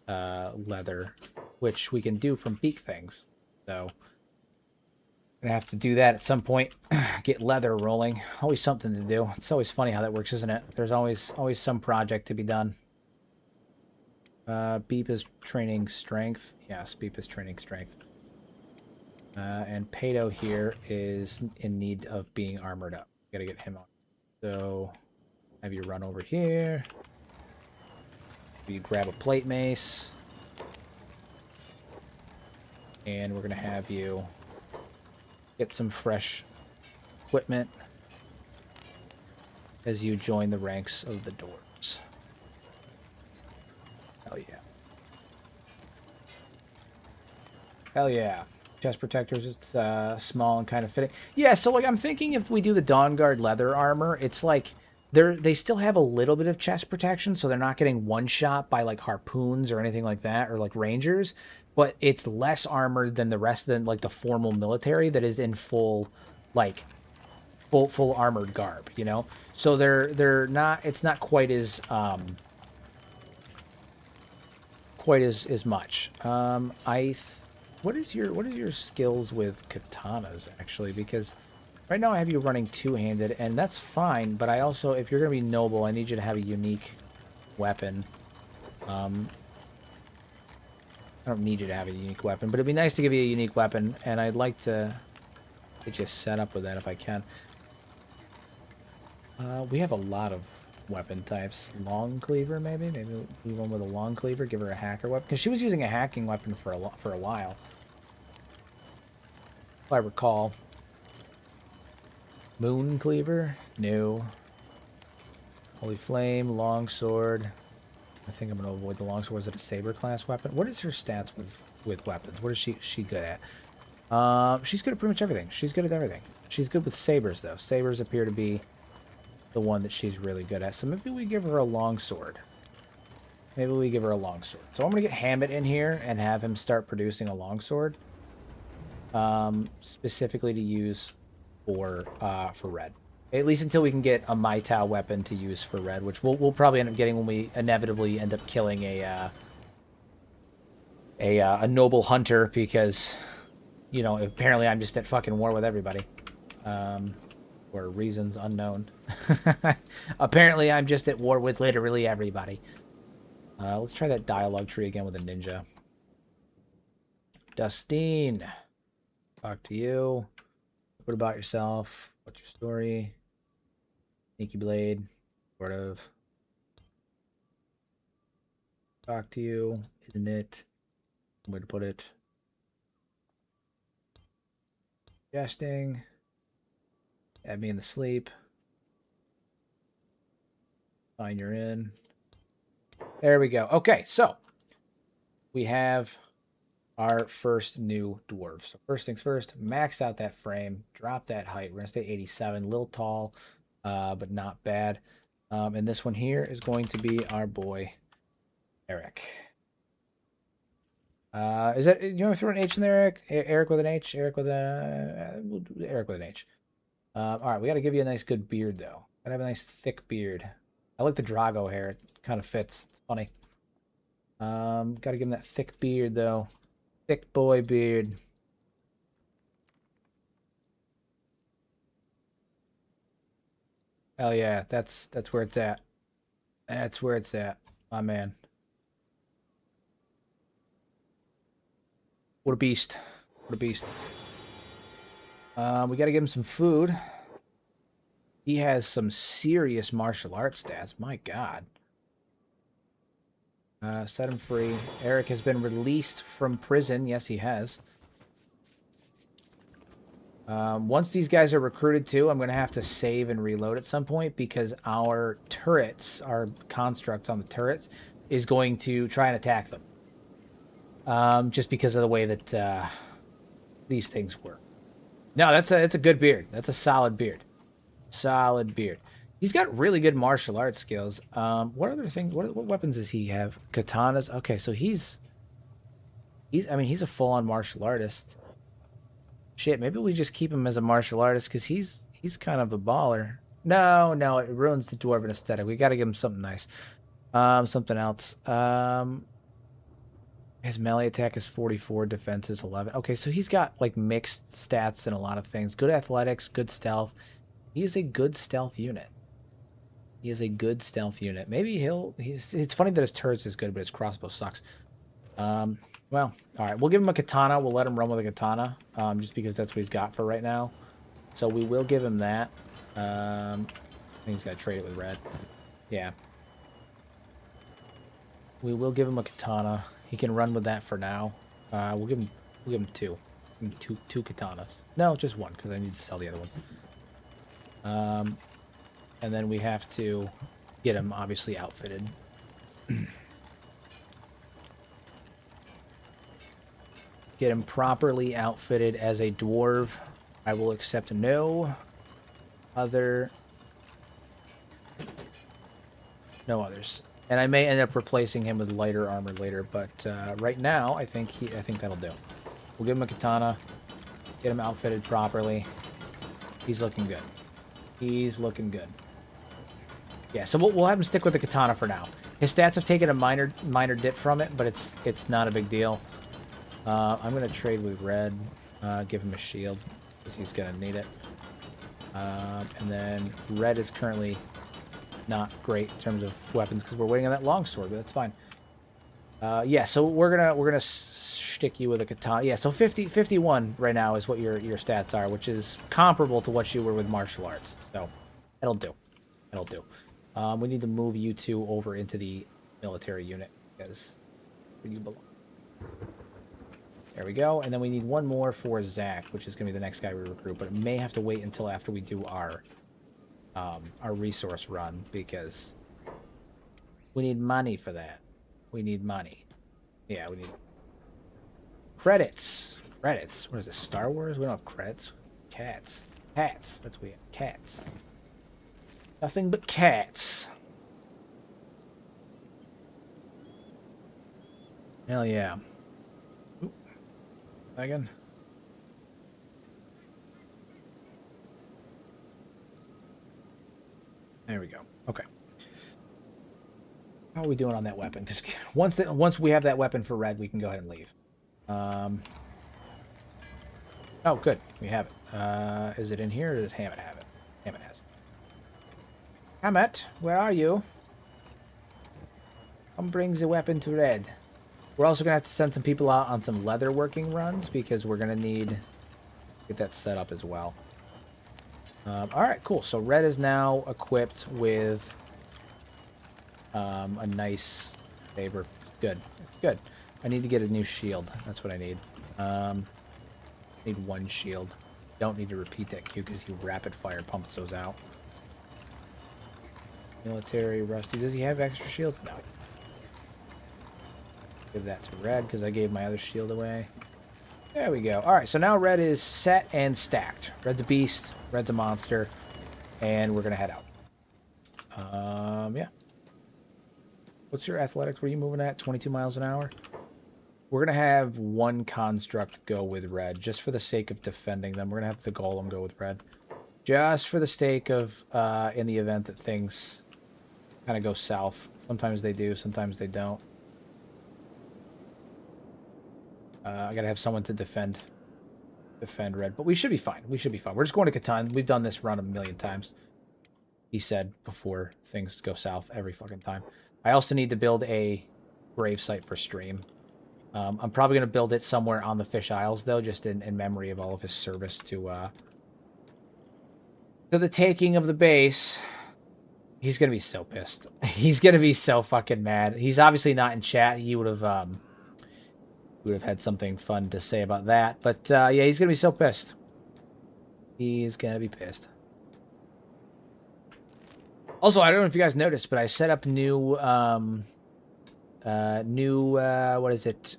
leather, which we can do from beak things. So, gonna have to do that at some point. Get leather rolling. Always something to do. It's always funny how that works, isn't it? There's always some project to be done. Beep is training strength. Yes, Beep is training strength. And Pato here is in need of being armored up. Gotta get him on. So, have you run over here. You grab a plate mace. And we're gonna have you get some fresh equipment as you join the ranks of the Dwarves. Hell yeah. Hell yeah. Chest protectors, it's small and kind of fitting. Yeah, so like I'm thinking if we do the Dawn Guard leather armor, it's like they still have a little bit of chest protection, so they're not getting one shot by like harpoons or anything like that, or like rangers, but it's less armored than the rest of like the formal military that is in full like full armored garb, you know? So they're not, it's not quite as much. What is your skills with katanas actually? Because right now I have you running two-handed, and that's fine. But I also, if you're gonna be noble, I need you to have a unique weapon. I don't need you to have a unique weapon, but it'd be nice to give you a unique weapon, and I'd like to get you set up with that if I can. We have a lot of weapon types. Long cleaver, maybe we one with a long cleaver. Give her a hacker weapon because she was using a hacking weapon for a while, if I recall. Moon cleaver, no. Holy flame, long sword. I think I'm gonna avoid the long sword. Is it a saber class weapon? What is her stats with weapons? What is she good at? She's good at pretty much everything. She's good at everything. She's good with sabers, though. Sabers appear to be the one that she's really good at. So maybe we give her a longsword. Maybe we give her a longsword. So I'm going to get Hammett in here and have him start producing a longsword. Specifically to use for red. At least until we can get a Maitao weapon to use for red, which we'll probably end up getting when we inevitably end up killing a noble hunter, because, you know, apparently I'm just at fucking war with everybody. For reasons unknown. Apparently I'm just at war with literally everybody. Let's try that dialogue tree again with a ninja. Dustine. Talk to you. What about yourself? What's your story? Sneaky Blade. Sort of. Talk to you. Isn't it? Way to put it. Jesting. Add me in the sleep. Fine, you're in. There we go. Okay, so we have our first new dwarf. So first things first, max out that frame, drop that height. We're gonna stay 87, a little tall, but not bad. And this one here is going to be our boy Eric. Is that, you want to throw an H in there, Eric? Eric with an H? Eric with a we'll do Eric with an H. All right, we got to give you a nice good beard though. Gotta have a nice thick beard. I like the Drago hair. It kind of fits. It's funny. Got to give him that thick beard though. Thick boy beard. Hell yeah, that's where it's at. That's where it's at, my man. What a beast. What a beast. We got to give him some food. He has some serious martial arts stats. My God. Set him free. Eric has been released from prison. Yes, he has. Once these guys are recruited too, I'm going to have to save and reload at some point, because our turrets, our construct on the turrets, is going to try and attack them. Just because of the way that these things work. No, it's a good beard. That's a solid beard. Solid beard. He's got really good martial arts skills. What other things? What weapons does he have? Katanas. Okay, so he's. I mean, he's a full-on martial artist. Shit, maybe we just keep him as a martial artist, because he's kind of a baller. No, it ruins the dwarven aesthetic. We got to give him something nice. Something else. His melee attack is 44, defense is 11. Okay, so he's got like mixed stats and a lot of things. Good athletics, good stealth. He is a good stealth unit. He is a good stealth unit. Maybe it's funny that his turrets is good, but his crossbow sucks. Well, all right. We'll give him a katana. We'll let him run with a katana, just because that's what he's got for right now. So we will give him that. I think he's got to trade it with red. Yeah. We will give him a katana. He can run with that for now. We'll give him two. Two katanas. No, just one, because I need to sell the other ones. And then we have to get him obviously outfitted. Get him properly outfitted as a dwarf. I will accept no others. And I may end up replacing him with lighter armor later, but right now I think that'll do. We'll give him a katana, get him outfitted properly. He's looking good. He's looking good. Yeah, so we'll have him stick with the katana for now. His stats have taken a minor dip from it, but it's not a big deal. I'm gonna trade with red, give him a shield, because he's gonna need it. And then red is currently not great in terms of weapons, because we're waiting on that longsword, but that's fine. Yeah, so we're gonna stick you with a katana. Yeah, so 51 right now is what your stats are, which is comparable to what you were with martial arts. So that'll do. That'll do. We need to move you two over into the military unit, because where you belong. There we go. And then we need one more for Zach, which is going to be the next guy we recruit, but it may have to wait until after we do our resource run, because we need money for that. We need money. Yeah, we need credits. Credits. What is this? Star Wars? We don't have credits. Cats. Cats. That's weird. Cats. Nothing but cats. Hell yeah. Oop. Again. There we go. Okay. How are we doing on that weapon? Because once we have that weapon for red, we can go ahead and leave. Oh, good. We have it. Is it in here or does Hammett have it? Hammett has it. Hammett, where are you? Come bring the weapon to red. We're also going to have to send some people out on some leather working runs because we're going to need to get that set up as well. Alright, cool. So red is now equipped with a nice saber. Good. Good. I need to get a new shield. That's what I need. Need one shield. Don't need to repeat that cue because he rapid fire pumps those out. Military, rusty. Does he have extra shields? No. Give that to red because I gave my other shield away. There we go. Alright, so now red is set and stacked. Red's a beast, red's a monster, and we're going to head out. Yeah. What's your athletics? Were you moving at 22 miles an hour? We're going to have one construct go with red, just for the sake of defending them. We're going to have the golem go with red. Just for the sake of, in the event that things kind of go south. Sometimes they do, sometimes they don't. I gotta have someone to defend red, but we should be fine. We should be fine. We're just going to Catan. We've done this run a million times. He said before things go south every fucking time. I also need to build a grave site for Stream. I'm probably gonna build it somewhere on the Fish Isles though, just in memory of all of his service to the taking of the base. He's gonna be so pissed. He's gonna be so fucking mad. He's obviously not in chat. He would have had something fun to say about that. But, yeah, he's going to be so pissed. He's going to be pissed. Also, I don't know if you guys noticed, but I set up new, what is it?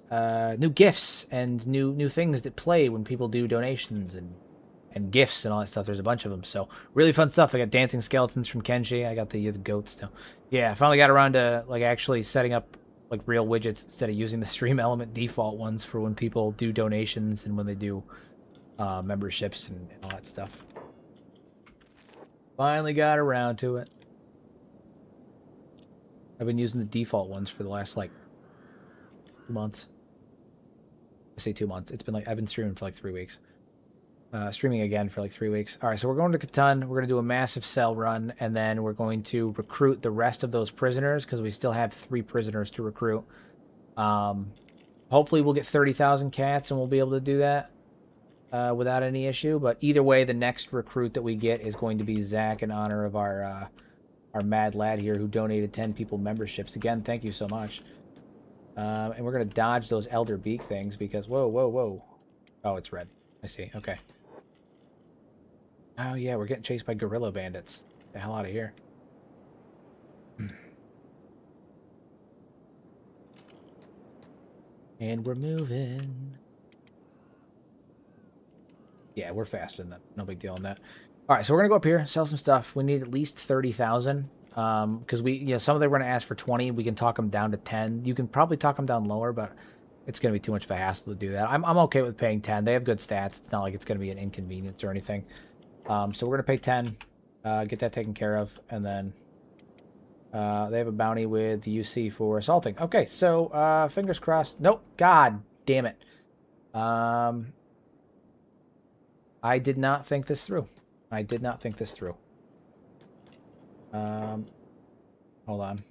New gifts and new things that play when people do donations and gifts and all that stuff. There's a bunch of them. So, really fun stuff. I got dancing skeletons from Kenshi. I got the goats still. Yeah, I finally got around to, like, actually setting up like real widgets instead of using the stream element default ones for when people do donations and when they do memberships and all that stuff. Finally got around to it. I've been using the default ones for the last like 2 months. I say 2 months. It's been like I've been streaming for like 3 weeks. Streaming again for like 3 weeks. All right, so we're going to Catan. We're going to do a massive cell run, and then we're going to recruit the rest of those prisoners because we still have 3 prisoners to recruit. Hopefully we'll get 30,000 cats, and we'll be able to do that without any issue. But either way, the next recruit that we get is going to be Zach in honor of our mad lad here who donated 10 people memberships. Again, thank you so much. And we're going to dodge those Elder Beak things because... Whoa, whoa, whoa. Oh, it's red. I see. Okay. Oh, yeah, we're getting chased by gorilla bandits. Get the hell out of here. And we're moving. Yeah, we're faster than them. No big deal on that. All right, so we're going to go up here, sell some stuff. We need at least 30,000. Because some of them are going to ask for 20. We can talk them down to 10. You can probably talk them down lower, but it's going to be too much of a hassle to do that. I'm okay with paying 10. They have good stats. It's not like it's going to be an inconvenience or anything. So we're going to pay 10, get that taken care of, and then they have a bounty with the UC for assaulting. Okay, so fingers crossed. Nope, god damn it. I did not think this through. I did not think this through. Hold on.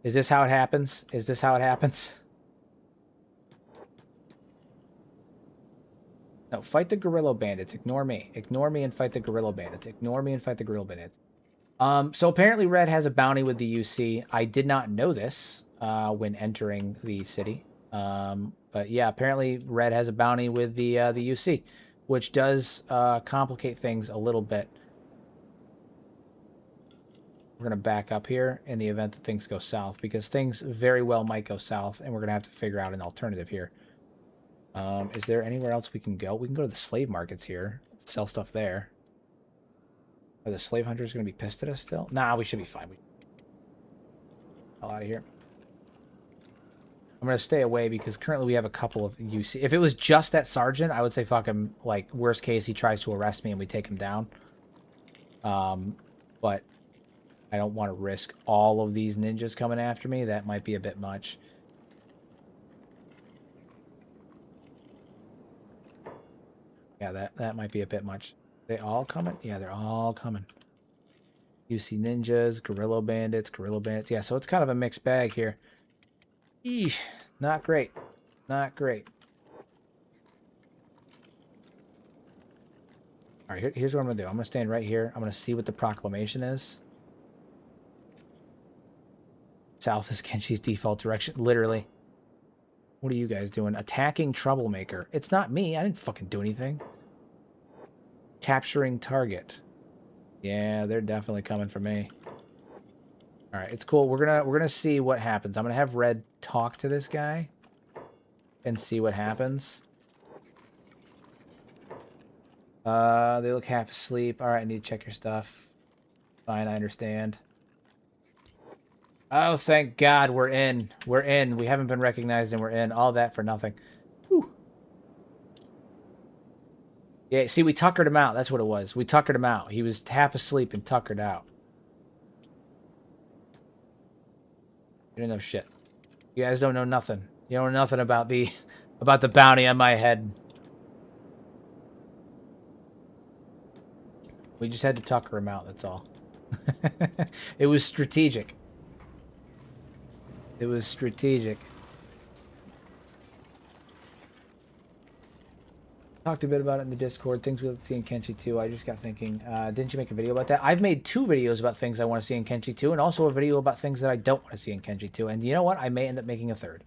Is this how it happens? Is this how it happens? No, fight the gorilla bandits. Ignore me. Ignore me and fight the gorilla bandits. Ignore me and fight the gorilla bandits. So apparently Red has a bounty with the UC. I did not know this when entering the city. But yeah, apparently Red has a bounty with the UC, which does complicate things a little bit. we're going to back up here in the event that things go south, because things very well might go south, and we're going to have to figure out an alternative here. Is there anywhere else we can go? We can go to the slave markets here, sell stuff there. Are the slave hunters going to be pissed at us still? Nah, we should be fine. Hell out of here. I'm going to stay away because currently we have a couple of UC. If it was just that sergeant, I would say fuck him. Like, worst case, he tries to arrest me and we take him down. But I don't want to risk all of these ninjas coming after me. That might be a bit much. Yeah, that might be a bit much. They all coming? Yeah, they're all coming. UC ninjas, guerrilla bandits. Yeah, so it's kind of a mixed bag here. Eesh, not great. Not great. All right, here's what I'm going to do. I'm going to stand right here. I'm going to see what the proclamation is. South is Kenshi's default direction. Literally. What are you guys doing? Attacking troublemaker. It's not me. I didn't fucking do anything. Capturing target. Yeah, they're definitely coming for me. All right, it's cool. We're gonna see what happens. I'm gonna have Red talk to this guy and see what happens. They look half asleep. All right, I need to check your stuff. Fine, I understand. Oh, thank God, we're in. We're in. We haven't been recognized and we're in. All that for nothing. Whew. Yeah, see, we tuckered him out. That's what it was. We tuckered him out. He was half asleep and tuckered out. You don't know shit. You guys don't know nothing. You don't know nothing about the bounty on my head. We just had to tucker him out, that's all. It was strategic. It was strategic. Talked a bit about it in the Discord. Things we'll see in Kenshi 2. I just got thinking, didn't you make a video about that? I've made 2 videos about things I want to see in Kenshi 2, and also a video about things that I don't want to see in Kenshi 2. And you know what? I may end up making a 3rd.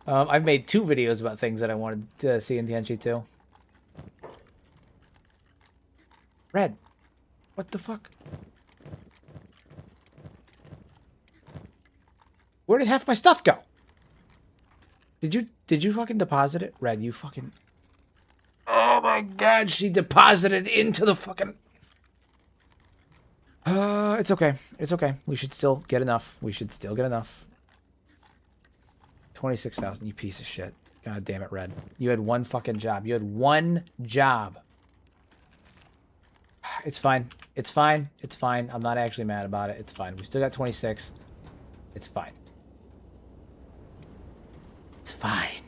I've made 2 videos about things that I wanted to see in Kenshi 2. Red. What the fuck? Where did half my stuff go? Did you fucking deposit it? Red, you fucking... Oh my God, she deposited into the fucking... It's okay. It's okay. We should still get enough. We should still get enough. 26,000, you piece of shit. God damn it, Red. You had one fucking job. You had one job. It's fine. It's fine. It's fine. I'm not actually mad about it. It's fine. We still got 26. It's fine. It's fine.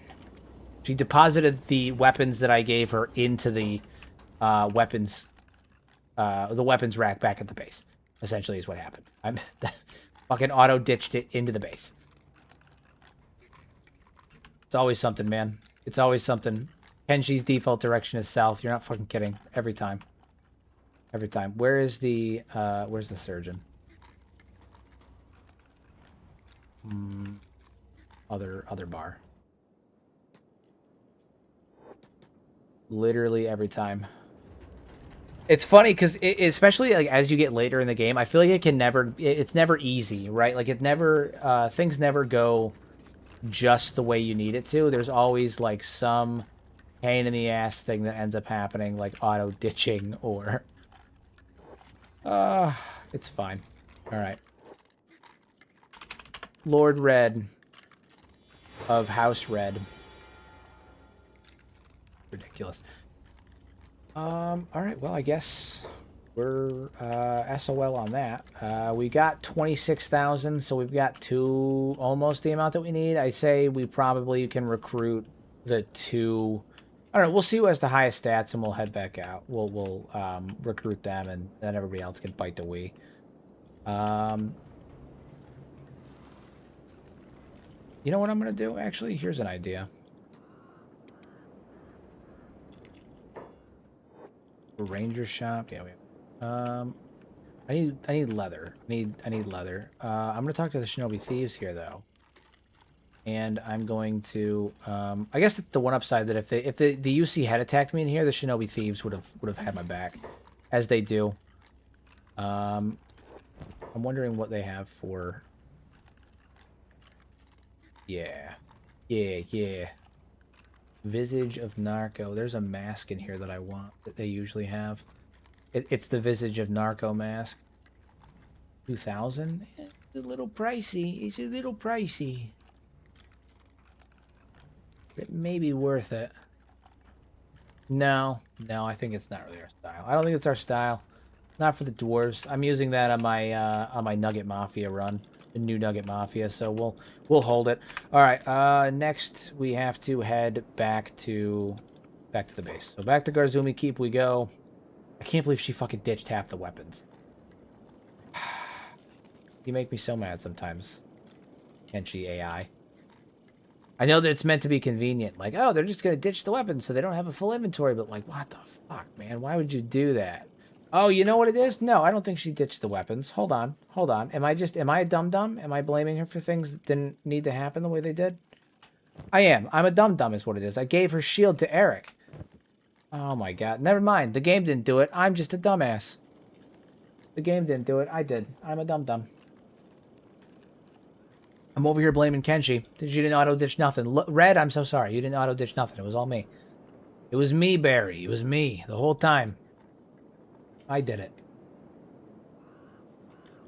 She deposited the weapons that I gave her into the weapons rack back at the base. Essentially is what happened. I'm fucking auto ditched it into the base. It's always something, man. It's always something. Kenshi's default direction is south. You're not fucking kidding. Every time. Every time. Where's the surgeon? Other bar. Literally every time. It's funny because especially like as you get later in the game, I feel like it's never easy, right? Like things never go just the way you need it to. There's always like some pain in the ass thing that ends up happening, like auto ditching or it's fine. All right. Lord Red of House Red. Ridiculous. All right, well, I guess we're SOL on that. We got 26,000, so we've got almost the amount that we need. I say we probably can recruit the 2. I don't know, we'll see who has the highest stats, and we'll head back out. We'll recruit them, and then everybody else can bite the Wii. You know what I'm going to do? Actually, here's an idea. Ranger shop. Yeah, I need leather. I need leather. I'm gonna talk to the Shinobi Thieves here though, and I'm going to. I guess the one upside that if the UC had attacked me in here, the Shinobi Thieves would have had my back, as they do. I'm wondering what they have for... Yeah. Yeah. Visage of Narco. There's a mask in here that I want that they usually have. It's the Visage of Narco mask. 2,000? It's a little pricey. It's a little pricey. It may be worth it. No, I think it's not really our style. I don't think it's our style. Not for the dwarves. I'm using that on my Nugget Mafia run, the new Nugget Mafia. So we'll hold it. All right. Next we have to head back to the base. So back to Garzumi Keep we go. I can't believe she fucking ditched half the weapons. You make me so mad sometimes, Kenshi AI. I know that it's meant to be convenient. Like, oh, they're just going to ditch the weapons so they don't have a full inventory. But, like, what the fuck, man? Why would you do that? Oh, you know what it is? No, I don't think she ditched the weapons. Hold on. Am I a dum-dum? Am I blaming her for things that didn't need to happen the way they did? I am. I'm a dum-dum is what it is. I gave her shield to Eric. Oh, my God. Never mind. The game didn't do it. I'm just a dumbass. The game didn't do it. I did. I'm a dum-dum. I'm over here blaming Kenshi. You didn't auto-ditch nothing. Look, Red, I'm so sorry. You didn't auto-ditch nothing. It was all me. It was me, Barry. It was me the whole time. I did it.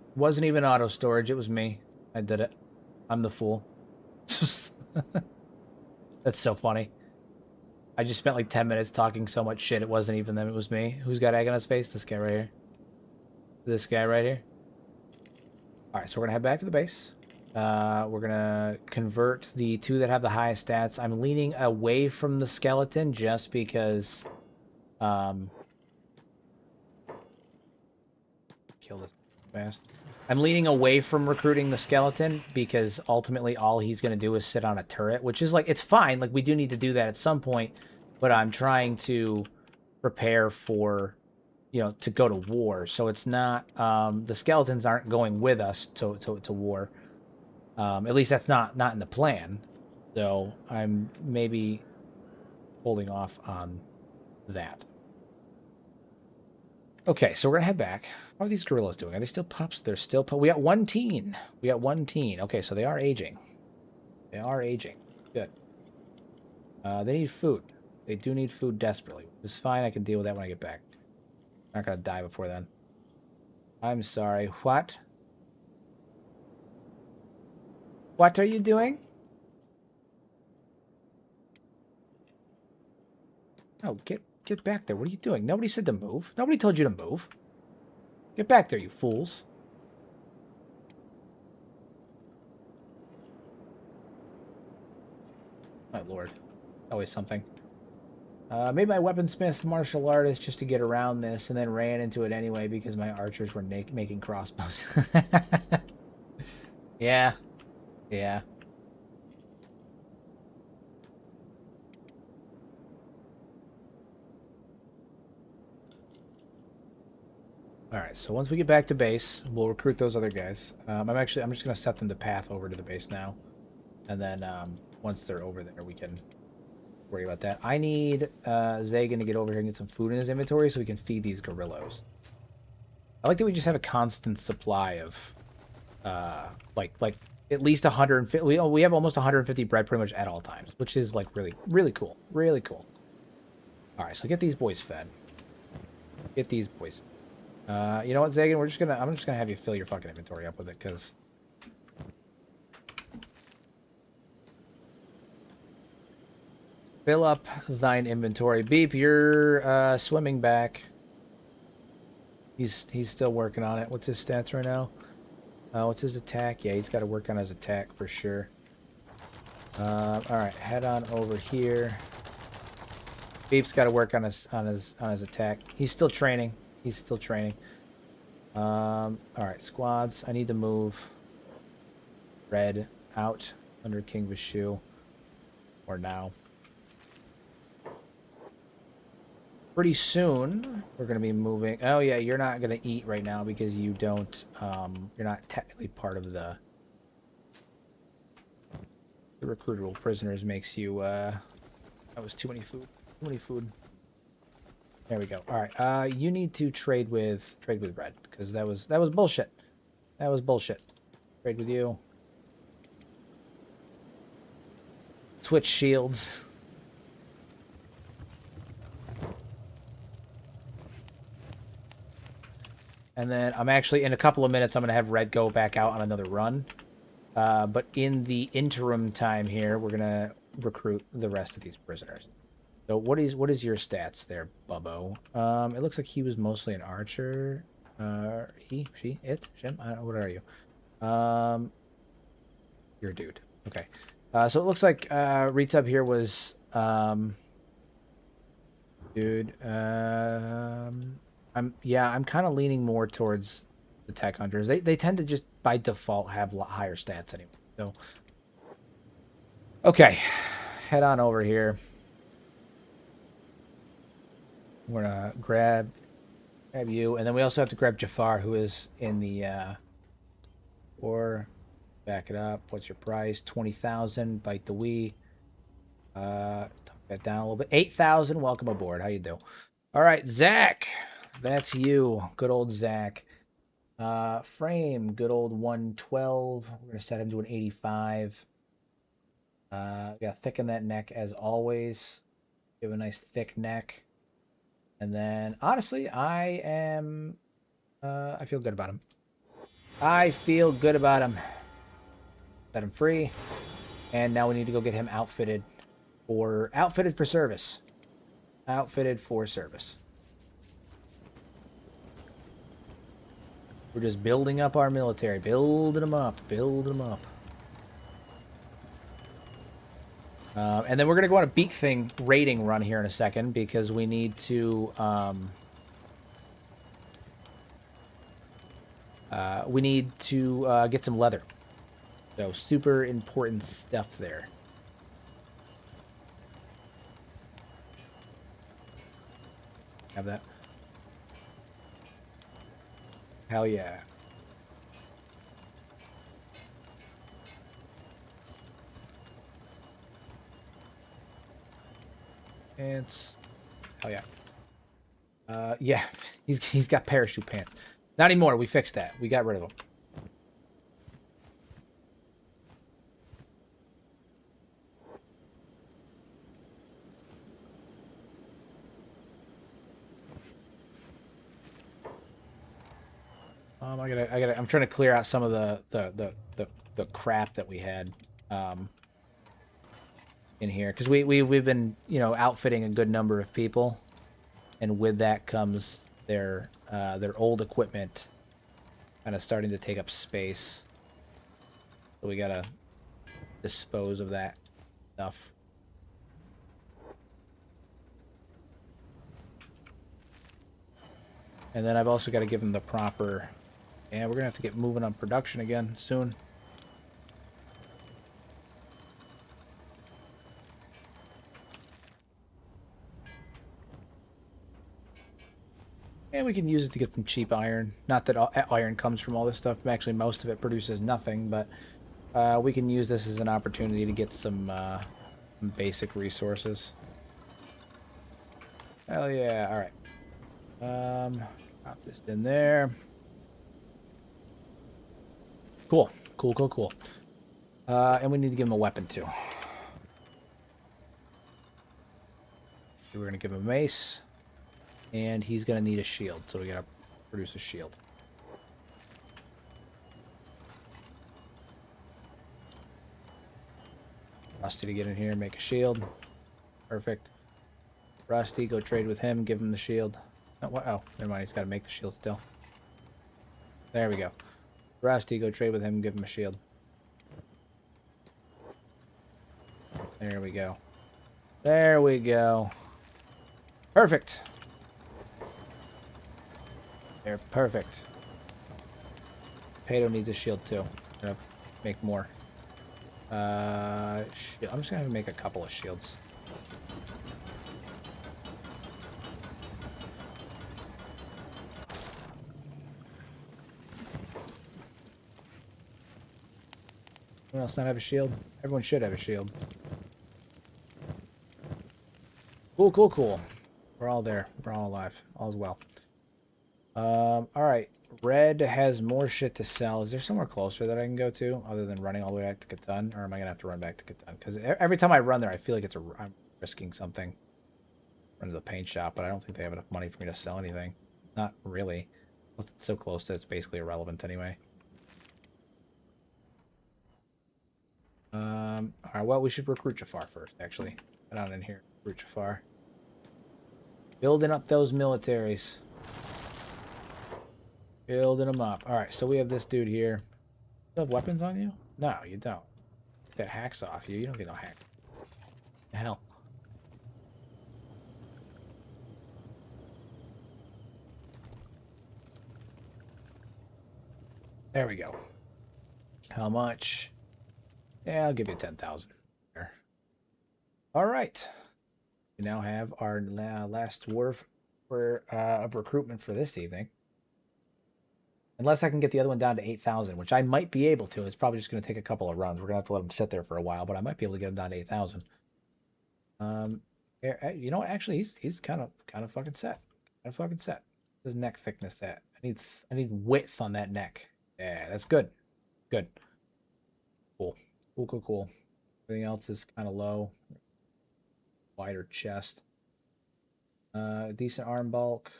It wasn't even auto-storage. It was me. I did it. I'm the fool. That's so funny. I just spent like 10 minutes talking so much shit. It wasn't even them. It was me. Who's got egg on his face? This guy right here. This guy right here. All right, so we're going to head back to the base. We're gonna convert the two that have the highest stats. I'm leaning away from the skeleton just because kill this fast. I'm leaning away from recruiting the skeleton because ultimately all he's gonna do is sit on a turret, which is like, it's fine, like we do need to do that at some point, but I'm trying to prepare for, you know, to go to war. So it's not the skeletons aren't going with us to war. At least that's not in the plan. So I'm maybe holding off on that. Okay, so we're going to head back. How are these gorillas doing? Are they still pups? They're still pups. We got one teen. Okay, so they are aging. Good. They need food. They do need food desperately. It's fine. I can deal with that when I get back. I'm not going to die before then. I'm sorry. What? What are you doing? Oh, get back there. What are you doing? Nobody said to move. Nobody told you to move. Get back there, you fools. My lord. Always something. Made my weaponsmith martial artist just to get around this, and then ran into it anyway because my archers were making crossbows. Yeah. All right, so once we get back to base, we'll recruit those other guys. I'm just gonna set them the path over to the base now, and then once they're over there, we can worry about that. I need Zagan to get over here and get some food in his inventory so we can feed these gorillos. I like that we just have a constant supply of, like at least 150. We have almost 150 bread pretty much at all times, which is like really cool, really cool. All right, so get these boys fed. Get these boys. You know what, Zagan? I'm just gonna have you fill your fucking inventory up with it, because fill up thine inventory. Beep, you're swimming back. He's still working on it. What's his stats right now? What's his attack? Yeah, he's got to work on his attack for sure. All right, head on over here. Beep's got to work on his attack. He's still training. All right, squads. I need to move Red out under King Vishu, or now. Pretty soon, we're going to be moving. Oh, yeah, you're not going to eat right now because you don't, you're not technically part of the recruitable prisoners makes you, that was too many food. There we go. All right. You need to trade with red because that was bullshit. That was bullshit. Trade with you. Switch shields. And then I'm actually, in a couple of minutes, I'm going to have red go back out on another run. But in the interim time here, we're going to recruit the rest of these prisoners. So what is your stats there, Bubbo? It looks like he was mostly an archer. He, she, it, Jim? I don't know, what are you? You're a dude. Okay. So it looks like Retub here was dude. I'm kind of leaning more towards the tech hunters. They tend to just by default have higher stats anyway. So okay, head on over here. We're gonna grab you, and then we also have to grab Jafar, who is in the or back it up. What's your price? 20,000. Bite the Wii. Talk that down a little bit. 8,000. Welcome aboard. How you do? All right, Zach. That's you. Good old Zach. Frame. Good old 112. We're gonna set him to an 85. Gotta thicken that neck as always. Give a nice thick neck. And then, honestly, I feel good about him. I feel good about him. Set him free. And now we need to go get him outfitted for service. Outfitted for service. We're just building up our military. Building them up. Building them up. And then we're going to go on a Beak Thing raiding run here in a second because we need to get some leather. So super important stuff there. Have that. Hell yeah. Pants. Oh yeah. Yeah, he's got parachute pants. Not anymore. We fixed that. We got rid of them. I'm trying to clear out some of the crap that we had in here because we've been outfitting a good number of people, and with that comes their old equipment kind of starting to take up space. So we gotta dispose of that stuff. And then I've also got to give them the proper. And we're gonna have to get moving on production again soon. And we can use it to get some cheap iron. Not that iron comes from all this stuff. Actually, most of it produces nothing, but we can use this as an opportunity to get some basic resources. Hell yeah. All right. Pop this in there. Cool. And we need to give him a weapon, too. So we're going to give him a mace. And he's going to need a shield, so we got to produce a shield. Rusty to get in here and make a shield. Perfect. Rusty, go trade with him, give him the shield. Oh, never mind, he's got to make the shield still. There we go. Rusty, go trade with him, give him a shield. There we go. There we go. Perfect. They're perfect. Pato needs a shield too. I'm gonna make more. I'm just gonna make a couple of shields. Anyone else not have a shield? Everyone should have a shield. Cool. We're all there. We're all alive. All's well. All right. Red has more shit to sell. Is there somewhere closer that I can go to other than running all the way back to Catan? Or am I going to have to run back to Catan? Because every time I run there, I feel like I'm risking something. Run to the paint shop, but I don't think they have enough money for me to sell anything. Not really. It's so close that it's basically irrelevant anyway. All right, well, we should recruit Jafar first, actually. Get on in here. Recruit Jafar. Building up those militaries. Building them up. All right, so we have this dude here. You have weapons on you? No, you don't. Get that hacks off you. You don't get no hack. The hell. There we go. How much? Yeah, I'll give you 10,000. There. All right. We now have our last dwarf of recruitment for this evening. Unless I can get the other one down to 8,000, which I might be able to. It's probably just going to take a couple of runs. We're going to have to let him sit there for a while, but I might be able to get him down to 8,000. You know what? Actually, he's kind of fucking set. Kind of fucking set. His neck thickness at. I need width on that neck. Yeah, that's good. Good. Cool. Cool. Everything else is kind of low. Wider chest. Decent arm bulk.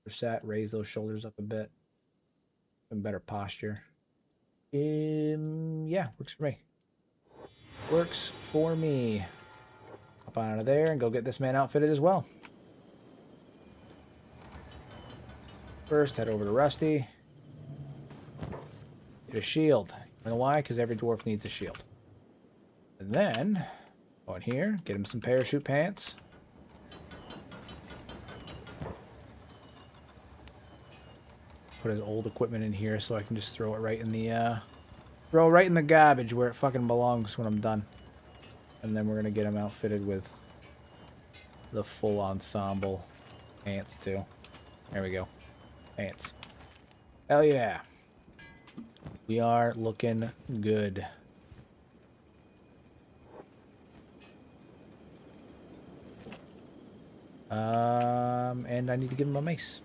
Set. Raise those shoulders up a bit. Some better posture. Yeah, works for me. Works for me. Hop out of there and go get this man outfitted as well. First, head over to Rusty. Get a shield. You know why? Because every dwarf needs a shield. And then, go in here, get him some parachute pants. Put his old equipment in here so I can just throw it right in the garbage where it fucking belongs when I'm done. And then we're gonna get him outfitted with the full ensemble pants too. There we go. Pants. Hell yeah. We are looking good. And I need to give him a mace.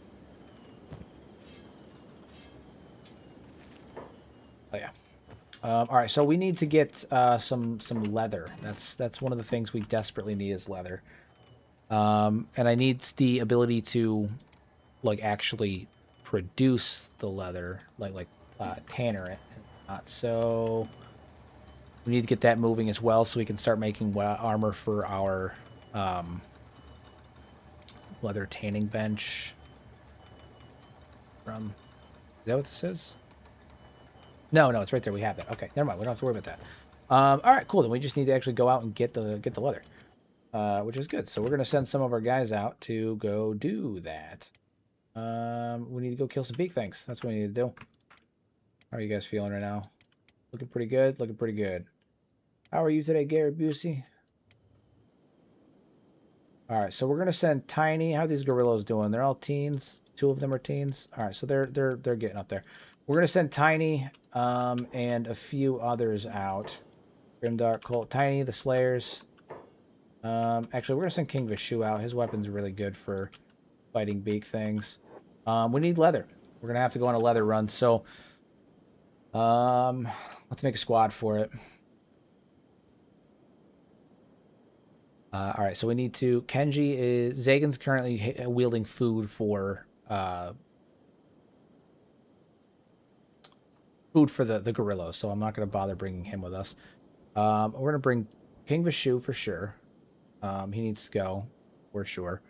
Oh yeah. All right, so we need to get some leather. That's one of the things we desperately need is leather. And I need the ability to like actually produce the leather, like tanner it. So we need to get that moving as well, so we can start making armor for our leather tanning bench. Is that what this is? No, it's right there. We have that. Okay, never mind. We don't have to worry about that. All right, cool. Then we just need to actually go out and get the leather, which is good. So we're gonna send some of our guys out to go do that. We need to go kill some beak things. That's what we need to do. How are you guys feeling right now? Looking pretty good. Looking pretty good. How are you today, Gary Busey? All right, so we're gonna send Tiny. How are these gorillas doing? They're all teens. 2 of them are teens. All right, so they're getting up there. We're gonna send Tiny and a few others out. Grimdark, Colt, Tiny, the Slayers. Actually, we're gonna send King Vishu out. His weapon's really good for fighting beak things. We need leather. We're gonna have to go on a leather run. So, let's make a squad for it. All right, so we need to. Zagan's currently wielding food for the gorillas, so I'm not going to bother bringing him with us. We're going to bring King Vishu for sure. He needs to go, for sure.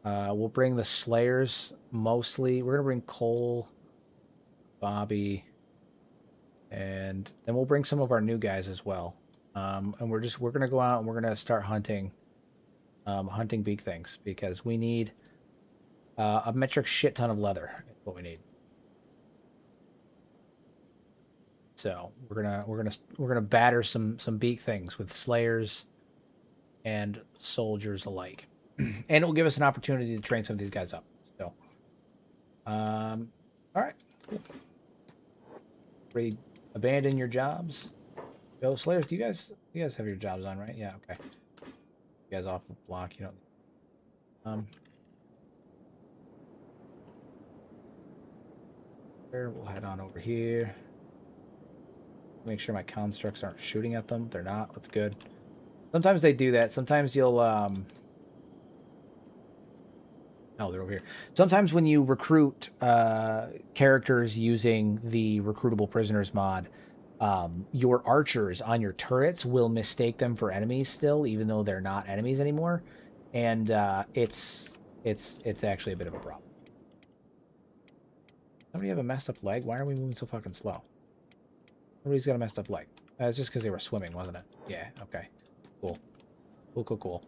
We'll bring the Slayers mostly. We're going to bring Cole, Bobby, and then we'll bring some of our new guys as well. And we're going to go out and we're going to start hunting beak things because we need a metric shit ton of leather. Is what we need. So we're gonna batter some beak things with slayers and soldiers alike, and it will give us an opportunity to train some of these guys up. So, all right, cool. Ready, abandon your jobs. Go slayers. Do you guys have your jobs on, right? Yeah, okay. You guys off the block. You don't. We'll head on over here. Make sure my constructs aren't shooting at them. They're not. That's good. Sometimes they do that. Sometimes you'll oh, they're over here. Sometimes when you recruit characters using the recruitable prisoners mod, your archers on your turrets will mistake them for enemies still, even though they're not enemies anymore, and it's actually a bit of a problem. Somebody have a messed up leg? Why are we moving so fucking slow? Nobody's got a messed up leg. It's just because they were swimming, wasn't it? Yeah. Okay. Cool. Cool. Cool. Cool.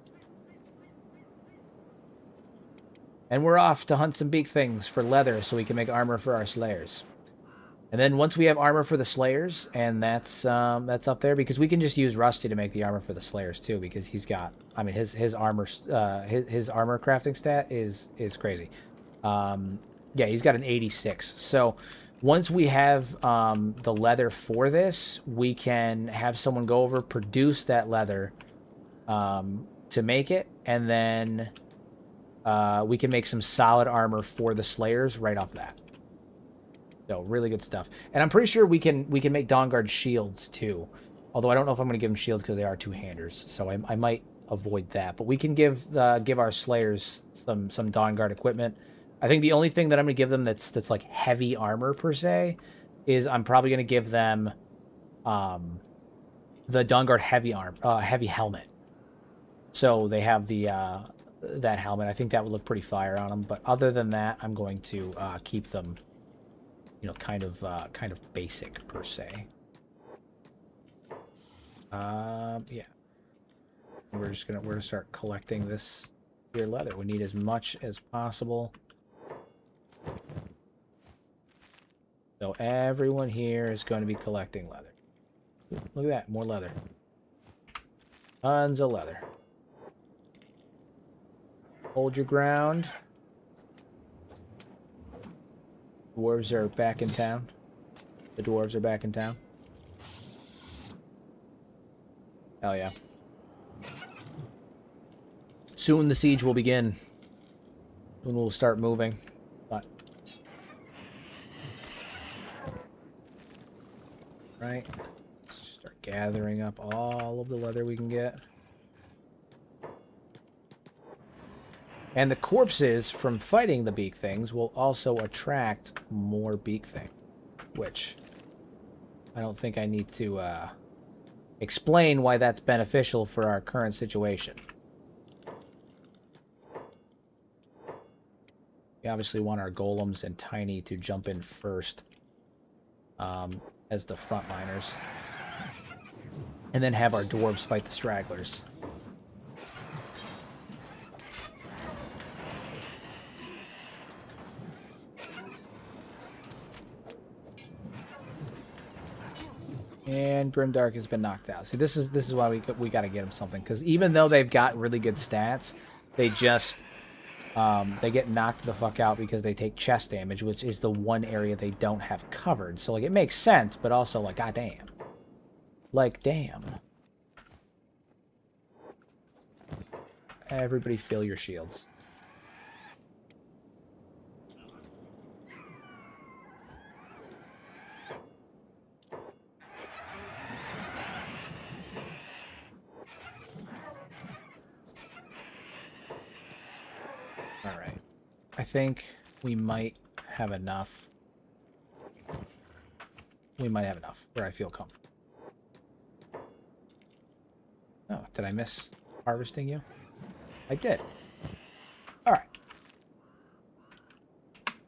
And we're off to hunt some beak things for leather so we can make armor for our slayers. And then once we have armor for the slayers, and that's up there, because we can just use Rusty to make the armor for the slayers too, because he's got, I mean, his armor crafting stat is crazy. Yeah, he's got an 86. So once we have the leather for this, we can have someone go over, produce that leather to make it, and then we can make some solid armor for the slayers right off that. So really good stuff. And I'm pretty sure we can make Dawnguard shields too. Although I don't know if I'm going to give them shields because they are two-handers. So I might avoid that. But we can give our slayers some Dawnguard equipment. I think the only thing that I'm going to give them that's like heavy armor per se is I'm probably going to give them the Dawnguard heavy helmet. So they have that helmet. I think that would look pretty fire on them. But other than that, I'm going to keep them, you know, kind of basic per se. Yeah. We're gonna start collecting this here leather. We need as much as possible. So everyone here is going to be collecting leather. Look at that, more leather. Tons of leather. Hold your ground. Dwarves are back in town. The dwarves are back in town. Hell yeah. Soon the siege will begin. Soon we'll start moving. But right. Let's start gathering up all of the leather we can get. And the corpses from fighting the beak things will also attract more beak things, which I don't think I need to explain why that's beneficial for our current situation. We obviously want our golems and Tiny to jump in first as the frontliners, and then have our dwarves fight the stragglers. And Grimdark has been knocked out. See, this is why we got to get him something, because even though they've got really good stats, they just they get knocked the fuck out because they take chest damage, which is the one area they don't have covered. So like it makes sense, but also like goddamn, like damn. Everybody fill your shields. Alright. I think we might have enough. We might have enough where I feel comfortable. Oh, did I miss harvesting you? I did. Alright.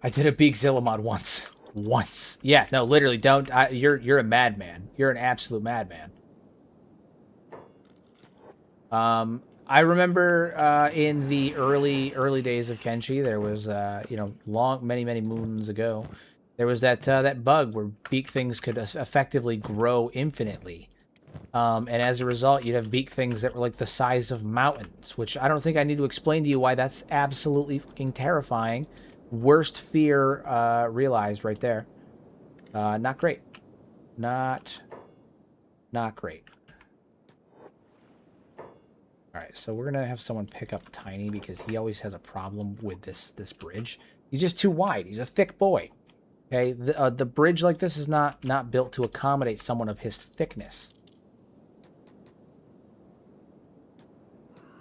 I did a Beak Zilla mod once. Once. Yeah, no, literally, don't. You're a madman. You're an absolute madman. I remember in the early days of Kenshi, there was you know, many moons ago, there was that bug where beak things could effectively grow infinitely, and as a result, you'd have beak things that were like the size of mountains. Which I don't think I need to explain to you why that's absolutely fucking terrifying. Worst fear realized right there. Not great. Not great. Alright, so we're going to have someone pick up Tiny because he always has a problem with this bridge. He's just too wide. He's a thick boy. Okay, the bridge like this is not built to accommodate someone of his thickness.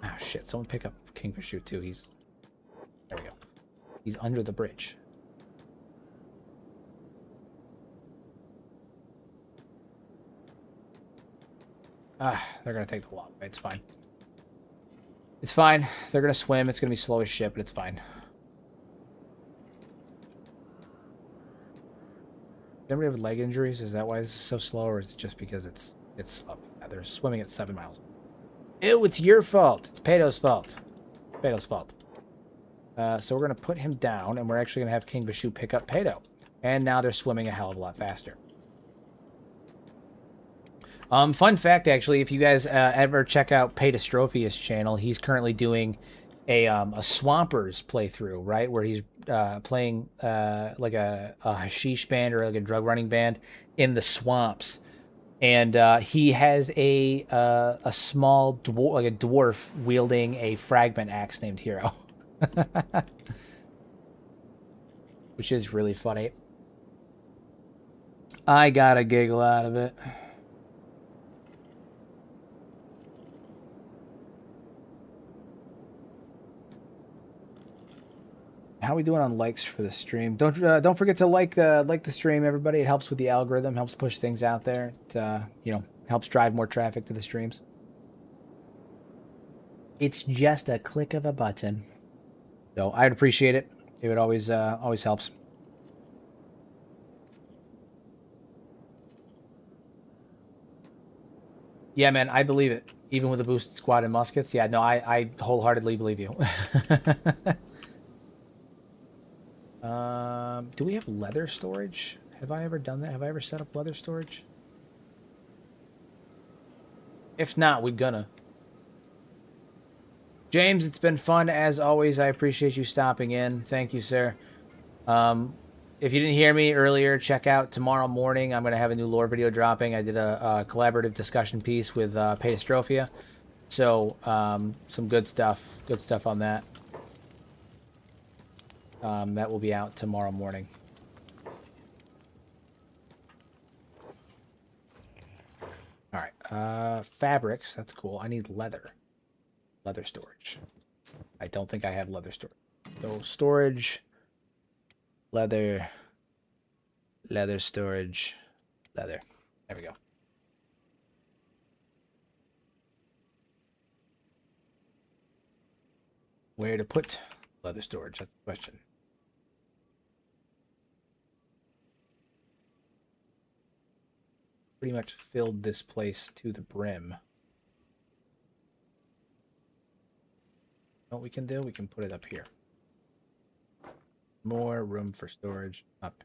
Ah, shit! Someone pick up Kingfish too. There we go. He's under the bridge. Ah, they're gonna take the long way. It's fine. It's fine. They're gonna swim. It's gonna be slow as shit, but it's fine. Anybody have leg injuries? Is that why this is so slow, or is it just because it's slow? Yeah, they're swimming at 7 miles. Ew, it's your fault. It's Pato's fault. Pato's fault. So we're gonna put him down, and we're actually gonna have King Bashu pick up Pato. And now they're swimming a hell of a lot faster. Fun fact, actually, if you guys ever check out Patastrophia's channel, he's currently doing a Swampers playthrough, right, where he's playing like a hashish band or like a drug running band in the swamps, and he has a small dwarf, like a dwarf wielding a fragment axe named Hero, which is really funny. I got a giggle out of it. How are we doing on likes for the stream? Don't forget to like the stream, everybody. It helps with the algorithm, helps push things out there. It helps drive more traffic to the streams. It's just a click of a button. So I'd appreciate it. It would always helps. Yeah, man, I believe it. Even with a boosted squad and muskets. Yeah, no, I wholeheartedly believe you. Do we have leather storage? Have I ever done that? Have I ever set up leather storage? If not, we're gonna. James, it's been fun as always. I appreciate you stopping in. Thank you, sir. If you didn't hear me earlier, check out tomorrow morning. I'm going to have a new lore video dropping. I did a collaborative discussion piece with Patastrophia. So, some good stuff. Good stuff on that. That will be out tomorrow morning. All right. Fabrics. That's cool. I need leather. Leather storage. I don't think I have leather storage. So, storage... Leather storage, leather. There we go. Where to put leather storage? That's the question. Pretty much filled this place to the brim. What we can do, we can put it up here. More room for storage up.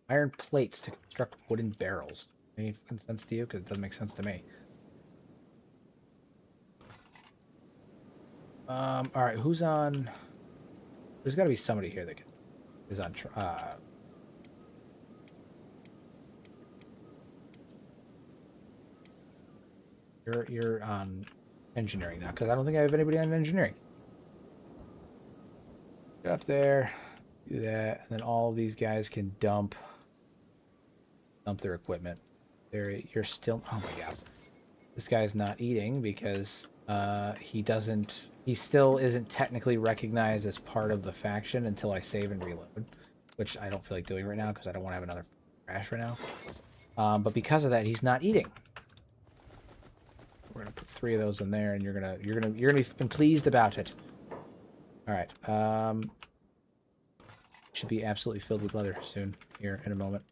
Iron plates to construct wooden barrels. Any sense to you? Because it doesn't make sense to me. All right, who's on? There's got to be somebody here that is on. You're on engineering now, because I don't think I have anybody on engineering. Get up there, do that, and then all of these guys can dump their equipment. You're still. Oh my god, this guy's not eating because he still isn't technically recognized as part of the faction until I save and reload, which I don't feel like doing right now because I don't want to have another crash right now. But because of that, he's not eating. We're gonna put 3 of those in there, and you're gonna be pleased about it. All right. Should be absolutely filled with leather soon. Here in a moment.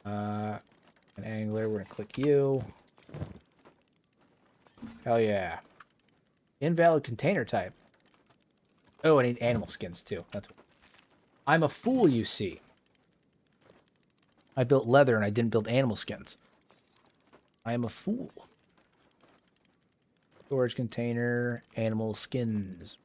An angler. We're gonna click you. Hell yeah. Invalid container type. Oh, I need animal skins too. That's what... I'm a fool, you see. I built leather and I didn't build animal skins. I am a fool. Storage container, animal skins.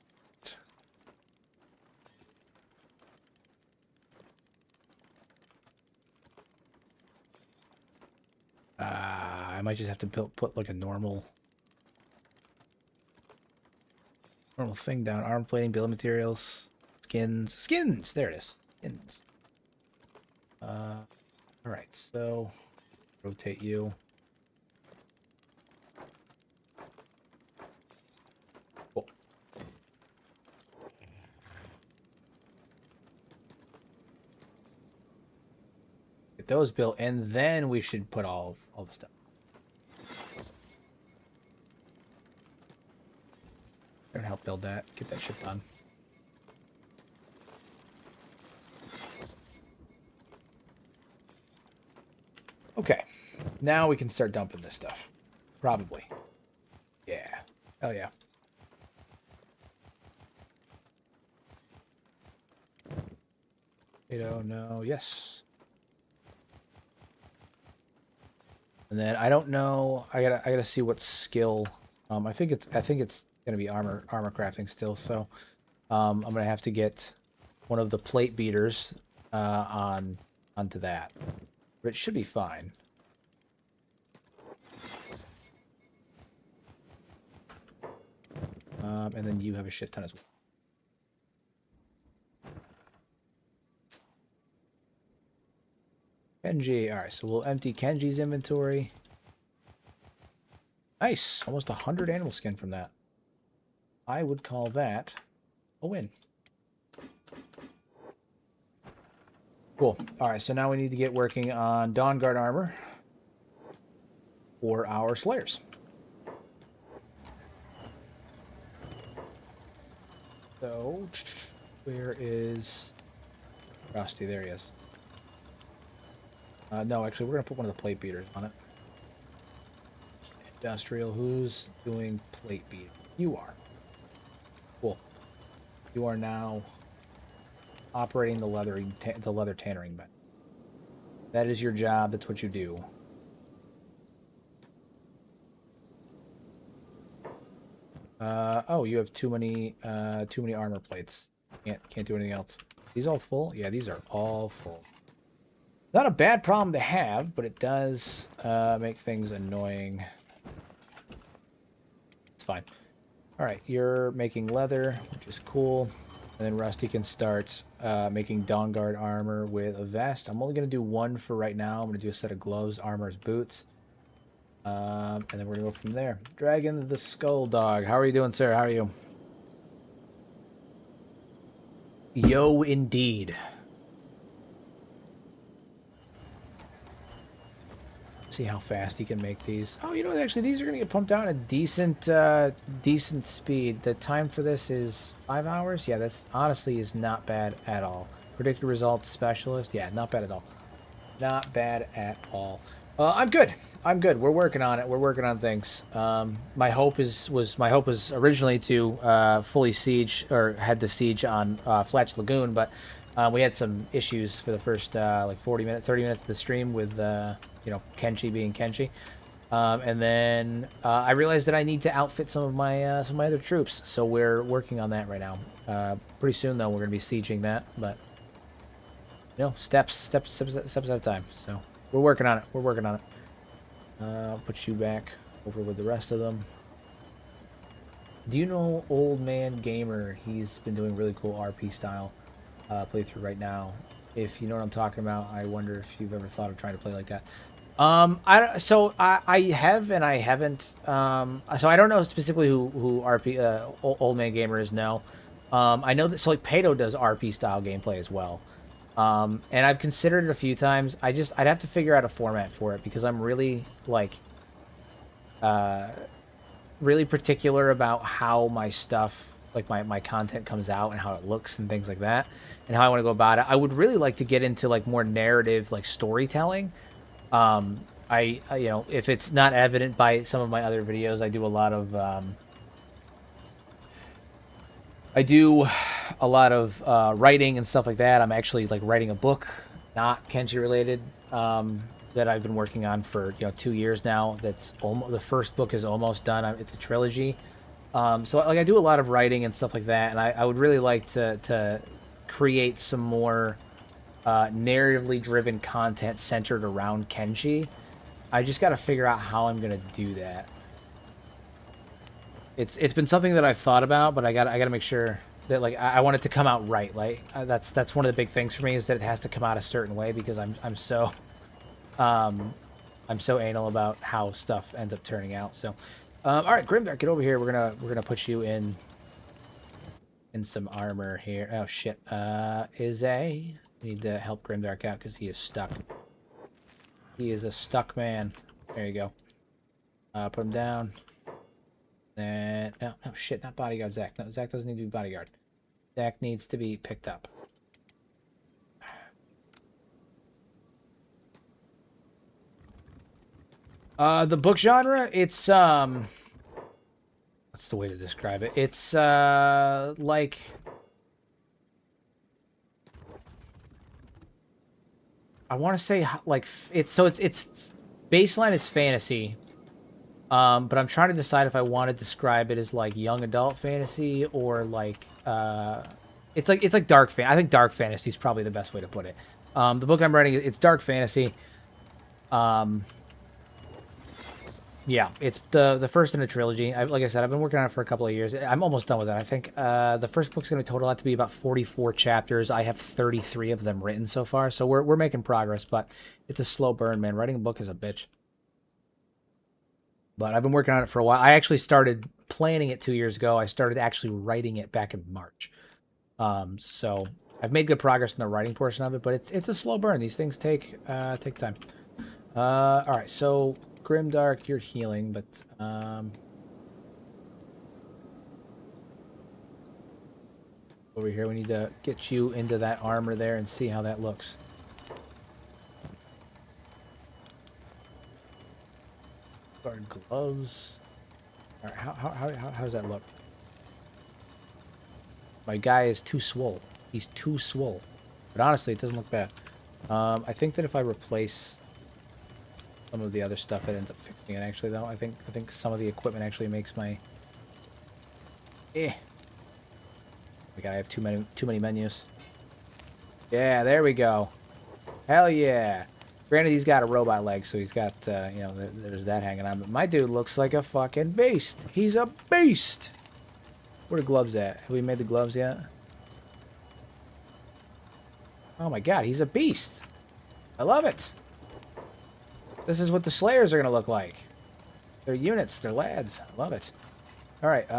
I might just have to put like a normal thing down. Armor plating, building materials. Skins. There it is. Skins. All right. So rotate you. Cool. Get those built, and then we should put all the stuff. Gonna help build that. Get that shit done. Okay, now we can start dumping this stuff. Probably. Yeah. Hell yeah. No. Yes. And then I don't know. I gotta see what skill. I think it's gonna be armor crafting still. So, I'm gonna have to get one of the plate beaters onto that. But it should be fine. And then you have a shit ton as well. Kenshi. Alright, so we'll empty Kenshi's inventory. Nice. Almost 100 animal skin from that. I would call that a win. Cool. Alright, so now we need to get working on Dawn Guard armor for our Slayers. So, where is Rusty? There he is. No, actually, we're going to put one of the plate beaters on it. Industrial, who's doing plate beat? You are. Cool. You are now operating the leather tannering bench. That is your job. That's what you do. Oh, you have too many armor plates. Can't do anything else. These all full? Yeah, these are all full. Not a bad problem to have, but it does make things annoying. It's fine. All right, you're making leather, which is cool. And then Rusty can start making Dawn Guard armor with a vest. I'm only going to do one for right now. I'm going to do a set of gloves, armors, boots. And then we're going to go from there. Dragon the Skull Dog. How are you doing, sir? How are you? Yo, indeed. See how fast he can make these. Oh, you know, actually, these are going to get pumped out at a decent speed. The time for this is 5 hours. Yeah, that's honestly is not bad at all. Predicted results specialist. Yeah, not bad at all. Not bad at all. I'm good. I'm good. We're working on it. We're working on things. My hope was originally to fully siege or head the siege on Fletch Lagoon, but we had some issues for the first like 30 minutes of the stream with you know, Kenshi being Kenshi, and then I realized that I need to outfit some of my other troops. So we're working on that right now. Pretty soon though, we're gonna be sieging that, but you know, steps at a time. So we're working on it. We're working on it. Put you back over with the rest of them. Do you know Old Man Gamer? He's been doing really cool RP style playthrough right now. If you know what I'm talking about, I wonder if you've ever thought of trying to play like that. I have and I haven't. So I don't know specifically who RP Old Man Gamer is now. I know that like Pato does RP style gameplay as well. And I've considered it a few times. I'd have to figure out a format for it because I'm really like really particular about how my stuff, like my content comes out and how it looks and things like that, and how I want to go about it. I would really like to get into like more narrative, like storytelling. I you know, if it's not evident by some of my other videos, I do a lot of writing and stuff like that. I'm actually like writing a book, not Kenshi related, that I've been working on for 2 years now. That's almost, the first book is almost done. It's a trilogy. So like I do a lot of writing and stuff like that, and I would really like to create some more narratively driven content centered around Kenshi. I just got to figure out how I'm gonna do that. It's been something that I've thought about, but I got to make sure that like I want it to come out right. Like that's one of the big things for me is that it has to come out a certain way because I'm so anal about how stuff ends up turning out. So, all right, Grimdark, get over here. We're gonna put you in some armor here. Oh shit. We need to help Grimdark out because he is stuck. He is a stuck man. There you go. Put him down. Then no shit, not bodyguard Zach. No, Zach doesn't need to be bodyguard. Zach needs to be picked up. The book genre, it's what's the way to describe it? It's like I want to say like it's baseline is fantasy. But I'm trying to decide if I want to describe it as like young adult fantasy or like it's like dark fan. I think dark fantasy is probably the best way to put it. The book I'm writing, it's dark fantasy. Yeah, it's the first in a trilogy. Like I said, I've been working on it for a couple of years. I'm almost done with it. I think the first book's going to total out to be about 44 chapters. I have 33 of them written so far, so we're making progress, but it's a slow burn, man. Writing a book is a bitch. But I've been working on it for a while. I actually started planning it 2 years ago. I started actually writing it back in March. So I've made good progress in the writing portion of it, but it's a slow burn. These things take time. All right, so Grimdark, you're healing, but over here we need to get you into that armor there and see how that looks. Guard gloves. All right, how does that look? My guy is too swole. He's too swole. But honestly, it doesn't look bad. I think that if I replace some of the other stuff, it ends up fixing it. Actually, though, I think some of the equipment actually makes my. My God, I have too many menus. Yeah, there we go. Hell yeah. Granted, he's got a robot leg, so he's got, you know, there's that hanging on. But my dude looks like a fucking beast. He's a beast. Where are the gloves at? Have we made the gloves yet? Oh my God, he's a beast. I love it. This is what the Slayers are going to look like. They're units. They're lads. I love it. All right.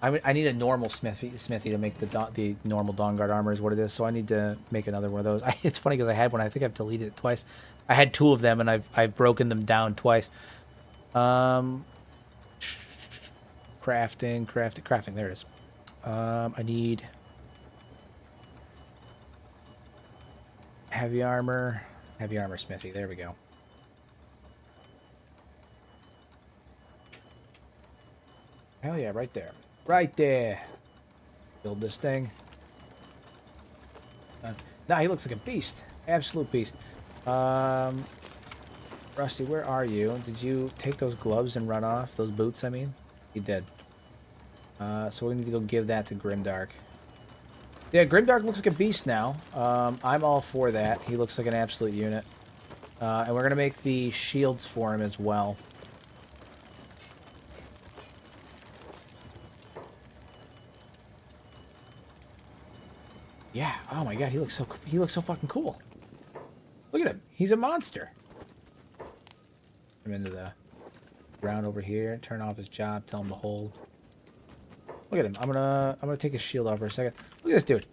I need a normal smithy to make the normal Dawnguard armor is what it is. So I need to make another one of those. It's funny because I had one. I think I've deleted it twice. I had 2 of them and I've broken them down twice. Crafting. There it is. I need heavy armor smithy. There we go. Hell yeah, right there. Right there. Build this thing. Now he looks like a beast. Absolute beast. Rusty, where are you? Did you take those gloves and run off? Those boots, I mean? He did. So we need to go give that to Grimdark. Yeah, Grimdark looks like a beast now. I'm all for that. He looks like an absolute unit. And we're going to make the shields for him as well. Yeah. Oh my God, he looks so fucking cool. Look at him. He's a monster. I'm into the ground over here. Turn off his job. Tell him to hold. Look at him. I'm gonna take his shield off for a second. Look at this dude.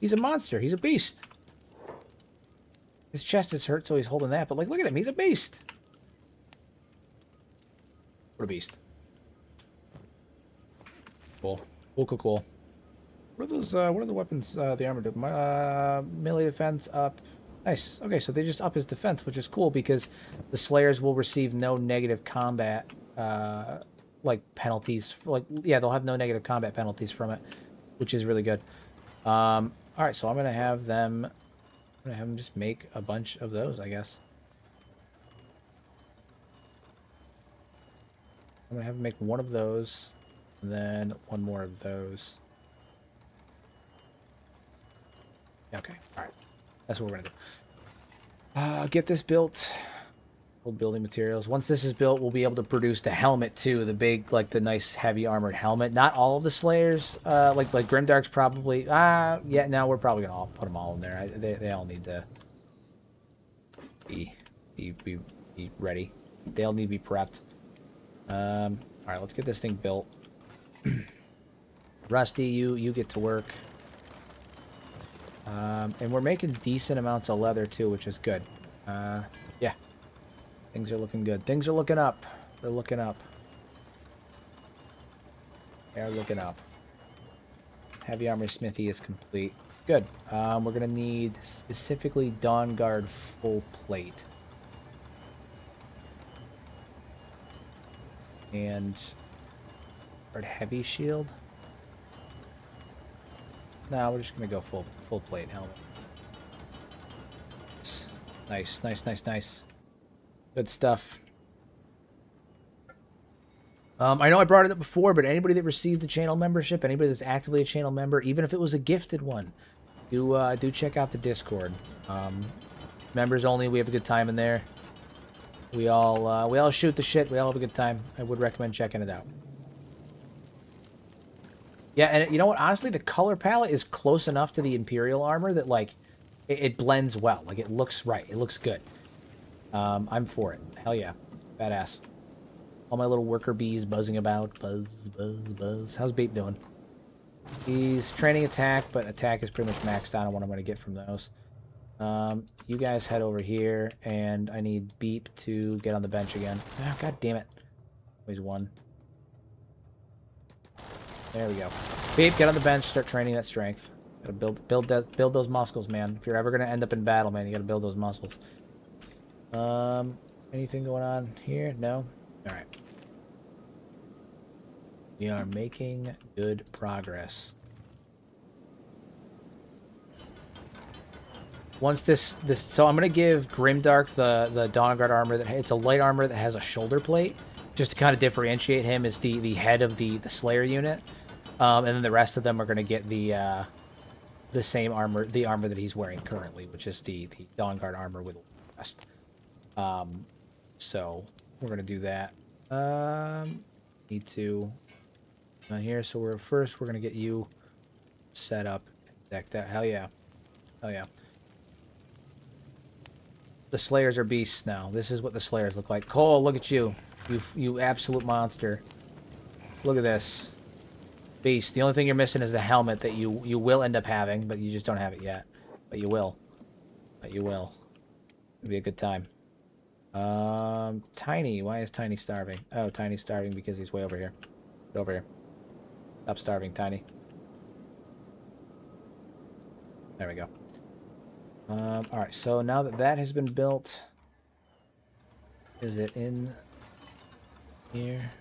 He's a monster. He's a beast. His chest is hurt, so he's holding that. But like, look at him. He's a beast. What a beast. Cool. Cool. What are those? What are the weapons? The armor do? Melee defense up. Nice. Okay, so they just up his defense, which is cool because the Slayers will receive no negative combat, like penalties. Like, yeah, they'll have no negative combat penalties from it, which is really good. All right, so I'm gonna have them just make a bunch of those, I guess. I'm gonna have them make one of those, and then one more of those. Okay, all right. That's what we're gonna do. Get this built. Old building materials. Once this is built, we'll be able to produce the helmet too. The big, like the nice heavy armored helmet. Not all of the Slayers. Like Grimdark's probably. Yeah. No, we're probably gonna all put them all in there. They all need to be ready. They all need to be prepped. All right, let's get this thing built. Rusty, you get to work. And we're making decent amounts of leather too, which is good. Yeah. Things are looking good. Things are looking up. They're looking up. They're looking up. Heavy armor smithy is complete. Good. We're going to need specifically Dawn Guard full plate. And heavy shield. No, we're just going to go full plate helmet. Nice, nice, nice, nice. Good stuff. I know I brought it up before, but anybody that received a channel membership, anybody that's actively a channel member, even if it was a gifted one, do check out the Discord. Members only. We have a good time in there. We all shoot the shit. We all have a good time. I would recommend checking it out. Yeah, and you know what? Honestly, the color palette is close enough to the Imperial armor that like it blends well. Like it looks right. It looks good. I'm for it. Hell yeah. Badass. All my little worker bees buzzing about. Buzz, buzz, buzz. How's Bape doing? He's training attack, but attack is pretty much maxed out on what I'm going to get from those. You guys head over here, and I need Beep to get on the bench again. Oh, God damn it. Always one. There we go. Beep, get on the bench, start training that strength. Gotta build those muscles, man. If you're ever going to end up in battle, man, you gotta build those muscles. Anything going on here? No? Alright. We are making good progress. Once so I'm gonna give Grimdark the Dawn Guard armor that it's a light armor that has a shoulder plate, just to kind of differentiate him as the head of the Slayer unit. And then the rest of them are gonna get the same armor, the armor that he's wearing currently, which is the Dawn Guard armor with a vest. So we're gonna do that. Need to not here, so we're gonna get you set up, decked out. Hell yeah, hell yeah. The Slayers are beasts now. This is what the Slayers look like. Cole, look at you, you absolute monster. Look at this, beast. The only thing you're missing is the helmet that you will end up having, but you just don't have it yet. But you will. But you will. It'll be a good time. Tiny. Why is Tiny starving? Oh, Tiny's starving because he's way over here. Get over here. Stop starving, Tiny. There we go. Alright, so now that that has been built, is it in here?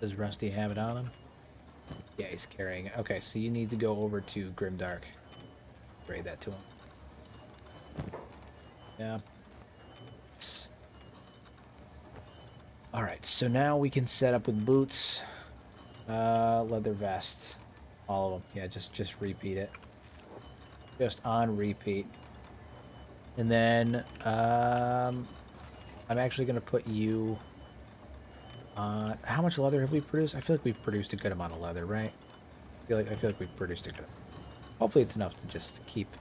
Does Rusty have it on him? Yeah, he's carrying it. Okay, so you need to go over to Grimdark. Trade that to him. Yeah. Alright, so now we can set up with boots. Leather vests. All of them. Yeah, just repeat it. Just on repeat. And then, I'm actually going to put you on... How much leather have we produced? I feel like we've produced a good amount of leather, right? I feel like we've produced a good... Hopefully it's enough to just keep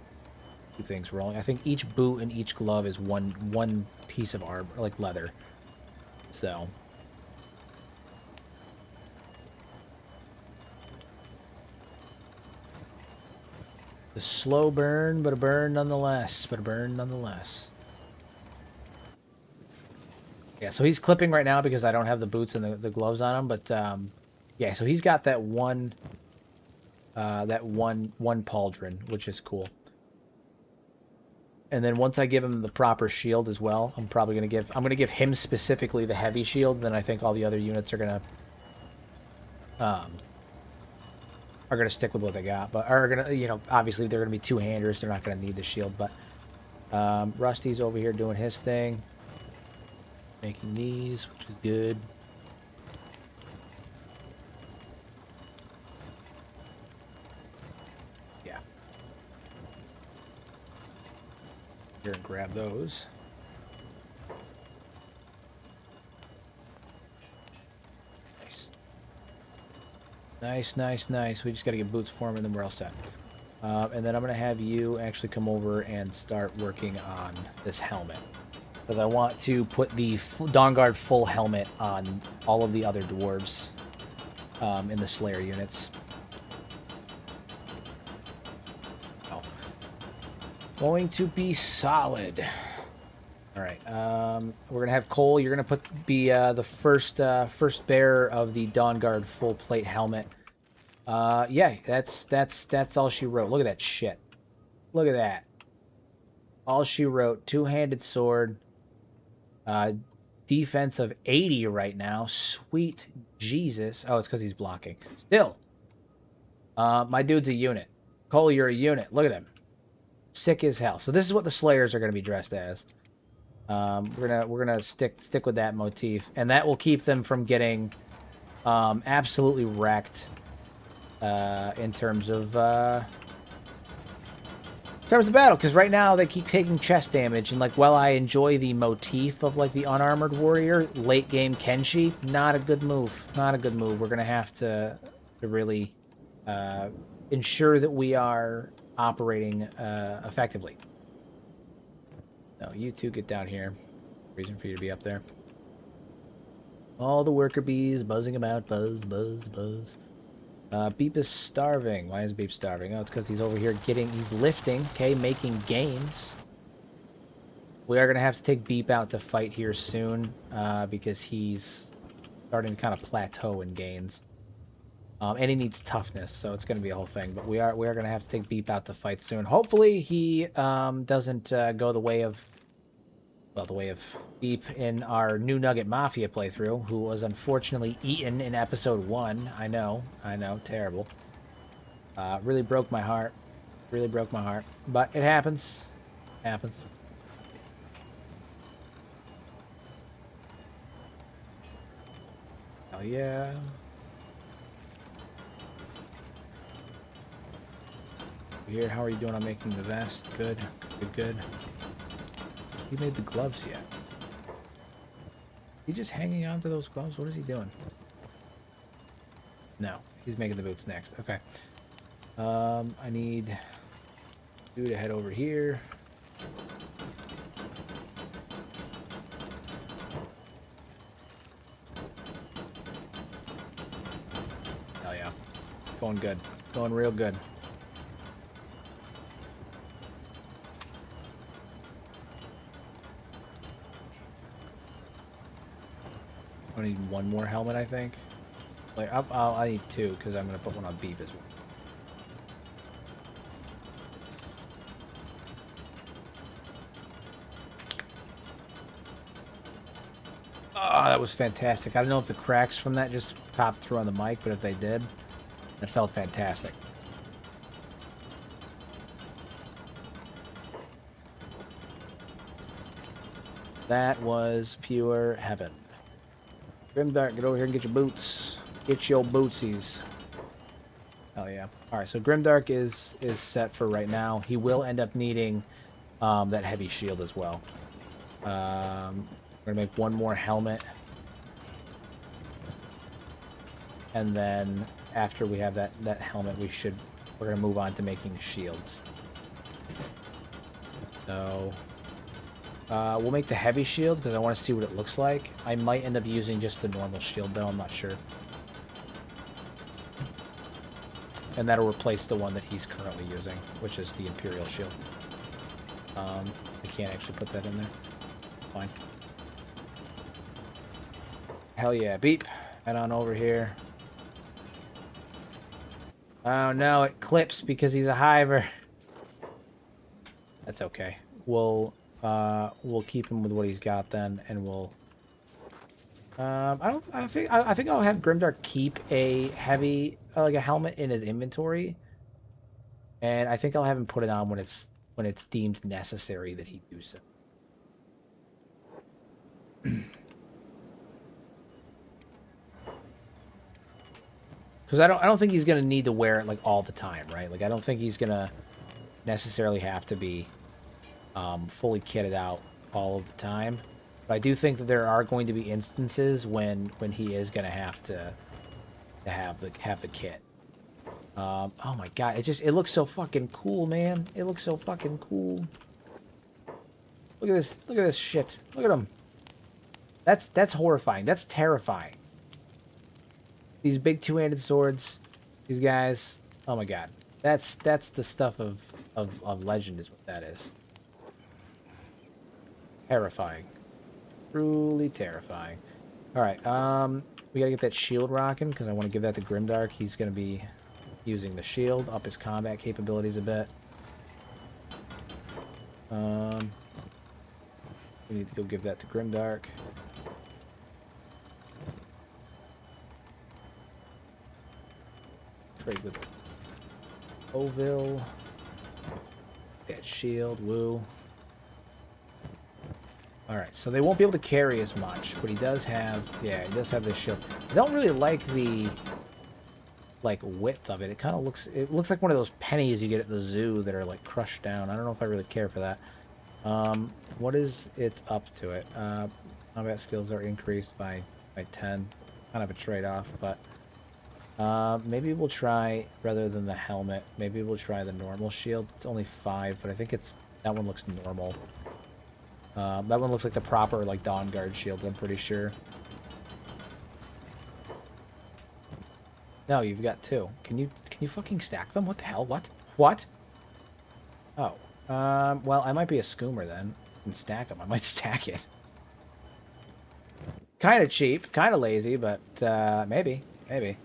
things rolling. I think each boot and each glove is one piece of armor, like leather. So... The slow burn, but a burn nonetheless. Yeah, so he's clipping right now because I don't have the boots and the gloves on him. But yeah, so he's got that one pauldron, which is cool. And then once I give him the proper shield as well, I'm gonna give him specifically the heavy shield. Then I think all the other units are gonna stick with what they got, but are gonna, you know, obviously they're gonna be two-handers. They're not gonna need the shield, but Rusty's over here doing his thing, making these, which is good. Yeah. Here and grab those. Nice, nice, nice. We just got to get boots for him, and then we're all set. And then I'm going to have you actually come over and start working on this helmet. Because I want to put the Dawnguard full helmet on all of the other dwarves in the Slayer units. Oh. Going to be solid. All right. We're going to have Cole. You're going to be the first bearer of the Dawnguard full plate helmet. Yeah, that's all she wrote. Look at that shit. Look at that. All she wrote, two-handed sword. Defense of 80 right now. Sweet Jesus. Oh, it's because he's blocking. Still. My dude's a unit. Cole, you're a unit. Look at him. Sick as hell. So this is what the Slayers are going to be dressed as. We're gonna stick with that motif, and that will keep them from getting absolutely wrecked in terms of battle, because right now they keep taking chest damage, and like, while I enjoy the motif of like the unarmored warrior, late game Kenshi, not a good move. Not a good move. We're gonna have to really ensure that we are operating effectively. No, you two get down here. Reason for you to be up there. All the worker bees buzzing about. Buzz, buzz, buzz. Beep is starving. Why is Beep starving? Oh, it's because he's over here he's lifting, okay, making gains. We are going to have to take Beep out to fight here soon, because he's starting to kind of plateau in gains. And he needs toughness, so it's going to be a whole thing. But we are going to have to take Beep out to fight soon. Hopefully he doesn't go the way of Beep in our New Nugget Mafia playthrough, who was unfortunately eaten in episode 1. I know, terrible. Really broke my heart. Really broke my heart. But it happens. Happens. Hell yeah. Here, how are you doing on making the vest? Good. Good, good. He made the gloves yet. He just hanging on to those gloves? What is he doing? No, he's making the boots next. Okay. I need you to head over here. Hell yeah. Going good. Going real good. I need one more helmet, I think. Like, I need two, because I'm going to put one on Beep as well. Oh, that was fantastic. I don't know if the cracks from that just popped through on the mic, but if they did, it felt fantastic. That was pure heaven. Grimdark, get over here and get your boots. Get your bootsies. Hell yeah. Alright, so Grimdark is set for right now. He will end up needing that heavy shield as well. We're going to make one more helmet. And then after we have that helmet, we're going to move on to making shields. So we'll make the heavy shield because I want to see what it looks like. I might end up using just the normal shield though, I'm not sure. And that'll replace the one that he's currently using, which is the Imperial shield. I can't actually put that in there. Fine. Hell yeah, Beep. Head on over here. Oh no, it clips because he's a hiver. That's okay. We'll keep him with what he's got then, and we'll. I think I'll have Grimdark keep a heavy like a helmet in his inventory, and I think I'll have him put it on when it's deemed necessary that he do so. Because I don't think he's gonna need to wear it like all the time, right? Like I don't think he's gonna necessarily have to be fully kitted out all of the time. But I do think that there are going to be instances when he is going to have to have the kit. Oh my god, it looks so fucking cool, man. It looks so fucking cool. Look at this. Look at this shit. Look at him. That's horrifying. That's terrifying. These big two-handed swords. These guys. Oh my god. That's the stuff of legend is what that is. Terrifying. Truly terrifying. Alright, we gotta get that shield rocking because I want to give that to Grimdark. He's gonna be using the shield, up his combat capabilities a bit. We need to go give that to Grimdark. Trade with Oville. That shield, woo. Alright, so they won't be able to carry as much, but he does have, yeah, he does have this shield. I don't really like the, like, width of it. It kind of looks, it looks like one of those pennies you get at the zoo that are, like, crushed down. I don't know if I really care for that. What is it's up to it? Combat skills are increased by 10. Kind of a trade-off, but maybe we'll try, rather than the helmet, maybe we'll try the normal shield. It's only 5, but I think it's, that one looks normal. That one looks like the proper, like, Dawn Guard shield, I'm pretty sure. No, you've got 2. Can you fucking stack them? What the hell? What? What? Oh. Well, I might be a scoomer then. And stack them. I might stack it. Kind of cheap, kind of lazy, but, maybe. Maybe.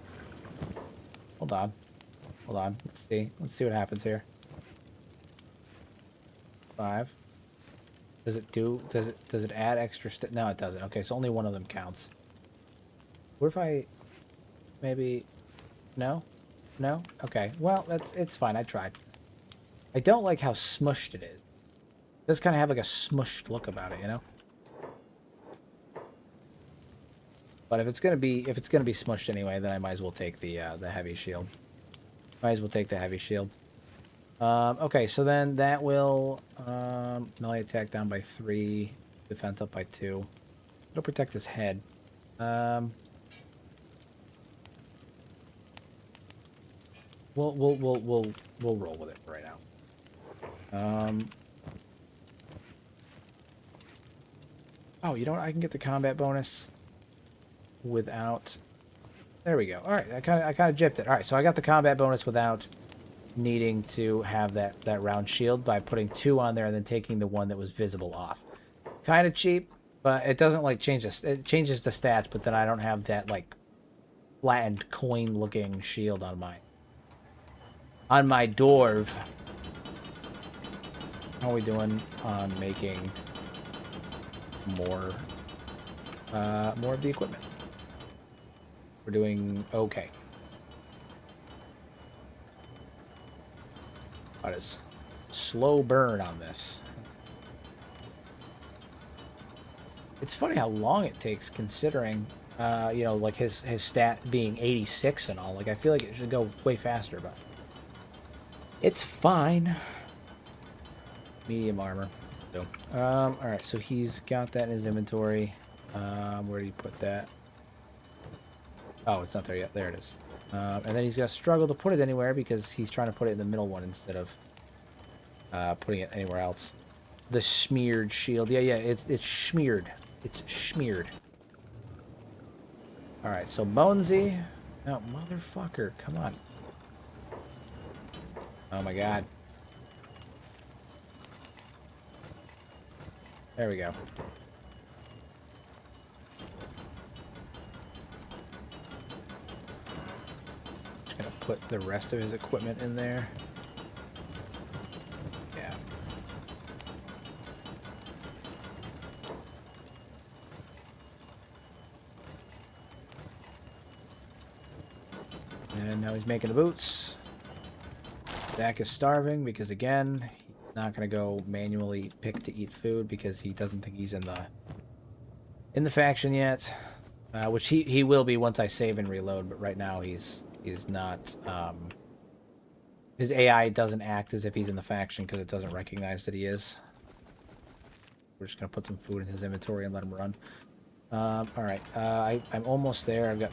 Hold on. Hold on. Let's see. Let's see what happens here. 5. Does it do, does it add extra no, it doesn't. Okay, so only one of them counts. What if I, maybe, no? No? Okay, well, it's fine. I tried. I don't like how smushed it is. It does kind of have like a smushed look about it, you know? But if it's gonna be smushed anyway, then I might as well take the heavy shield. Might as well take the heavy shield. Okay, so then that will melee attack down by 3, defense up by 2. It'll protect his head. We'll roll with it right now. Oh, you know what? I can get the combat bonus without. There we go. All right, I kind of gypped it. All right, so I got the combat bonus without needing to have that round shield by putting 2 on there and then taking the one that was visible off. Kind of cheap, but it doesn't like change this. It changes the stats, but then I don't have that like flattened coin-looking shield on my dwarf. How are we doing on making more of the equipment? We're doing okay. About as slow burn on this. It's funny how long it takes considering, you know, like his stat being 86 and all. Like, I feel like it should go way faster, but it's fine. Medium armor. So, all right, so he's got that in his inventory. Where did he put that? Oh, it's not there yet. There it is. And then he's going to struggle to put it anywhere because he's trying to put it in the middle one instead of putting it anywhere else. The smeared shield. Yeah, it's smeared. It's smeared. All right, so Bonesy. No, motherfucker. Come on. Oh, my God. There we go. Just gonna put the rest of his equipment in there. Yeah. And now he's making the boots. Zach is starving because, again, he's not going to go manually pick to eat food because he doesn't think he's in the faction yet. Which he will be once I save and reload, but right now he's not. His AI doesn't act as if he's in the faction because it doesn't recognize that he is. We're just going to put some food in his inventory and let him run. All right. I'm almost there. I've got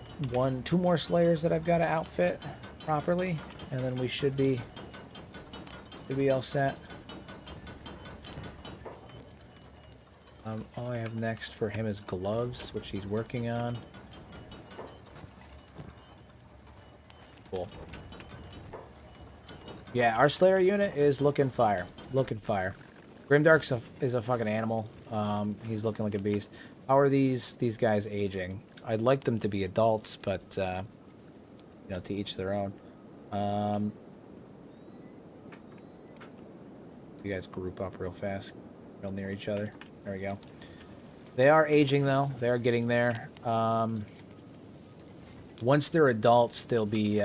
two more Slayers that I've got to outfit properly, and then we should be all set. All I have next for him is gloves, which he's working on. Cool. Yeah, our Slayer unit is looking fire. Looking fire. Grimdark is a fucking animal. He's looking like a beast. How are these guys aging? I'd like them to be adults, but you know, to each their own. You guys group up real fast, real near each other. There we go. They are aging though. They are getting there. Once they're adults, they'll be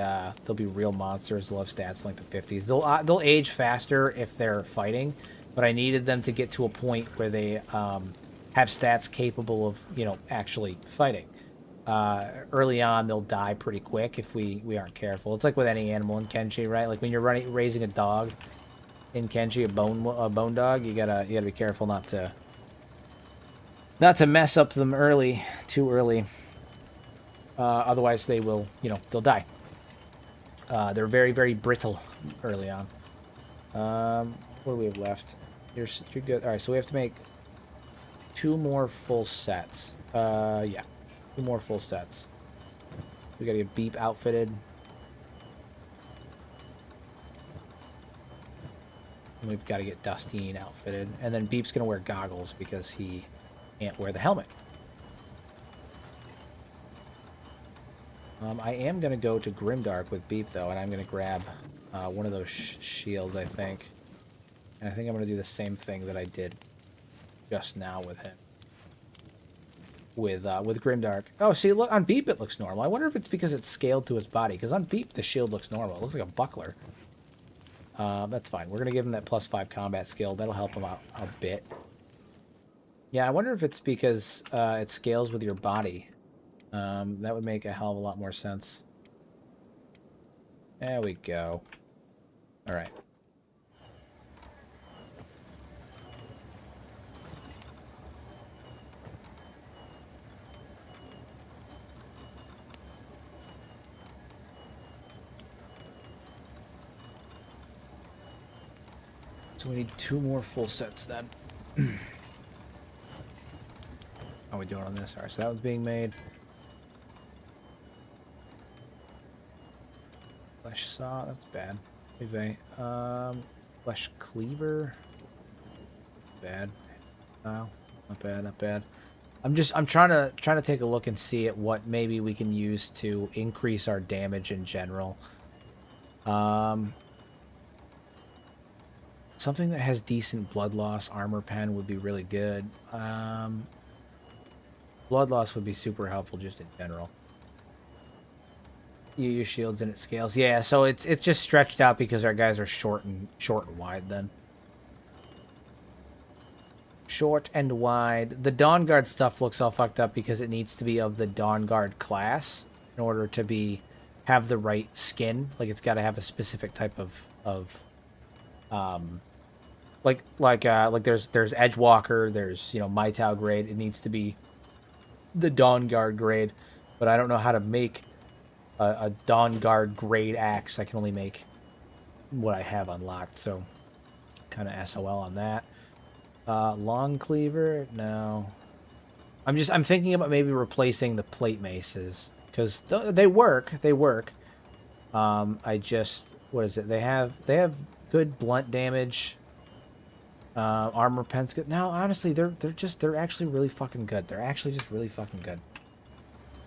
real monsters. They'll have stats in like the 50s. They'll age faster if they're fighting, but I needed them to get to a point where they have stats capable of, you know, actually fighting. Early on, they'll die pretty quick if we aren't careful. It's like with any animal in Kenshi, right? Like when you're raising a dog in Kenshi, a bone dog, you gotta be careful not to mess up them too early. Otherwise, they will, you know, they'll die. They're very, very brittle early on. What do we have left? You're good. All right, so we have to make 2 more full sets. Yeah, 2 more full sets. We gotta get Beep outfitted. And we've got to get Dustine outfitted. And then Beep's gonna wear goggles because he can't wear the helmet. I am going to go to Grimdark with Beep, though, and I'm going to grab one of those shields, I think. And I think I'm going to do the same thing that I did just now with him. With Grimdark. Oh, see, look, on Beep it looks normal. I wonder if it's because it's scaled to his body, because on Beep the shield looks normal. It looks like a buckler. That's fine. We're going to give him that +5 combat skill. That'll help him out a bit. Yeah, I wonder if it's because it scales with your body. That would make a hell of a lot more sense. There we go. All right. So we need 2 more full sets then. How are we doing on this? All right, so that one's being made. Flesh saw, that's bad. Flesh cleaver. Bad. Oh, not bad, not bad. I'm trying to take a look and see at what maybe we can use to increase our damage in general. Something that has decent blood loss armor pen would be really good. Blood loss would be super helpful just in general. You use shields and it scales. Yeah, so it's just stretched out because our guys are short and wide then. Short and wide. The Dawn Guard stuff looks all fucked up because it needs to be of the Dawn Guard class in order to have the right skin. Like it's got to have a specific type of like there's Edgewalker, there's, you know, Maitao grade. It needs to be the Dawn Guard grade, but I don't know how to make a Dawn Guard grade axe. I can only make what I have unlocked, so kind of SOL on that. Long cleaver, no. I'm thinking about maybe replacing the plate maces because they work. What is it? They have good blunt damage. Armor pen's good. No, honestly, they're actually really fucking good. They're actually just really fucking good.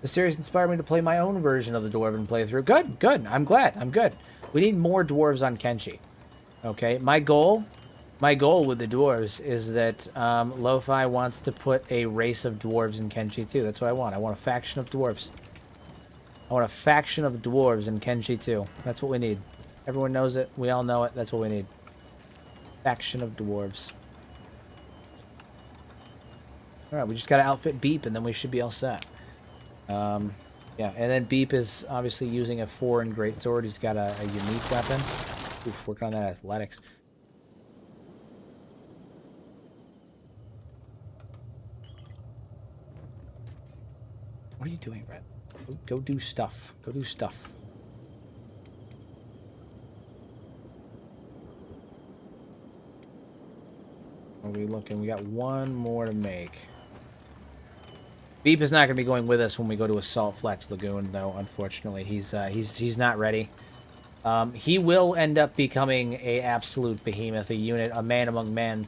The series inspired me to play my own version of the Dwarven playthrough. Good. I'm glad. I'm good. We need more dwarves on Kenshi. Okay, my goal with the dwarves is that Lo-Fi wants to put a race of dwarves in Kenshi too. That's what I want. I want a faction of dwarves. I want a faction of dwarves in Kenshi too. That's what we need. Everyone knows it. We all know it. That's what we need. Faction of dwarves. Alright, we just gotta outfit Beep and then we should be all set. Yeah, and then Beep is obviously using a 4 greatsword. He's got a unique weapon. Oof, working on that athletics. What are you doing, Red? Go do stuff. Go do stuff. What are we looking? We got one more to make. Beep is not going to be going with us when we go to Assault Flats Lagoon, though. Unfortunately, he's not ready. He will end up becoming a absolute behemoth, a unit, a man among men,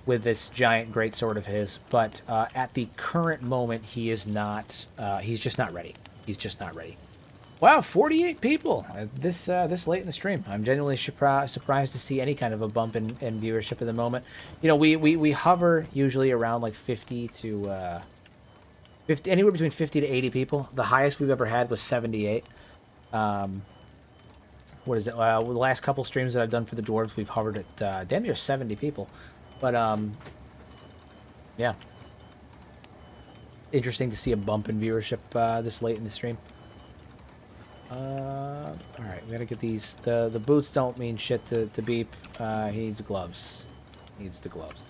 with this giant greatsword of his. But at the current moment, he is not. He's just not ready. He's just not ready. Wow, 48 people this late in the stream. I'm genuinely surprised to see any kind of a bump in viewership at the moment. You know, we hover usually around like 50 to 50, anywhere between 50 to 80 people. The highest we've ever had was 78. What is it? The last couple streams that I've done for the Dwarves, we've hovered at damn near 70 people. But yeah, interesting to see a bump in viewership this late in the stream. All right, we gotta get these. The boots don't mean shit to Beep. He needs gloves. He needs the gloves.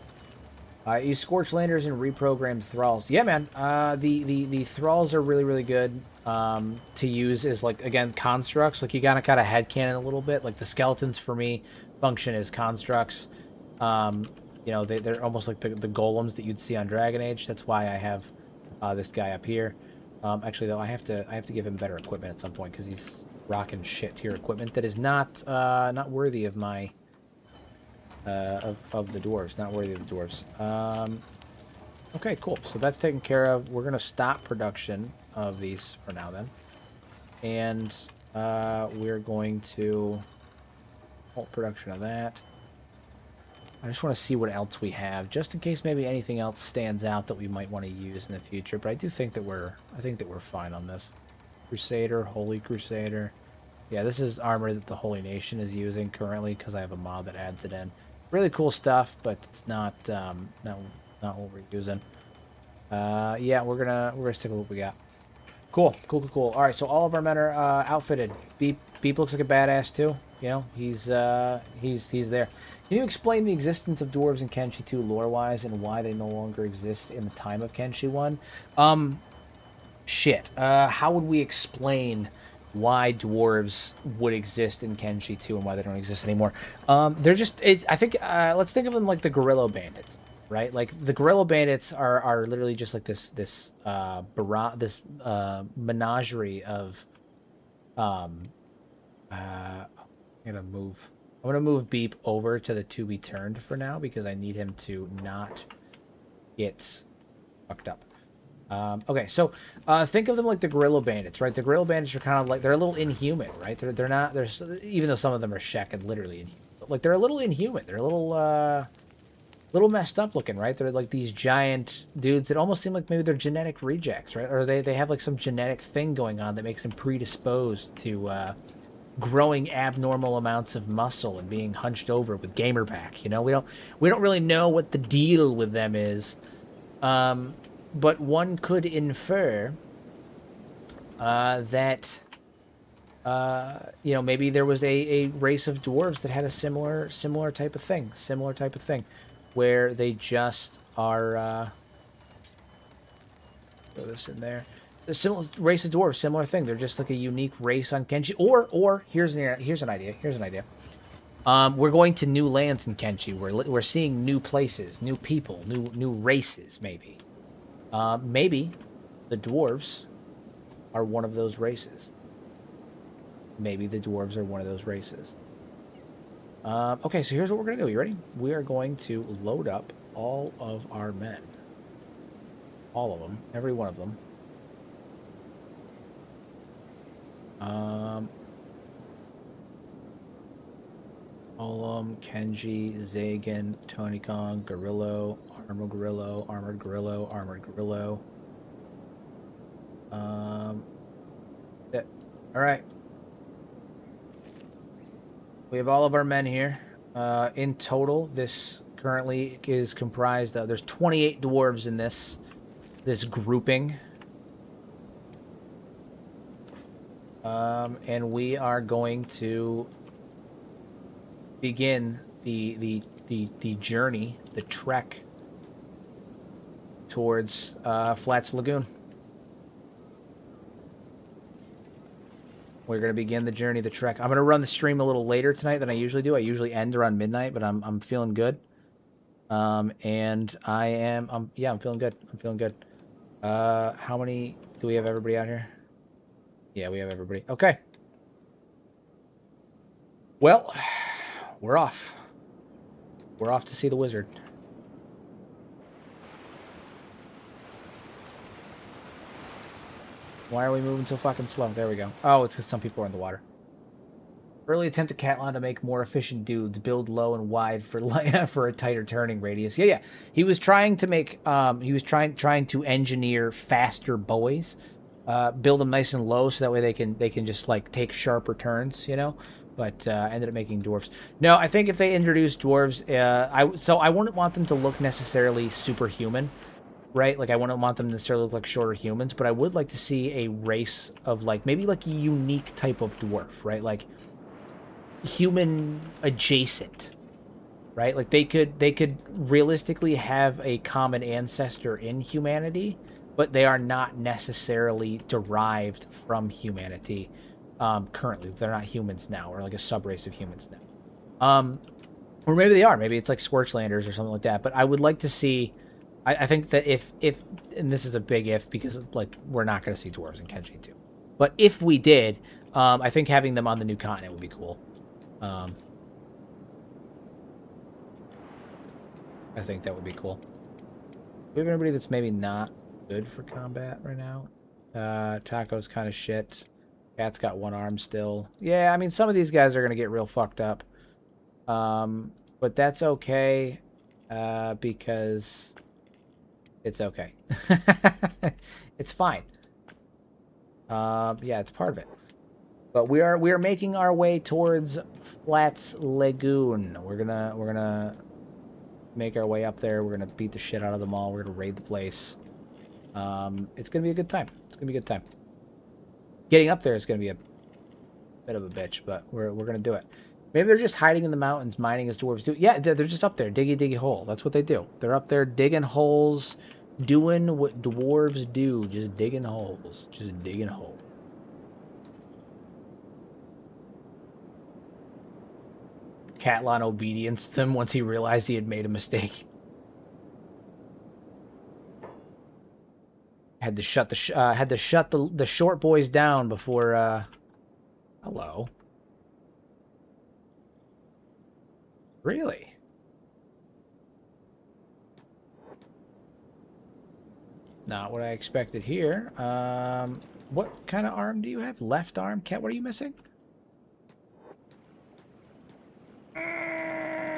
Use Scorch Landers and reprogrammed Thralls. Yeah, man. The Thralls are really good to use as, like, again, constructs. Like, you gotta kind of headcanon a little bit. Like, the skeletons for me function as constructs. You know, they're almost like the golems that you'd see on Dragon Age. That's why I have this guy up here. Actually, though, I have to give him better equipment at some point because he's rocking shit tier equipment that is not worthy of my of the dwarves. Not worthy of the dwarves. Okay, cool. So that's taken care of. We're gonna stop production of these for now, then, and we're going to halt production of that. I just want to see what else we have, just in case maybe anything else stands out that we might want to use in the future. But I do think that we're fine on this. Crusader, Holy Crusader. Yeah, this is armor that the Holy Nation is using currently because I have a mod that adds it in. Really cool stuff, but it's not not what we're using. Yeah, we're gonna stick with what we got. Cool. All right, so all of our men are outfitted. Beep looks like a badass too. You know, he's there. Can you explain the existence of dwarves in Kenshi 2 lore-wise and why they no longer exist in the time of Kenshi 1? Shit. How would we explain why dwarves would exist in Kenshi 2 and why they don't exist anymore? They're just... I think... let's think of them like the Guerrilla Bandits, right? Like, the Guerrilla Bandits are literally just like this menagerie of... I'm gonna move Beep over to the to be turned for now because I need him to not get fucked up. Okay, so think of them like the Guerrilla Bandits, right? The Guerrilla Bandits are kind of like, they're a little inhuman, right? They're not, even though some of them are Shek and literally inhuman, but like they're a little inhuman. They're a little messed up looking, right? They're like these giant dudes that almost seem like maybe they're genetic rejects, right? Or they have like some genetic thing going on that makes them predisposed to growing abnormal amounts of muscle and being hunched over with gamer back. You know, we don't really know what the deal with them is, but one could infer that you know, maybe there was a race of dwarves that had a similar type of thing, where they just are throw this in there. The similar race of dwarves, similar thing. They're just like a unique race on Kenshi. Or here's an idea. We're going to new lands in Kenshi. We're seeing new places, new people, new races. Maybe the dwarves are one of those races. Okay, so here's what we're gonna do. You ready? We are going to load up all of our men. All of them, every one of them. Olum, Kenji, Zagan, Tony Kong, Gorillo, Armored Gorillo, Armored Gorillo, Armored Gorillo. Alright. We have all of our men here. In total, this currently is comprised of, there's 28 dwarves in this grouping. And we are going to begin the journey, the trek towards Flats Lagoon. We're gonna begin the journey, the trek. I'm gonna run the stream a little later tonight than I usually do. I usually end around midnight, but I'm feeling good. And I'm feeling good. I'm feeling good. How many do we have? Everybody out here? Yeah, we have everybody. Okay. Well, we're off. We're off to see the wizard. Why are we moving so fucking slow? There we go. Oh, it's because some people are in the water. Early attempt at Catlon to make more efficient dudes, build low and wide for for a tighter turning radius. Yeah. He was trying to make trying to engineer faster boys, build them nice and low so that way they can just like take sharper turns, you know. But ended up making dwarves. No, I think if they introduced dwarves, I wouldn't want them to look necessarily superhuman, right? Like I wouldn't want them to necessarily look like shorter humans, but I would like to see a race of like maybe like a unique type of dwarf, right? Like human adjacent, right? Like they could realistically have a common ancestor in humanity, but they are not necessarily derived from humanity. Currently, they're not humans now, or like a subrace of humans now. Or maybe they are. Maybe it's like Scorchlanders or something like that. But I would like to see. I think that if and this is a big if because like we're not going to see dwarves in Kenshi 2. But if we did, I think having them on the new continent would be cool. I think that would be cool. We have anybody that's maybe not good for combat right now. Taco's kind of shit. Cat's got one arm still. Yeah, I mean, some of these guys are going to get real fucked up. But that's okay, because it's okay. It's fine. Yeah, it's part of it. But we are making our way towards Flats Lagoon. We're gonna make our way up there. We're gonna beat the shit out of them all. We're gonna raid the place. It's gonna be a good time. It's gonna be a good time. Getting up there is going to be a bit of a bitch, but we're going to do it. Maybe they're just hiding in the mountains, mining as dwarves do. Yeah, they're just up there, diggy hole. That's what they do. They're up there digging holes, doing what dwarves do, just digging holes. Just digging holes. Catlon obedienced them once he realized he had made a mistake. Had to shut the short boys down before. Hello. Really? Not what I expected here. What kind of arm do you have? Left arm? Cat, what are you missing?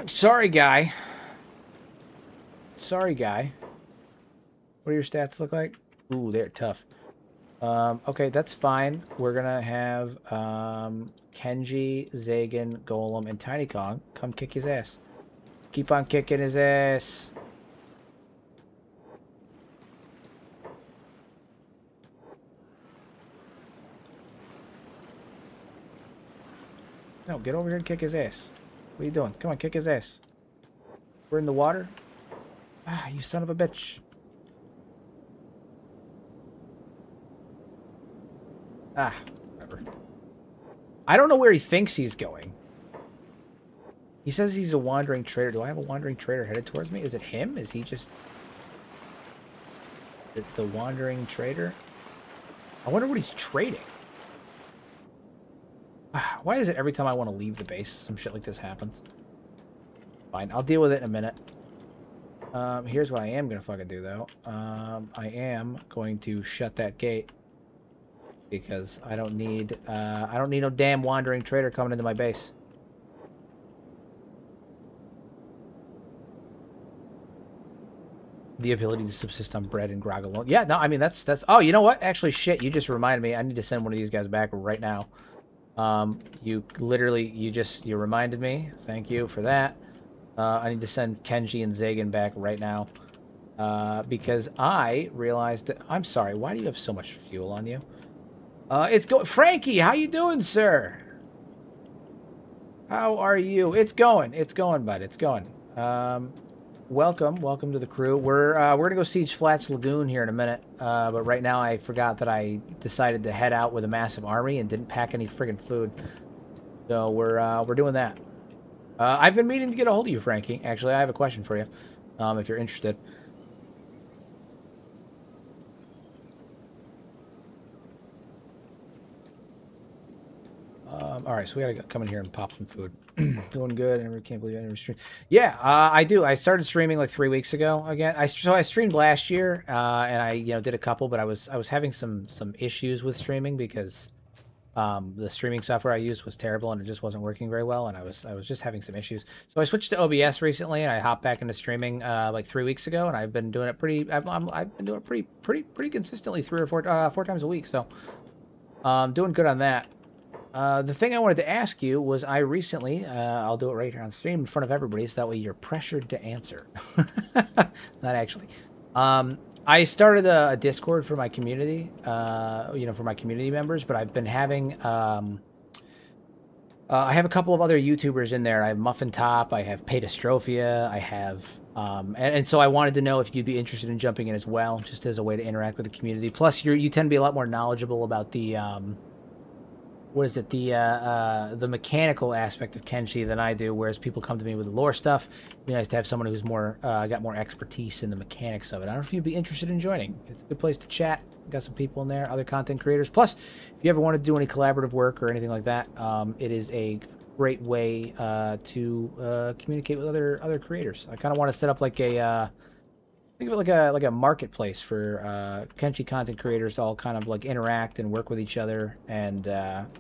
Sorry, guy. Sorry, guy. What do your stats look like? Ooh, they're tough. Okay, that's fine. We're gonna have Kenshi, Zagan, Golem, and Tiny Kong come kick his ass. Keep on kicking his ass. No, get over here and kick his ass. What are you doing? Come on, kick his ass. We're in the water. Ah, you son of a bitch. Ah, whatever. I don't know where he thinks he's going. He says he's a wandering trader. Do I have a wandering trader headed towards me? Is it him? Is he just the wandering trader? I wonder what he's trading. Ah, why is it every time I want to leave the base, some shit like this happens? Fine, I'll deal with it in a minute. Here's what I am going to fucking do, though. I am going to shut that gate. Because I don't need no damn wandering trader coming into my base. The ability to subsist on bread and grog alone. Yeah, no, I mean that's oh, you know what? Actually shit, you just reminded me. I need to send one of these guys back right now. You literally you reminded me. Thank you for that. I need to send Kenshi and Zagan back right now. Because I realized that I'm sorry, why do you have so much fuel on you? It's going. Frankie, how you doing, sir? How are you? It's going, bud. It's going. welcome to the crew. We're gonna go siege Flats Lagoon here in a minute. But right now I forgot that I decided to head out with a massive army and didn't pack any friggin' food. So we're doing that. I've been meaning to get a hold of you, Frankie. Actually, I have a question for you, if you're interested. All right, so we gotta come in here and pop some food. Doing good. I can't believe I never streamed. Yeah, I do. I started streaming like 3 weeks ago again. So I streamed last year, and I did a couple, but I was having some issues with streaming because the streaming software I used was terrible and it just wasn't working very well, and I was just having some issues. So I switched to OBS recently, and I hopped back into streaming like 3 weeks ago, and I've been doing it I've been doing it pretty consistently 3 or 4 times a week. So doing good on that. The thing I wanted to ask you was I recently, I'll do it right here on stream in front of everybody, so that way you're pressured to answer. Not actually. I started a Discord for my community, for my community members, but I've been having, I have a couple of other YouTubers in there. I have Muffin Top, I have Paytastrophia, I have, and so I wanted to know if you'd be interested in jumping in as well, just as a way to interact with the community. Plus, you tend to be a lot more knowledgeable about the, what is it, the mechanical aspect of Kenshi than I do, whereas people come to me with the lore stuff. It'd be nice to have someone who's more got more expertise in the mechanics of it. I don't know if you'd be interested in joining. It's a good place to chat. Got some people in there, other content creators. Plus, if you ever want to do any collaborative work or anything like that, it is a great way to communicate with other creators. I kind of want to set up like a think of it like a marketplace for Kenshi content creators to all kind of like interact and work with each other and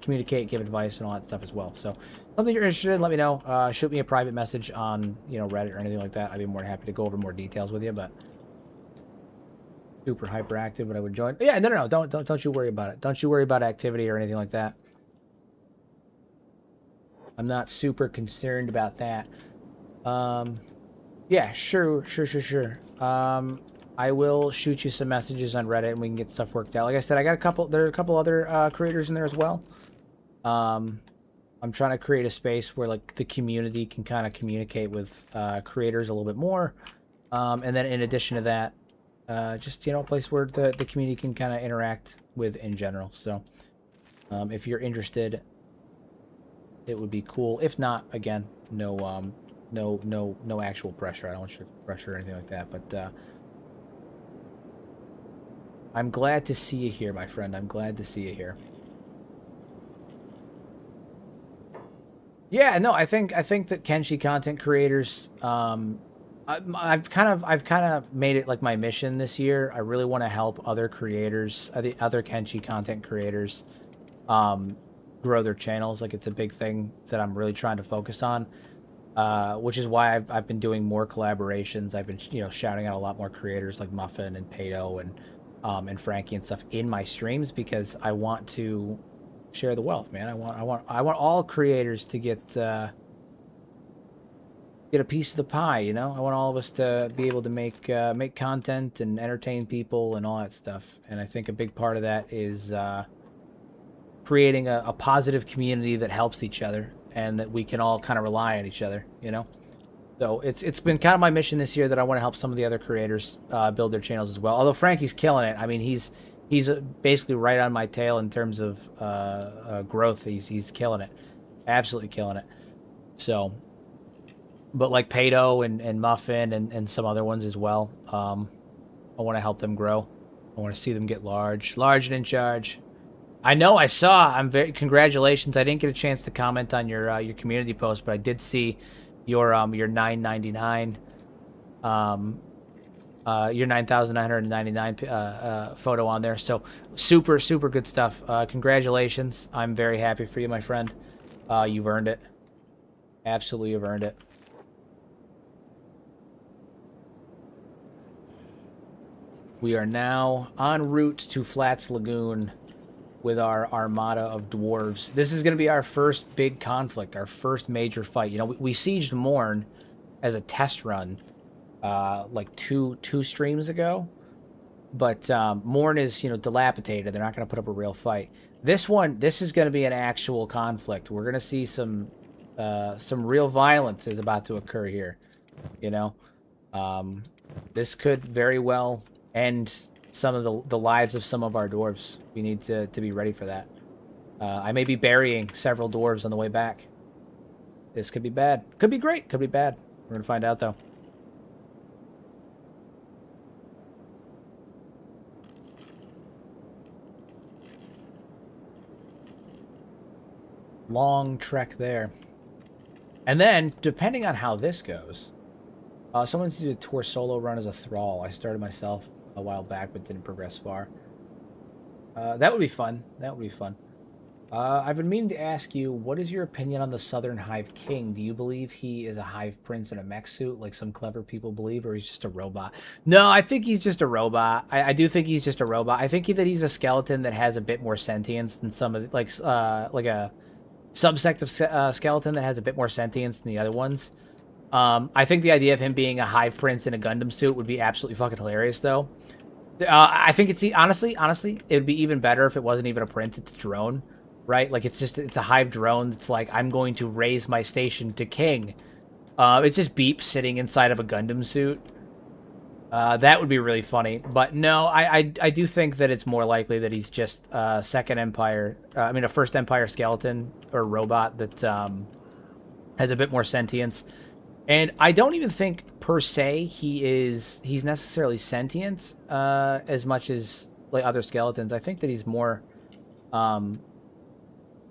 communicate, give advice, and all that stuff as well. So, something you're interested in, let me know. Shoot me a private message on Reddit or anything like that. I'd be more than happy to go over more details with you. But super hyperactive, but I would join. Yeah, no, don't you worry about it. Don't you worry about activity or anything like that. I'm not super concerned about that. Yeah, sure. I will shoot you some messages on Reddit and we can get stuff worked out. Like I said, there are a couple other creators in there as well. I'm trying to create a space where like the community can kind of communicate with creators a little bit more. And then in addition to that, just a place where the community can kind of interact with in general. So if you're interested, it would be cool. If not, again, no actual pressure. I don't want you to pressure or anything like that, but I'm glad to see you here, my friend. I'm glad to see you here. Yeah, no, I think that Kenshi content creators, I've kind of made it like my mission this year. I really want to help other creators, other Kenshi content creators, grow their channels. Like, it's a big thing that I'm really trying to focus on. Which is why I've been doing more collaborations. I've been shouting out a lot more creators like Muffin and Pato and Frankie and stuff in my streams, because I want to share the wealth, man. I want all creators to get a piece of the pie. I want all of us to be able to make content and entertain people and all that stuff. And I think a big part of that is creating a positive community that helps each other, and that we can all kind of rely on each other, So it's been kind of my mission this year that I want to help some of the other creators build their channels as well. Although Frankie's killing it. I mean, he's basically right on my tail in terms of growth. He's killing it, absolutely killing it. So, but like Pato and Muffin and some other ones as well, I want to help them grow. I want to see them get large and in charge. I know, I saw. Congratulations. I didn't get a chance to comment on your community post, but I did see your $9.99 your 9,999 photo on there. So super good stuff. Congratulations. I'm very happy for you, my friend. You've earned it. Absolutely, you've earned it. We are now en route to Flats Lagoon with our armada of dwarves. This is going to be our first big conflict, our first major fight. We sieged Morn as a test run like two streams ago, but Morn is dilapidated. They're not going to put up a real fight. This is going to be an actual conflict. We're going to see some real violence is about to occur here. This could very well end some of the lives of some of our dwarves. We need to be ready for that. I may be burying several dwarves on the way back. This could be bad. Could be great. Could be bad. We're going to find out, though. Long trek there. And then, depending on how this goes, someone's did a tour solo run as a thrall. I started myself a while back, but didn't progress far. That would be fun. That would be fun. I've been meaning to ask you, what is your opinion on the Southern Hive King? Do you believe he is a Hive Prince in a mech suit, like some clever people believe, or he's just a robot? No, I think he's just a robot. I do think he's just a robot. I think that he's a skeleton that has a bit more sentience than some of the, like a subsect of skeleton that has a bit more sentience than the other ones. I think the idea of him being a Hive Prince in a Gundam suit would be absolutely fucking hilarious, though. I think it's honestly, it would be even better if it wasn't even a prince; it's a drone, right? Like it's a Hive drone that's like, I'm going to raise my station to king. It's just Beep sitting inside of a Gundam suit. That would be really funny. But no, I do think that it's more likely that he's just a First Empire skeleton or robot that has a bit more sentience. And I don't even think, per se, he's necessarily sentient as much as like other skeletons. I think that he's more... well,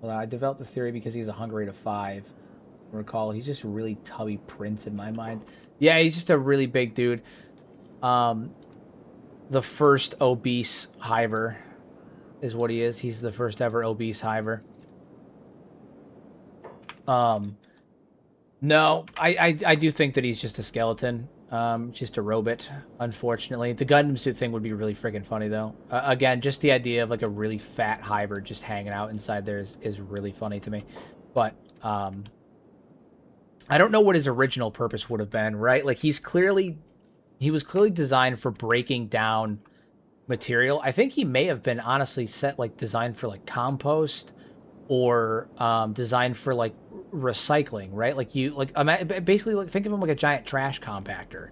I developed the theory because he's a hunger rate of 5. Recall, he's just a really tubby prince in my mind. Yeah, he's just a really big dude. The first obese hiver is what he is. He's the first ever obese hiver. No, I do think that he's just a skeleton. Just a robot, unfortunately. The Gundam suit thing would be really freaking funny, though. Again, just the idea of like a really fat hiver just hanging out inside there is really funny to me. But I don't know what his original purpose would have been, right? Like he was clearly designed for breaking down material. I think he may have been honestly designed for like compost or designed for like recycling, right? Basically like think of him like a giant trash compactor,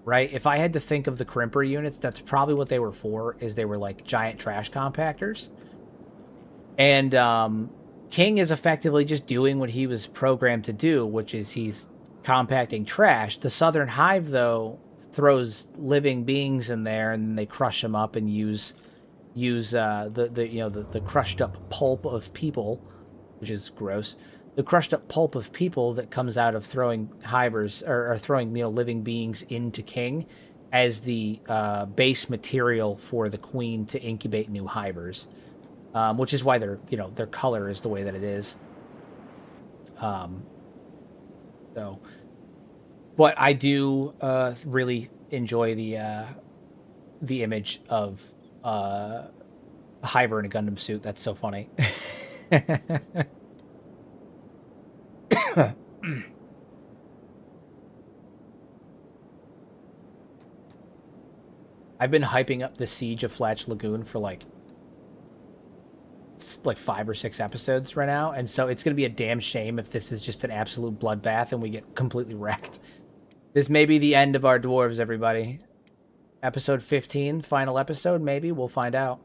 right? If I had to think of the crimper units, that's probably what they were for, is they were like giant trash compactors. And King is effectively just doing what he was programmed to do, which is he's compacting trash. The Southern Hive, though, throws living beings in there, and they crush them up and use the crushed up pulp of people, which is gross. The crushed up pulp of people that comes out of throwing hivers or throwing living beings into King as the base material for the queen to incubate new hivers, which is why their color is the way that it is. But I do really enjoy the image of a hiver in a Gundam suit. That's so funny. I've been hyping up the Siege of Flatch Lagoon for like 5 or 6 episodes right now, and so it's gonna be a damn shame if this is just an absolute bloodbath and we get completely wrecked. This may be the end of our dwarves, everybody. Episode 15, final episode, maybe. We'll find out.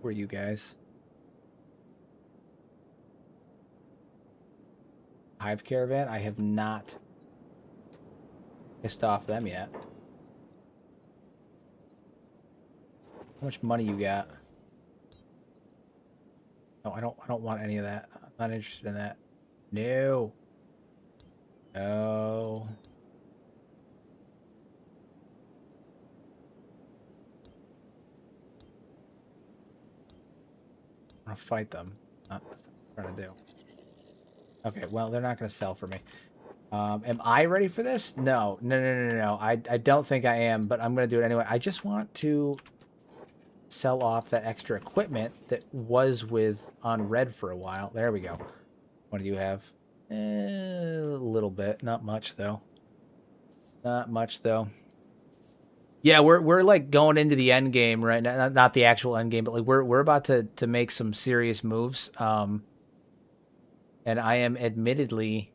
Who are you guys? Hive Caravan? I have not pissed off them yet. How much money you got? No, I don't want any of that. I'm not interested in that. No. No. I'm gonna fight them. Not what I'm trying to do. Okay, well, they're not gonna sell for me. Am I ready for this? No. I don't think I am, but I'm gonna do it anyway. I just want to sell off that extra equipment that was on red for a while. There we go. What do you have? A little bit. Not much, though. Not much, though. Yeah, we're like going into the end game right now. Not the actual end game, but like we're about to make some serious moves. And I am admittedly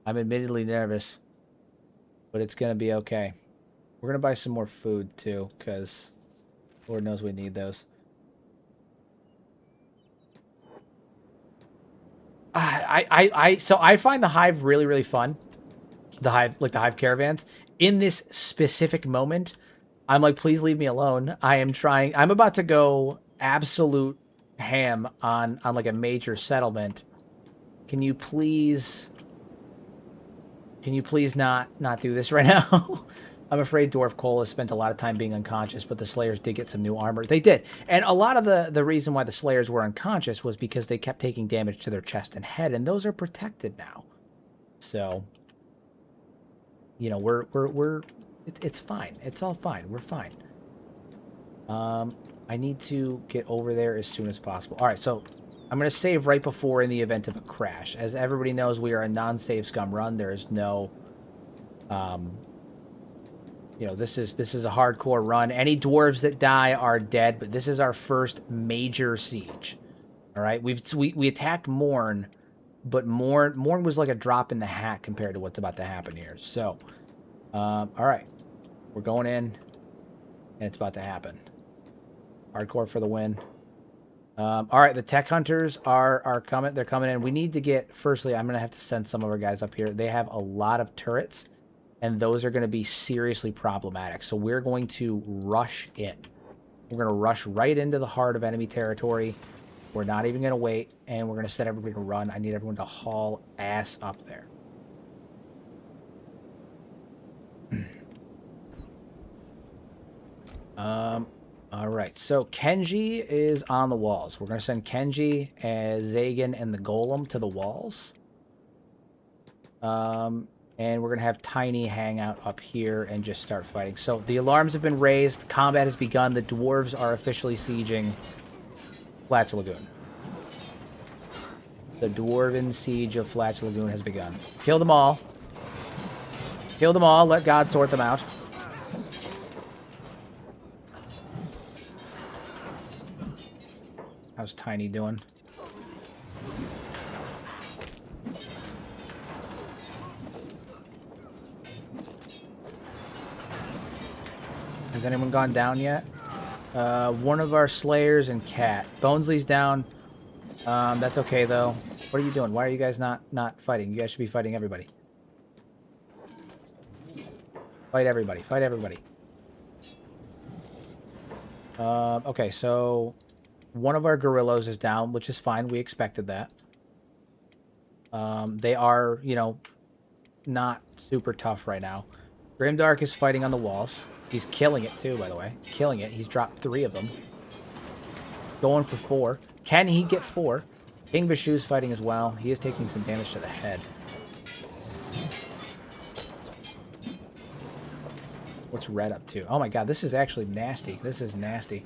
I'm admittedly nervous, but it's going to be okay. We're going to buy some more food, too, because Lord knows we need those. So I find the Hive really, really fun. The Hive caravans. In this specific moment, I'm like, please leave me alone. I'm about to go absolute ham on like a major settlement. Can you please not do this right now? I'm afraid Dwarf Cole has spent a lot of time being unconscious, but the Slayers did get some new armor. They did. And a lot of the reason why the Slayers were unconscious was because they kept taking damage to their chest and head, and those are protected now. So, you know, it's fine. It's all fine. We're fine. I need to get over there as soon as possible. All right, so I'm going to save right before in the event of a crash. As everybody knows, we are a non-save scum run. There is no... you know, this is a hardcore run. Any dwarves that die are dead, but this is our first major siege. All right, we attacked Morn, but Morn was like a drop in the hat compared to what's about to happen here. So, all right, we're going in, and it's about to happen. Hardcore for the win. All right, the tech hunters are coming. They're coming in. We need to get. Firstly, I'm gonna have to send some of our guys up here. They have a lot of turrets. And those are going to be seriously problematic. So we're going to rush in. We're going to rush right into the heart of enemy territory. We're not even going to wait. And we're going to set everybody to run. I need everyone to haul ass up there. All right. So Kenshi is on the walls. We're going to send Kenshi, Zagan, and the Golem to the walls. And we're going to have Tiny hang out up here and just start fighting. So the alarms have been raised. Combat has begun. The dwarves are officially sieging Flatch Lagoon. The dwarven siege of Flatch Lagoon has begun. Kill them all. Kill them all. Let God sort them out. How's Tiny doing? Has anyone gone down yet? One of our Slayers and Cat. Bonesley's down. That's okay, though. What are you doing? Why are you guys not fighting? You guys should be fighting everybody. Fight everybody. Fight everybody. Okay, so one of our Gorillos is down, which is fine. We expected that. They are, you know, not super tough right now. Grimdark is fighting on the walls. He's killing it, too, by the way. Killing it. He's dropped 3 of them. Going for 4. Can he get 4? King Vishu's fighting as well. He is taking some damage to the head. What's Red up to? Oh my god, this is actually nasty. This is nasty.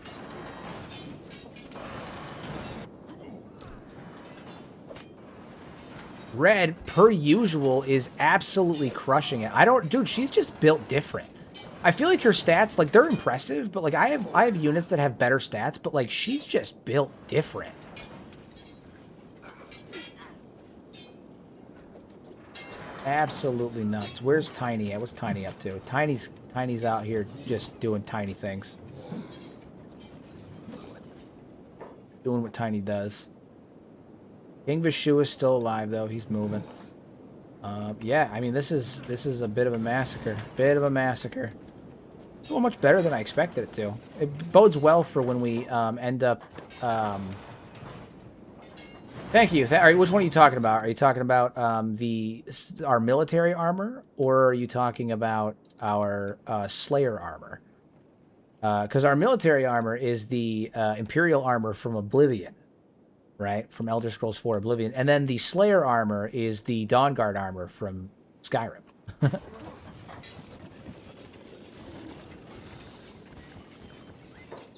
Red, per usual, is absolutely crushing it. Dude, she's just built different. I feel like her stats, like, they're impressive, but, like, I have units that have better stats, but, like, she's just built different. Absolutely nuts. Where's Tiny at? What's Tiny up to? Tiny's out here just doing tiny things. Doing what Tiny does. King Vishu is still alive, though. He's moving. Yeah, I mean, this is a bit of a massacre. Bit of a massacre. Well, much better than I expected it to. It bodes well for when we end up... Thank you. All right, which one are you talking about? Are you talking about our military armor, or are you talking about our Slayer armor? Because our military armor is the Imperial armor from Oblivion, right? From Elder Scrolls 4 Oblivion. And then the Slayer armor is the Dawnguard armor from Skyrim.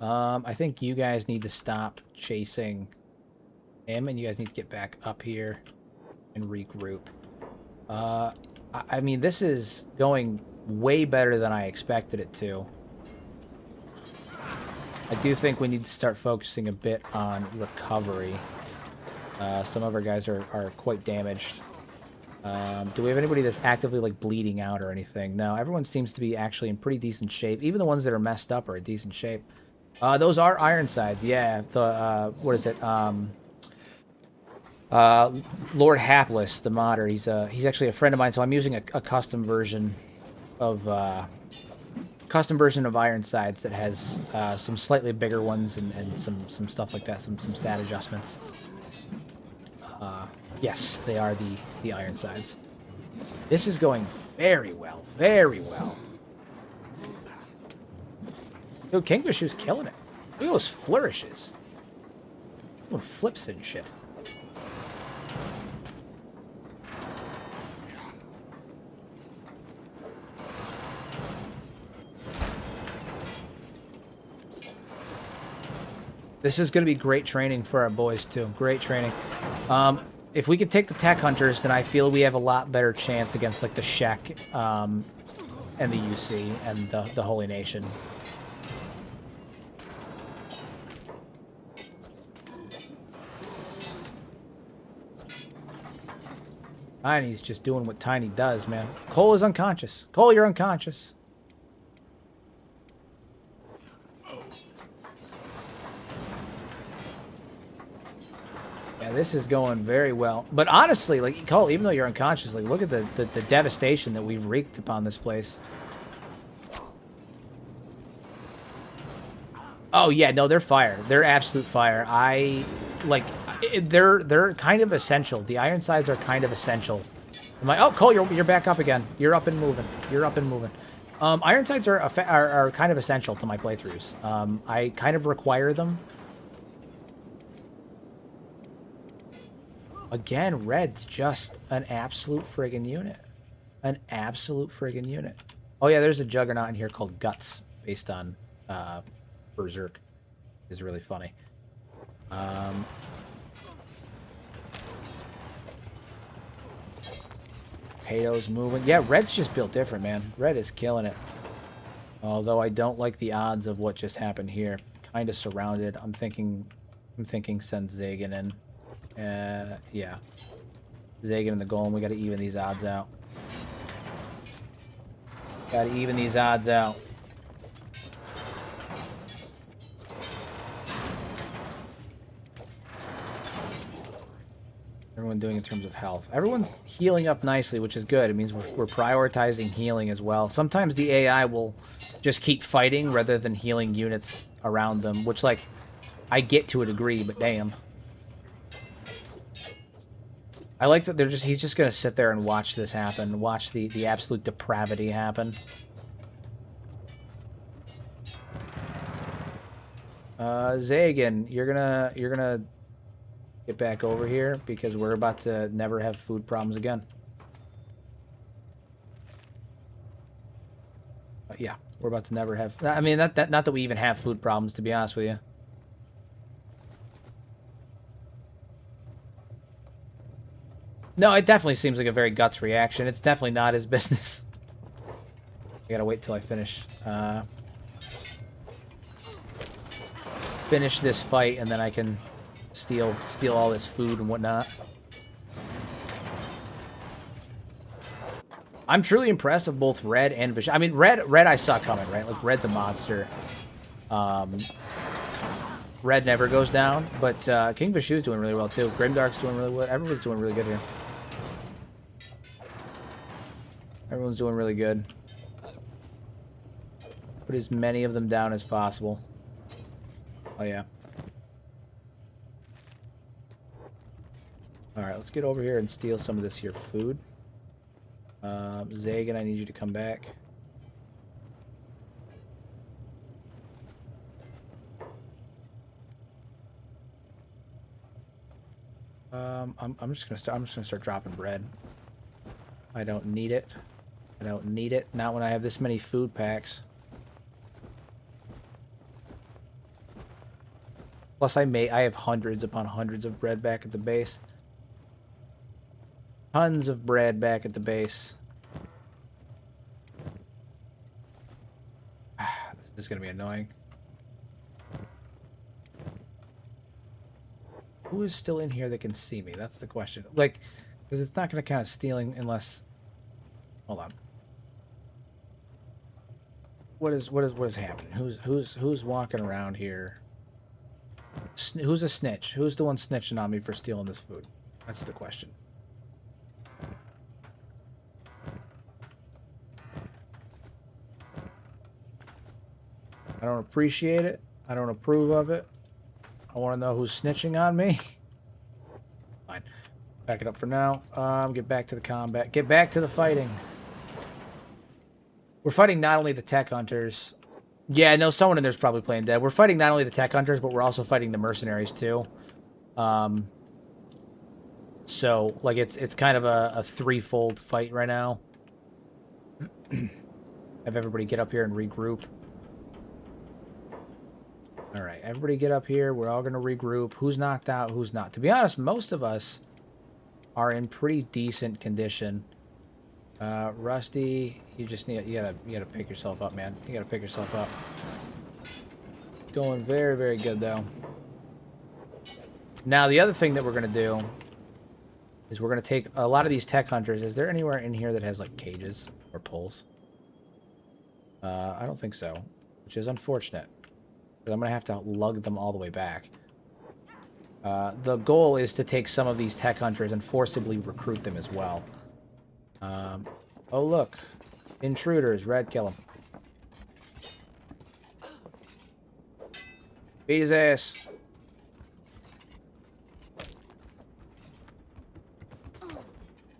I think you guys need to stop chasing him, and you guys need to get back up here and regroup. I mean, this is going way better than I expected it to. I do think we need to start focusing a bit on recovery. Some of our guys are quite damaged. Do we have anybody that's actively like bleeding out or anything? No, everyone seems to be actually in pretty decent shape. Even the ones that are messed up are in decent shape. Those are Ironsides, yeah. The what is it? Lord Hapless, the modder. He's actually a friend of mine, so I'm using a custom version of Ironsides that has some slightly bigger ones and some stuff like that, some stat adjustments. Yes, they are the Ironsides. This is going very well, very well. Dude, Kingfisher's killing it. Look at those flourishes. Doing flips and shit. This is going to be great training for our boys, too. Great training. If we could take the Tech Hunters, then I feel we have a lot better chance against, like, the Shek and the UC and the Holy Nation. Tiny's just doing what Tiny does, man. Cole is unconscious. Cole, you're unconscious. Yeah, this is going very well. But honestly, like, Cole, even though you're unconscious, like, look at the devastation that we've wreaked upon this place. Oh, yeah, no, they're fire. They're absolute fire. They're kind of essential. The Ironsides are kind of essential. I'm like, oh, Cole, you're back up again. You're up and moving. You're up and moving. Ironsides are kind of essential to my playthroughs. I kind of require them. Again, Red's just an absolute friggin' unit. An absolute friggin' unit. Oh, yeah, there's a Juggernaut in here called Guts, based on Berserk. Is really funny. Pato's moving. Yeah, Red's just built different, man. Red is killing it. Although I don't like the odds of what just happened here. Kind of surrounded. I'm thinking send Zagan in. Yeah. Zagan in the golem. We got to even these odds out. Got to even these odds out. Everyone doing in terms of health? Everyone's healing up nicely, which is good. It means we're prioritizing healing as well. Sometimes the AI will just keep fighting rather than healing units around them, which, like, I get to a degree, but damn. I like that he's just gonna sit there and watch this happen, watch the absolute depravity happen. Zagan, you're gonna get back over here because we're about to never have food problems again. Yeah, we're about to never have. I mean, not that we even have food problems, to be honest with you. No, it definitely seems like a very guts reaction. It's definitely not his business. I gotta wait till I finish this fight, and then I can steal all this food and whatnot. I'm truly impressed with both Red and Vision. I mean, Red I saw coming, right? Like, Red's a monster. Red never goes down, but King Vishu's doing really well too. Grimdark's doing really well. Everybody's doing really good here. Everyone's doing really good. Put as many of them down as possible. Oh, yeah. Alright, let's get over here and steal some of this here food. Zagan, I need you to come back. I'm just gonna start dropping bread. I don't need it. I don't need it. Not when I have this many food packs. Plus, I have hundreds upon hundreds of bread back at the base. Tons of bread back at the base. This is gonna be annoying. Who is still in here that can see me? That's the question. Like, Because it's not going to count as stealing unless... Hold on. What is happening? Who's walking around here? Who's a snitch? Who's the one snitching on me for stealing this food? That's the question. I don't appreciate it. I don't approve of it. I want to know who's snitching on me. Fine. Back it up for now. Get back to the combat. Get back to the fighting. We're fighting not only the tech hunters. Yeah, no, someone in there's probably playing dead. We're fighting not only the tech hunters, but we're also fighting the mercenaries too. So, like, it's kind of a threefold fight right now. Have everybody get up here and regroup. All right, everybody get up here. We're all going to regroup. Who's knocked out, who's not. To be honest, most of us are in pretty decent condition. Rusty, you gotta pick yourself up, man. You gotta pick yourself up. Going very, very good, though. Now, the other thing that we're going to do is we're going to take a lot of these tech hunters. Is there anywhere in here that has, like, cages or poles? I don't think so, which is unfortunate. Because I'm going to have to lug them all the way back. The goal is to take some of these tech hunters and forcibly recruit them as well. Oh, look. Intruders. Red, kill him. Beat his ass.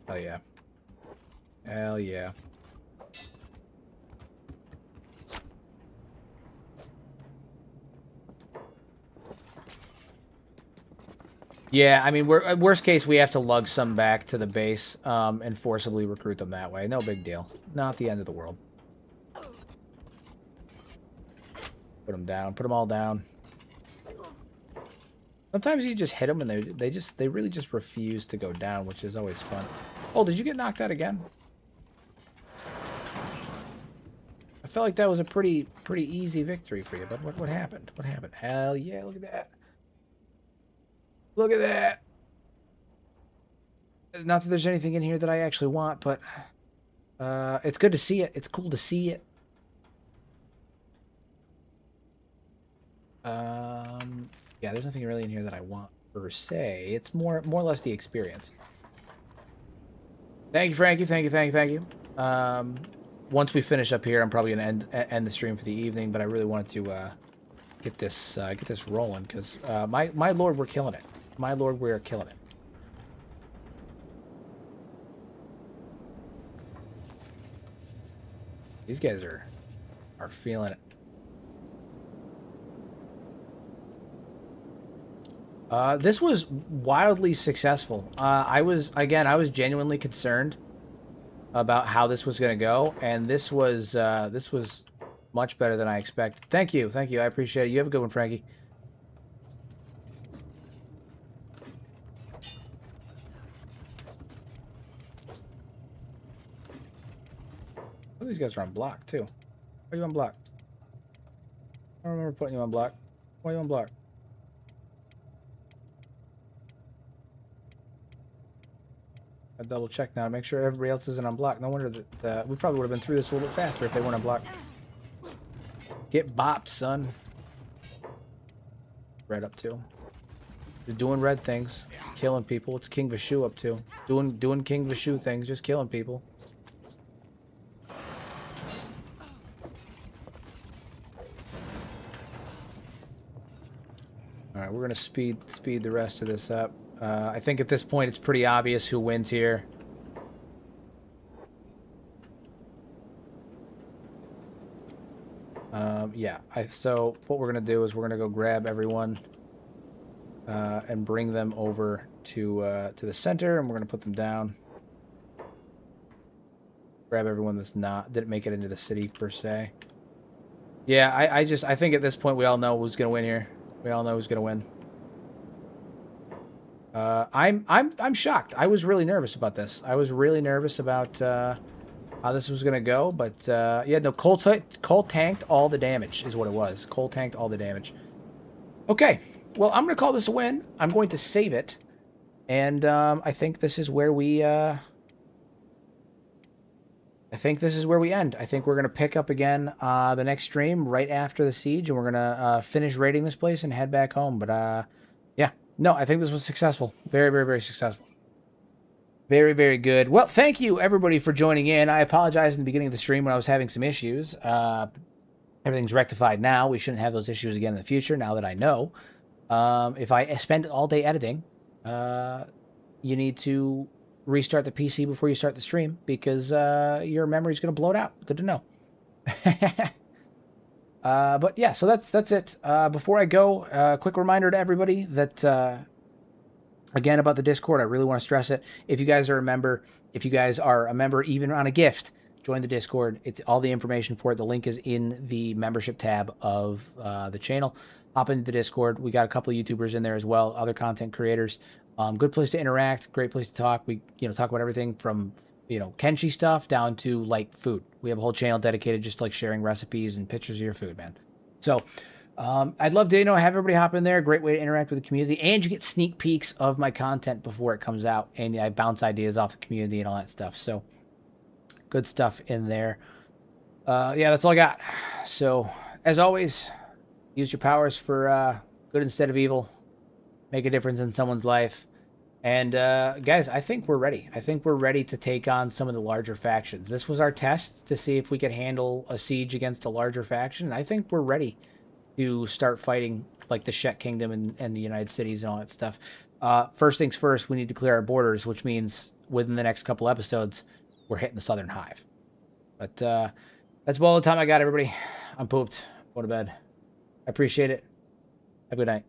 Hell yeah. Hell yeah. Yeah, I mean, worst case, we have to lug some back to the base and forcibly recruit them that way. No big deal. Not the end of the world. Put them down. Put them all down. Sometimes you just hit them and they really just refuse to go down, which is always fun. Oh, did you get knocked out again? I felt like that was a pretty easy victory for you, but what happened? What happened? Hell yeah, look at that. Look at that. Not that there's anything in here that I actually want, but it's good to see it. It's cool to see it. Yeah, there's nothing really in here that I want per se. It's more or less the experience. Thank you, Frankie. Thank you. Once we finish up here, I'm probably gonna end the stream for the evening, but I really wanted to get this rolling because my lord, we're killing it. My lord, we are killing it. These guys are feeling it. This was wildly successful. I was genuinely concerned about how this was going to go, and this was much better than I expected. Thank you. I appreciate it. You have a good one, Frankie. Oh, these guys are on block too. Why are you on block? I don't remember putting you on block. Why are you on block? I double check now to make sure everybody else isn't on block. No wonder that we probably would have been through this a little bit faster if they weren't on block. Get bopped, son. Red up to. You're doing red things, killing people. What's King Vishu up to? Doing King Vishu things, just killing people. All right, we're gonna speed the rest of this up. I think at this point it's pretty obvious who wins here. Yeah. So what we're gonna do is we're gonna go grab everyone and bring them over to the center, and we're gonna put them down. Grab everyone that's didn't make it into the city per se. Yeah, I think at this point we all know who's gonna win here. We all know who's gonna win. I'm shocked. I was really nervous about this. I was really nervous about how this was gonna go, but yeah, no, Cole tanked all the damage is what it was. Cole tanked all the damage. Okay, well, I'm gonna call this a win. I'm going to save it, And I think this is where we I think this is where we end. I think we're going to pick up again the next stream right after the siege, and we're going to finish raiding this place and head back home. But yeah, no, I think this was successful. Very, very, very successful. Very, very good. Well, thank you, everybody, for joining in. I apologize in the beginning of the stream when I was having some issues. Everything's rectified now. We shouldn't have those issues again in the future, now that I know. If I spend all day editing, you need to restart the PC before you start the stream because your memory's going to blow it out. Good to know. But yeah, so that's it. Before I go, quick reminder to everybody that again about the Discord. I really want to stress it. If you guys are a member, even on a gift, join the Discord. It's all the information for it. The link is in the membership tab of the channel. Hop into the Discord. We got a couple of YouTubers in there as well, other content creators. Good place to interact, great place to talk. We, talk about everything from, Kenshi stuff down to like food. We have a whole channel dedicated just to like sharing recipes and pictures of your food, man. So I'd love to, have everybody hop in there. Great way to interact with the community, and you get sneak peeks of my content before it comes out, and I bounce ideas off the community and all that stuff. So good stuff in there. Yeah, that's all I got. So as always, use your powers for good instead of evil. Make a difference in someone's life. And guys, I think we're ready. I think we're ready to take on some of the larger factions. This was our test to see if we could handle a siege against a larger faction. I think we're ready to start fighting like the Shet Kingdom and the United Cities and all that stuff. First things first, we need to clear our borders, which means within the next couple episodes, we're hitting the Southern Hive. But that's all the time I got, everybody. I'm pooped. Go to bed. I appreciate it. Have a good night.